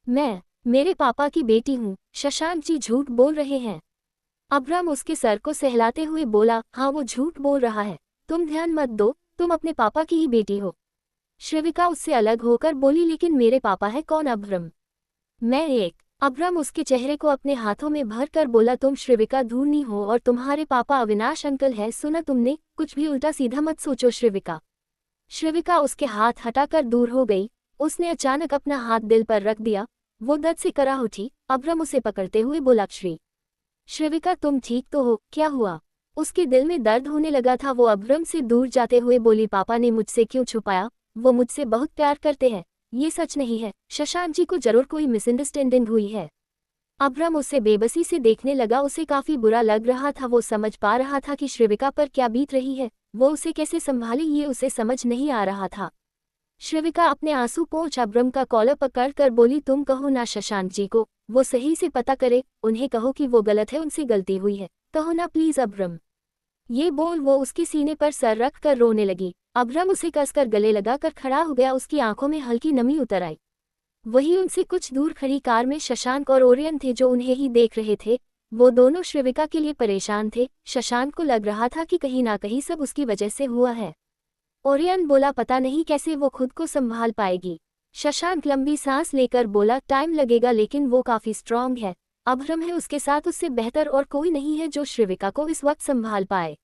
मैं मेरे पापा की बेटी हूँ, शशांक जी झूठ बोल रहे हैं। अभ्रम उसके सर को सहलाते हुए बोला, हाँ वो झूठ बोल रहा है, तुम ध्यान मत दो, तुम अपने पापा की ही बेटी हो। श्रविका उससे अलग होकर बोली, लेकिन मेरे पापा है कौन अभ्रम। मैं एक। अभ्रम उसके चेहरे को अपने हाथों में भर कर बोला, तुम श्रविका धूर्नी हो और तुम्हारे पापा अविनाश अंकल है, सुना तुमने, कुछ भी उल्टा सीधा मत सोचो श्रविका। श्रविका उसके हाथ हटाकर दूर हो गई। उसने अचानक अपना हाथ दिल पर रख दिया। वो दर्द से कराह उठी। अभ्रम उसे पकड़ते हुए बोला, श्रविका तुम ठीक तो हो, क्या हुआ। उसके दिल में दर्द होने लगा था। वो अभ्रम से दूर जाते हुए बोली, पापा ने मुझसे क्यों छुपाया, वो मुझसे बहुत प्यार करते हैं, ये सच नहीं है, शशांक जी को जरूर कोई मिसअंडरस्टैंडिंग हुई है। अभ्रम उससे बेबसी से देखने लगा। उसे काफी बुरा लग रहा था। वो समझ पा रहा था कि श्रविका पर क्या बीत रही है। वो उसे कैसे संभाले ये उसे समझ नहीं आ रहा था। श्रविका अपने आंसू पोंछ अभ्रम का कॉलर पकड़ कर बोली, तुम कहो ना शशांक जी को, वो सही से पता करे, उन्हें कहो कि वो गलत है, उनसे गलती हुई है, कहो ना प्लीज अभ्रम। ये बोल वो उसके सीने पर सर रख कर रोने लगी। अभ्रम उसे कसकर गले लगाकर खड़ा हो गया। उसकी आंखों में हल्की नमी उतर आई। वही उनसे कुछ दूर खड़ी कार में शशांक और ओरियन थे, जो उन्हें ही देख रहे थे। वो दोनों श्रविका के लिए परेशान थे। शशांक को लग रहा था कि कहीं ना कहीं सब उसकी वजह से हुआ है। ओरियन बोला, पता नहीं कैसे वो खुद को संभाल पाएगी। शशांक लंबी सांस लेकर बोला, टाइम लगेगा, लेकिन वो काफी स्ट्रांग है। अभ्रम है उसके साथ, उससे बेहतर और कोई नहीं है जो श्रविका को इस वक्त संभाल पाए।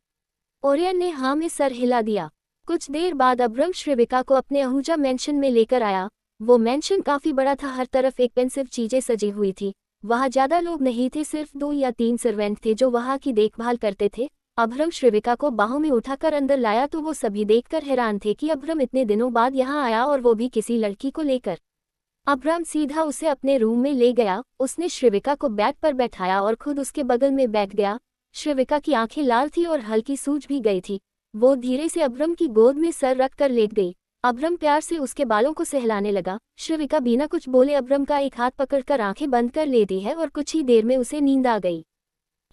ओरियन ने हाँ में सर हिला दिया। कुछ देर बाद अभ्रम श्रविका को अपने आहूजा मैंशन में लेकर आया। वो मैंशन काफी बड़ा था, हर तरफ एक्सपेंसिव चीजें सजी हुई थी। वहाँ ज्यादा लोग नहीं थे, सिर्फ 2 या 3 सर्वेंट थे जो वहाँ की देखभाल करते थे। अभ्रम श्रविका को बाहों में उठाकर अंदर लाया तो वो सभी देखकर हैरान थे कि अभ्रम इतने दिनों बाद यहाँ आया, और वो भी किसी लड़की को लेकर। अभ्रम सीधा उसे अपने रूम में ले गया। उसने श्रविका को बेड पर बैठाया और खुद उसके बगल में बैठ गया। श्रविका की आंखें लाल थी और हल्की सूज भी गई थी। वो धीरे से अभ्रम की गोद में सर रखकर लेट गई। अभ्रम प्यार से उसके बालों को सहलाने लगा। श्रविका बिना कुछ बोले अभ्रम का एक हाथ पकड़कर आंखें बंद कर लेती है और कुछ ही देर में उसे नींद आ गई।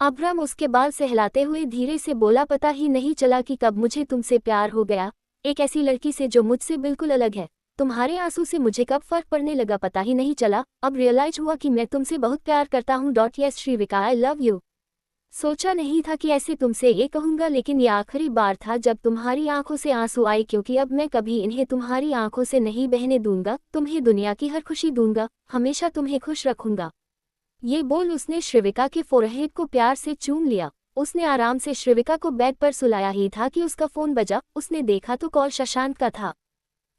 अब्राम उसके बाल सहलाते हुए धीरे से बोला, पता ही नहीं चला कि कब मुझे तुमसे प्यार हो गया, एक ऐसी लड़की से जो मुझसे बिल्कुल अलग है। तुम्हारे आंसू से मुझे कब फर्क पड़ने लगा पता ही नहीं चला, अब रियलाइज हुआ कि मैं तुमसे बहुत प्यार करता हूँ। Yes Shrivika, I love you. सोचा नहीं था कि ऐसे तुमसे ये कहूँगा, लेकिन ये आखिरी बार था जब तुम्हारी आंखों से आंसू आए, क्योंकि अब मैं कभी इन्हें तुम्हारी आंखों से नहीं बहने दूंगा। तुम्हें दुनिया की हर खुशी दूंगा, हमेशा तुम्हें खुश रखूंगा। ये बोल उसने श्रीविका के फोरहेड को प्यार से चूम लिया। उसने आराम से श्रीविका को बेड पर सुलाया ही था कि उसका फोन बजा। उसने देखा तो कॉल शशांक का था।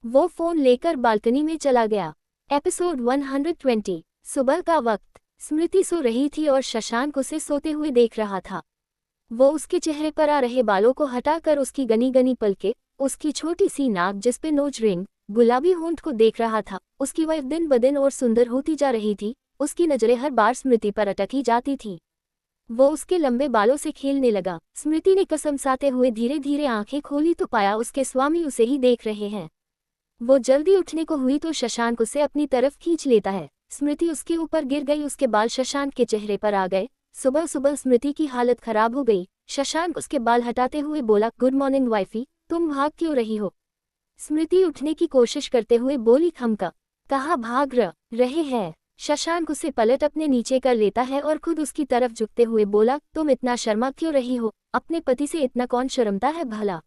वो फोन लेकर बालकनी में चला गया। एपिसोड 120। सुबह का वक्त। स्मृति सो रही थी और शशांक उसे सोते हुए देख रहा था। वो उसके चेहरे पर आ रहे बालों को हटाकर उसकी गनी गनी पलके, उसकी छोटी सी नाक जिस पे नोज रिंग, गुलाबी होंठ को देख रहा था। उसकी वाइफ दिन ब दिन और सुंदर होती जा रही थी। उसकी नजरें हर बार स्मृति पर अटकी जाती थी। वो उसके लंबे बालों से खेलने लगा। स्मृति ने कसमसाते हुए धीरे धीरे आंखें खोली तो पाया उसके स्वामी उसे ही देख रहे हैं। वो जल्दी उठने को हुई तो शशांक उसे अपनी तरफ खींच लेता है। स्मृति उसके ऊपर गिर गई। उसके बाल शशांक के चेहरे पर आ गए। सुबह सुबह स्मृति की हालत खराब हो गई। शशांक उसके बाल हटाते हुए बोला, गुड मॉर्निंग वाइफी, तुम भाग क्यों रही हो? स्मृति उठने की कोशिश करते हुए बोली, खमका, कहाँ भाग रहे हैं? शशांक उसे पलट अपने नीचे कर लेता है और खुद उसकी तरफ झुकते हुए बोला, तुम इतना शर्मा क्यों रही हो? अपने पति से इतना कौन शर्मता है भला?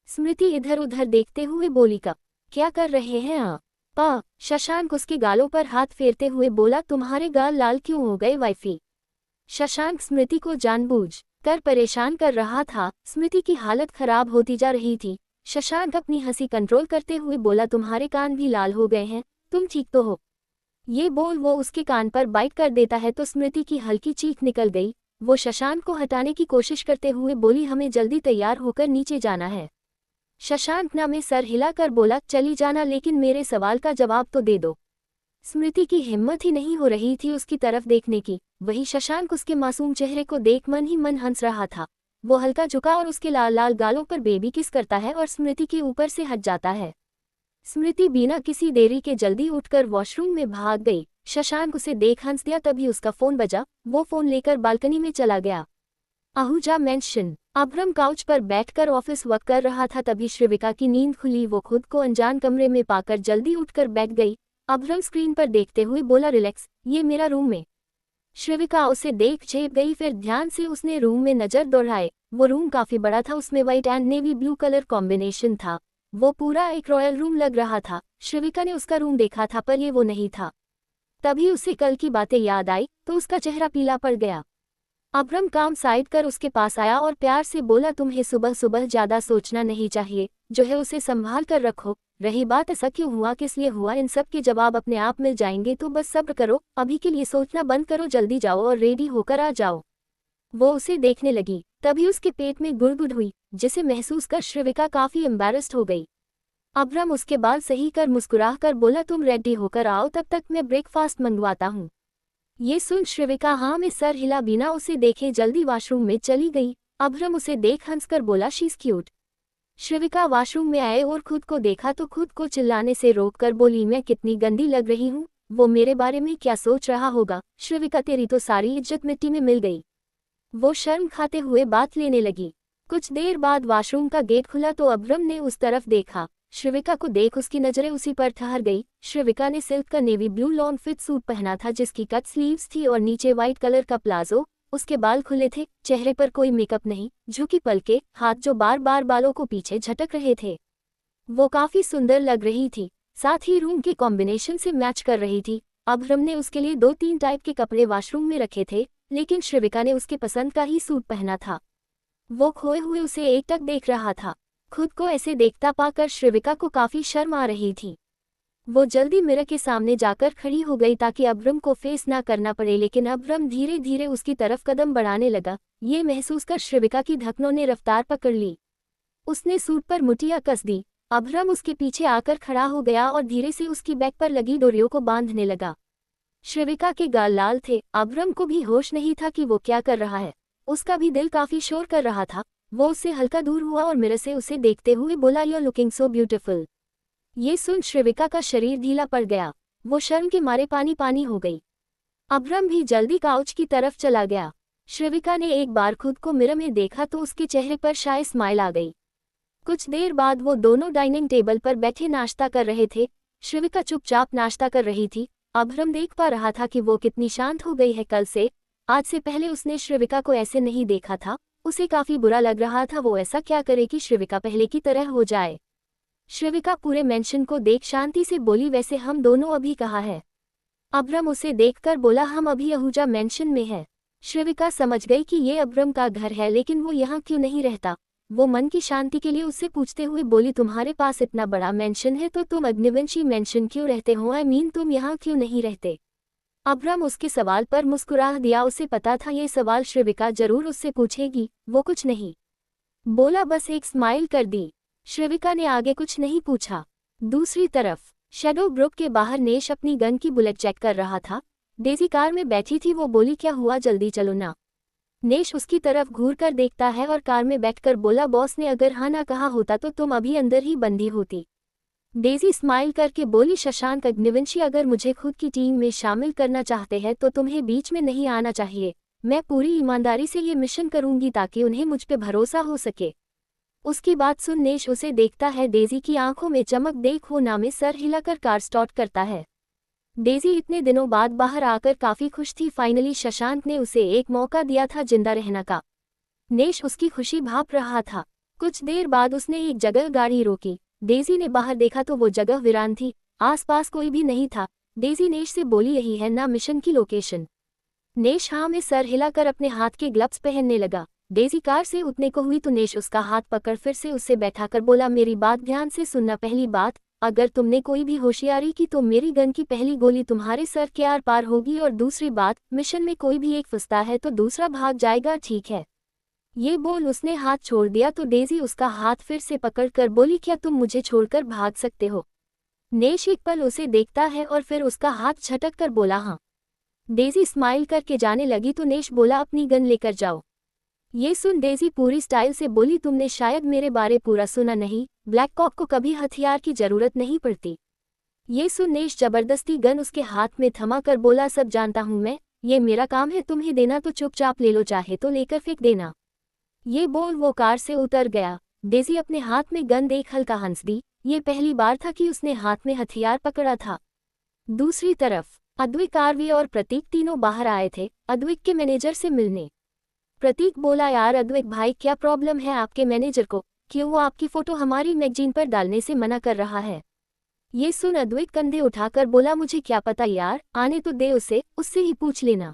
स्मृति इधर उधर देखते हुए बोली, का क्या कर रहे हैं आप? शशांक उसके गालों पर हाथ फेरते हुए बोला, तुम्हारे गाल लाल क्यों हो गए वाइफी? शशांक स्मृति को जानबूझ कर परेशान कर रहा था। स्मृति की हालत खराब होती जा रही थी। शशांक अपनी हंसी कंट्रोल करते हुए बोला, तुम्हारे कान भी लाल हो गए हैं, तुम ठीक तो हो? ये बोल वो उसके कान पर बाइट कर देता है तो स्मृति की हल्की चीख निकल गई। वो शशांक को हटाने की कोशिश करते हुए बोली, हमें जल्दी तैयार होकर नीचे जाना है। शशांक ना में सर हिलाकर बोला, चली जाना, लेकिन मेरे सवाल का जवाब तो दे दो। स्मृति की हिम्मत ही नहीं हो रही थी उसकी तरफ देखने की। वही शशांक उसके मासूम चेहरे को देख मन ही मन हंस रहा था। वो हल्का झुका और उसके लाल लाल गालों पर बेबी किस करता है और स्मृति के ऊपर से हट जाता है। स्मृति बिना किसी देरी के जल्दी उठकर वॉशरूम में भाग गई। शशांक उसे देख हंस दिया। तभी उसका फोन बजा। वो फोन लेकर बालकनी में चला गया। आहूजा मेंशन। अब्रम काउच पर बैठकर ऑफिस वर्क कर रहा था। तभी श्रीविका की नींद खुली। वो खुद को अनजान कमरे में पाकर जल्दी उठकर बैठ गई। अब्रम स्क्रीन पर देखते हुए बोला, रिलैक्स, ये मेरा रूम में। श्रीविका उसे देख झेप गई। फिर ध्यान से उसने रूम में नजर दौड़ाए। वो रूम काफी बड़ा था। उसमें white and navy blue colour combination था। वो पूरा एक रॉयल रूम लग रहा था। श्रीविका ने उसका रूम देखा था पर ये वो नहीं था। तभी उसे कल की बातें याद आई तो उसका चेहरा पीला पड़ गया। अब्रम काम साइड कर उसके पास आया और प्यार से बोला, तुम्हें सुबह सुबह ज्यादा सोचना नहीं चाहिए, जो है उसे संभाल कर रखो। रही बात ऐसा क्यों हुआ, किस लिए हुआ, इन सब के जवाब अपने आप मिल जाएंगे, तो बस सब्र करो। अभी के लिए सोचना बंद करो, जल्दी जाओ और रेडी होकर आ जाओ। वो उसे देखने लगी। तभी उसके पेट में गुड़गुड़ हुई, जिसे महसूस कर श्रीविका काफी एम्बैरेस्ड हो गई। अब्रम उसके बाल सही कर मुस्कुराह कर बोला, तुम रेडी होकर आओ, तब तक मैं ब्रेकफास्ट मंगवाता हूँ। ये सुन श्रीविका हाँ में सर हिला बिना उसे देखे जल्दी वॉशरूम में चली गई। अब्रम उसे देख हंसकर बोला, शी इज क्यूट। श्रीविका वॉशरूम में आए और खुद को देखा तो खुद को चिल्लाने से रोककर बोली, मैं कितनी गंदी लग रही हूँ, वो मेरे बारे में क्या सोच रहा होगा। श्रीविका, तेरी तो सारी इज्जत मिट्टी में मिल गई। वो शर्म खाते हुए बात लेने लगी। कुछ देर बाद वॉशरूम का गेट खुला तो अब्रम ने उस तरफ देखा। श्रीविका को देख उसकी नजरें उसी पर ठहर गई। श्रीविका ने सिल्क का navy blue long fit suit पहना था जिसकी कट स्लीव्स थी और नीचे व्हाइट कलर का प्लाजो। उसके बाल खुले थे, चेहरे पर कोई मेकअप नहीं, झुकी पलके, हाथ जो बार बार बालों को पीछे झटक रहे थे। वो काफी सुंदर लग रही थी, साथ ही रूम के कॉम्बिनेशन से मैच कर रही थी। अब्रम ने उसके लिए 2-3 टाइप के कपड़े वॉशरूम में रखे थे, लेकिन श्रीविका ने उसके पसंद का ही सूट पहना था। वो खोए हुए उसे एकटक देख रहा था। खुद को ऐसे देखता पाकर श्रीविका को काफी शर्म आ रही थी। वो जल्दी मिरर के सामने जाकर खड़ी हो गई ताकि अब्रम को फेस ना करना पड़े, लेकिन अब्रम धीरे धीरे उसकी तरफ कदम बढ़ाने लगा। ये महसूस कर श्रीविका की धड़कनों ने रफ्तार पकड़ ली। उसने सूट पर मुठियां कस दी। अब्रम उसके पीछे आकर खड़ा हो गया और धीरे से उसकी बैक पर लगी डोरियों को बांधने लगा। श्रीविका के गाल लाल थे। अब्रम को भी होश नहीं था कि वो क्या कर रहा है। उसका भी दिल काफी शोर कर रहा था। वो उससे हल्का दूर हुआ और मिरर से उसे देखते हुए बोला, you are looking so beautiful. ये सुन श्रीविका का शरीर ढीला पड़ गया। वो शर्म के मारे पानी पानी हो गई। अब्रम भी जल्दी काउच की तरफ चला गया। श्रविका ने एक बार खुद को मिरर में देखा तो उसके चेहरे पर शायद स्माइल आ गई। कुछ देर बाद वो दोनों डाइनिंग टेबल पर बैठे नाश्ता कर रहे थे। श्रविका चुपचाप नाश्ता कर रही थी। अभ्रम देख पा रहा था कि वो कितनी शांत हो गई है कल से। आज से पहले उसने श्रविका को ऐसे नहीं देखा था। उसे काफी बुरा लग रहा था। वो ऐसा क्या करे कि श्रविका पहले की तरह हो जाए। श्रविका पूरे मेंशन को देख शांति से बोली, वैसे हम दोनों अभी कहाँ है? अभ्रम उसे देखकर बोला, हम अभी आहूजा मेंशन में है। श्रविका समझ गई कि ये अभ्रम का घर है, लेकिन वो यहाँ क्यों नहीं रहता। वो मन की शांति के लिए उससे पूछते हुए बोली, तुम्हारे पास इतना बड़ा मेंशन है तो तुम अग्निवंशी मेंशन क्यों रहते हो? तुम यहाँ क्यों नहीं रहते? अभ्रम उसके सवाल पर मुस्कुरा दिया। उसे पता था ये सवाल श्रविका जरूर उससे पूछेगी। वो कुछ नहीं बोला, बस एक स्माइल कर दी। श्रविका ने आगे कुछ नहीं पूछा। दूसरी तरफ शैडो ब्रुक के बाहर नेश अपनी गन की बुलेट चेक कर रहा था। डेजी कार में बैठी थी। वो बोली, क्या हुआ, जल्दी चलो ना। नेश उसकी तरफ घूर कर देखता है और कार में बैठकर बोला, बॉस ने अगर हाँ ना कहा होता तो तुम अभी अंदर ही बंदी होती। डेजी स्माइल करके बोली, शशांक अग्निवंशी अगर मुझे खुद की टीम में शामिल करना चाहते हैं तो तुम्हें बीच में नहीं आना चाहिए। मैं पूरी ईमानदारी से ये मिशन करूंगी ताकि उन्हें मुझ पे भरोसा हो सके। उसकी बात सुन नेश उसे देखता है। डेजी की आंखों में चमक देख वो ना में सर हिलाकर कार स्टार्ट करता है। डेजी इतने दिनों बाद बाहर आकर काफी खुश थी। फाइनली शशांक ने उसे एक मौका दिया था जिंदा रहने का। नेश उसकी खुशी भांप रहा था। कुछ देर बाद उसने एक जगह गाड़ी रोकी। डेजी ने बाहर देखा तो वो जगह वीरान थी। आसपास कोई भी नहीं था। डेजी नेश से बोली, यही है ना मिशन की लोकेशन? नेश हाँ में सर हिलाकर अपने हाथ के ग्लव्स पहनने लगा। डेजी कार से उतने को हुई तो नेश उसका हाथ पकड़ फिर से उससे बैठाकर बोला, मेरी बात ध्यान से सुनना। पहली बात, अगर तुमने कोई भी होशियारी की तो मेरी गन की पहली गोली तुम्हारे सर के आर पार होगी। और दूसरी बात, मिशन में कोई भी एक फंसता है तो दूसरा भाग जाएगा, ठीक है? ये बोल उसने हाथ छोड़ दिया तो डेजी उसका हाथ फिर से पकड़कर बोली, क्या तुम मुझे छोड़कर भाग सकते हो? नेश एक पल उसे देखता है और फिर उसका हाथ झटक कर बोला, हाँ। डेजी स्माइल करके जाने लगी तो नेश बोला, अपनी गन लेकर जाओ। ये सुन डेजी पूरी स्टाइल से बोली, तुमने शायद मेरे बारे पूरा सुना नहीं। ब्लैक कॉक को कभी हथियार की जरूरत नहीं पड़ती। ये सुन नेश जबरदस्ती गन उसके हाथ में थमा कर बोला, सब जानता हूं मैं, ये मेरा काम है, तुम्हें देना तो चुपचाप ले लो, चाहे तो लेकर फेंक देना। ये बोल वो कार से उतर गया। डेजी अपने हाथ में गन देख हल्का हंस दी। ये पहली बार था कि उसने हाथ में हथियार पकड़ा था। दूसरी तरफ अद्विक, आरवी और प्रतीक तीनों बाहर आए थे अद्विक के मैनेजर से मिलने। प्रतीक बोला, यार अद्विक भाई, क्या प्रॉब्लम है आपके मैनेजर को? क्यों वो आपकी फोटो हमारी मैगजीन पर डालने से मना कर रहा है? ये सुन अद्विक कंधे उठाकर बोला, मुझे क्या पता यार, आने तो दे उसे, उससे ही पूछ लेना।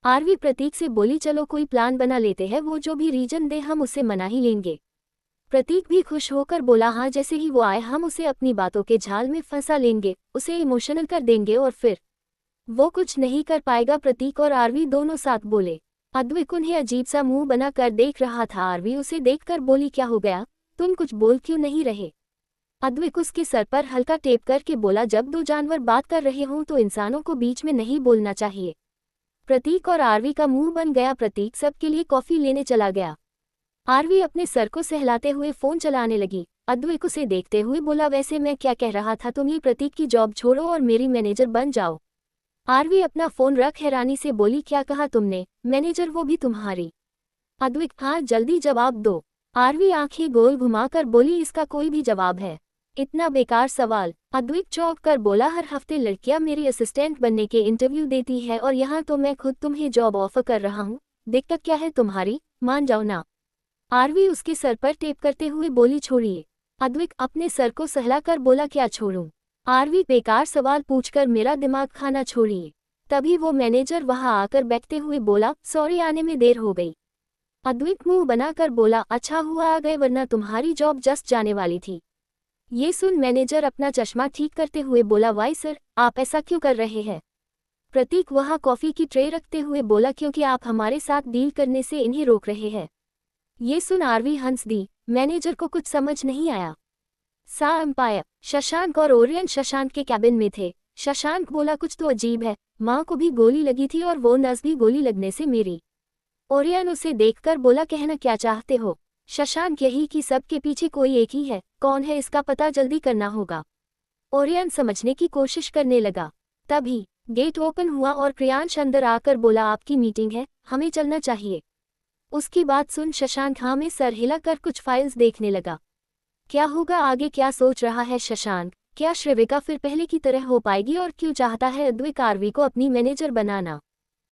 आरवी प्रतीक से बोली, चलो कोई प्लान बना लेते हैं, वो जो भी रीजन दे हम उसे मना ही लेंगे। प्रतीक भी खुश होकर बोला, हाँ, जैसे ही वो आए हम उसे अपनी बातों के जाल में फंसा लेंगे, उसे इमोशनल कर देंगे और फिर वो कुछ नहीं कर पाएगा। प्रतीक और आरवी दोनों साथ बोले। अद्विक उन्हें अजीब सा मुंह बना कर देख रहा था। आरवी उसे देखकर बोली, क्या हो गया, तुम कुछ बोल क्यों नहीं रहे? अद्विक उसके सर पर हल्का टेप करके बोला, जब दो जानवर बात कर रहे हों तो इंसानों को बीच में नहीं बोलना चाहिए। प्रतीक और आरवी का मुंह बन गया। प्रतीक सबके लिए कॉफी लेने चला गया। आरवी अपने सर को सहलाते हुए फोन चलाने लगी। अद्विक उसे देखते हुए बोला, वैसे मैं क्या कह रहा था, तुम ये प्रतीक की जॉब छोड़ो और मेरी मैनेजर बन जाओ। आरवी अपना फोन रख हैरानी से बोली, क्या कहा तुमने? मैनेजर, वो भी तुम्हारी? अद्विक, हाँ, जल्दी जवाब दो। आरवी आंखें गोल घुमाकर बोली, इसका कोई भी जवाब है? इतना बेकार सवाल। अद्विक चौंक कर बोला, हर हफ्ते लड़कियां मेरी असिस्टेंट बनने के इंटरव्यू देती है और यहाँ तो मैं खुद तुम्हें जॉब ऑफर कर रहा हूँ। दिक्कत क्या है तुम्हारी? मान जाओ ना। आरवी उसके सर पर टेप करते हुए बोली, छोड़िए। अद्विक अपने सर को सहलाकर बोला, क्या छोड़ूं? आरवी बेकार सवाल पूछकर मेरा दिमाग खाना छोड़िए। तभी वो मैनेजर वहां आकर बैठते हुए बोला, सॉरी, आने में देर हो गई। अद्विक मुंह बनाकर बोला, अच्छा हुआ आ गए, वरना तुम्हारी जॉब जस्ट जाने वाली थी। ये सुन मैनेजर अपना चश्मा ठीक करते हुए बोला, वाई सर, आप ऐसा क्यों कर रहे हैं? प्रतीक वहां कॉफी की ट्रे रखते हुए बोला, क्योंकि आप हमारे साथ डील करने से इन्हें रोक रहे हैं। ये सुन आरवी हंस दी। मैनेजर को कुछ समझ नहीं आया। सा एम्पायर शशांक और ओरियन शशांक के कैबिन में थे। शशांक बोला, कुछ तो अजीब है, माँ को भी गोली लगी थी और वो नर्स भी गोली लगने से मेरी। ओरियन उसे देखकर बोला, कहना क्या चाहते हो? शशांक, यही कि सबके पीछे कोई एक ही है, कौन है इसका पता जल्दी करना होगा। ओरियन समझने की कोशिश करने लगा। तभी गेट ओपन हुआ और क्रियांश अंदर आकर बोला, आपकी मीटिंग है, हमें चलना चाहिए। उसकी बात सुन शशांक हाँ में सर हिलाकर कुछ फाइल्स देखने लगा। क्या होगा आगे, क्या सोच रहा है शशांक? क्या श्रेविका फिर पहले की तरह हो पाएगी और क्यों चाहता है अद्विक आरवी को अपनी मैनेजर बनाना?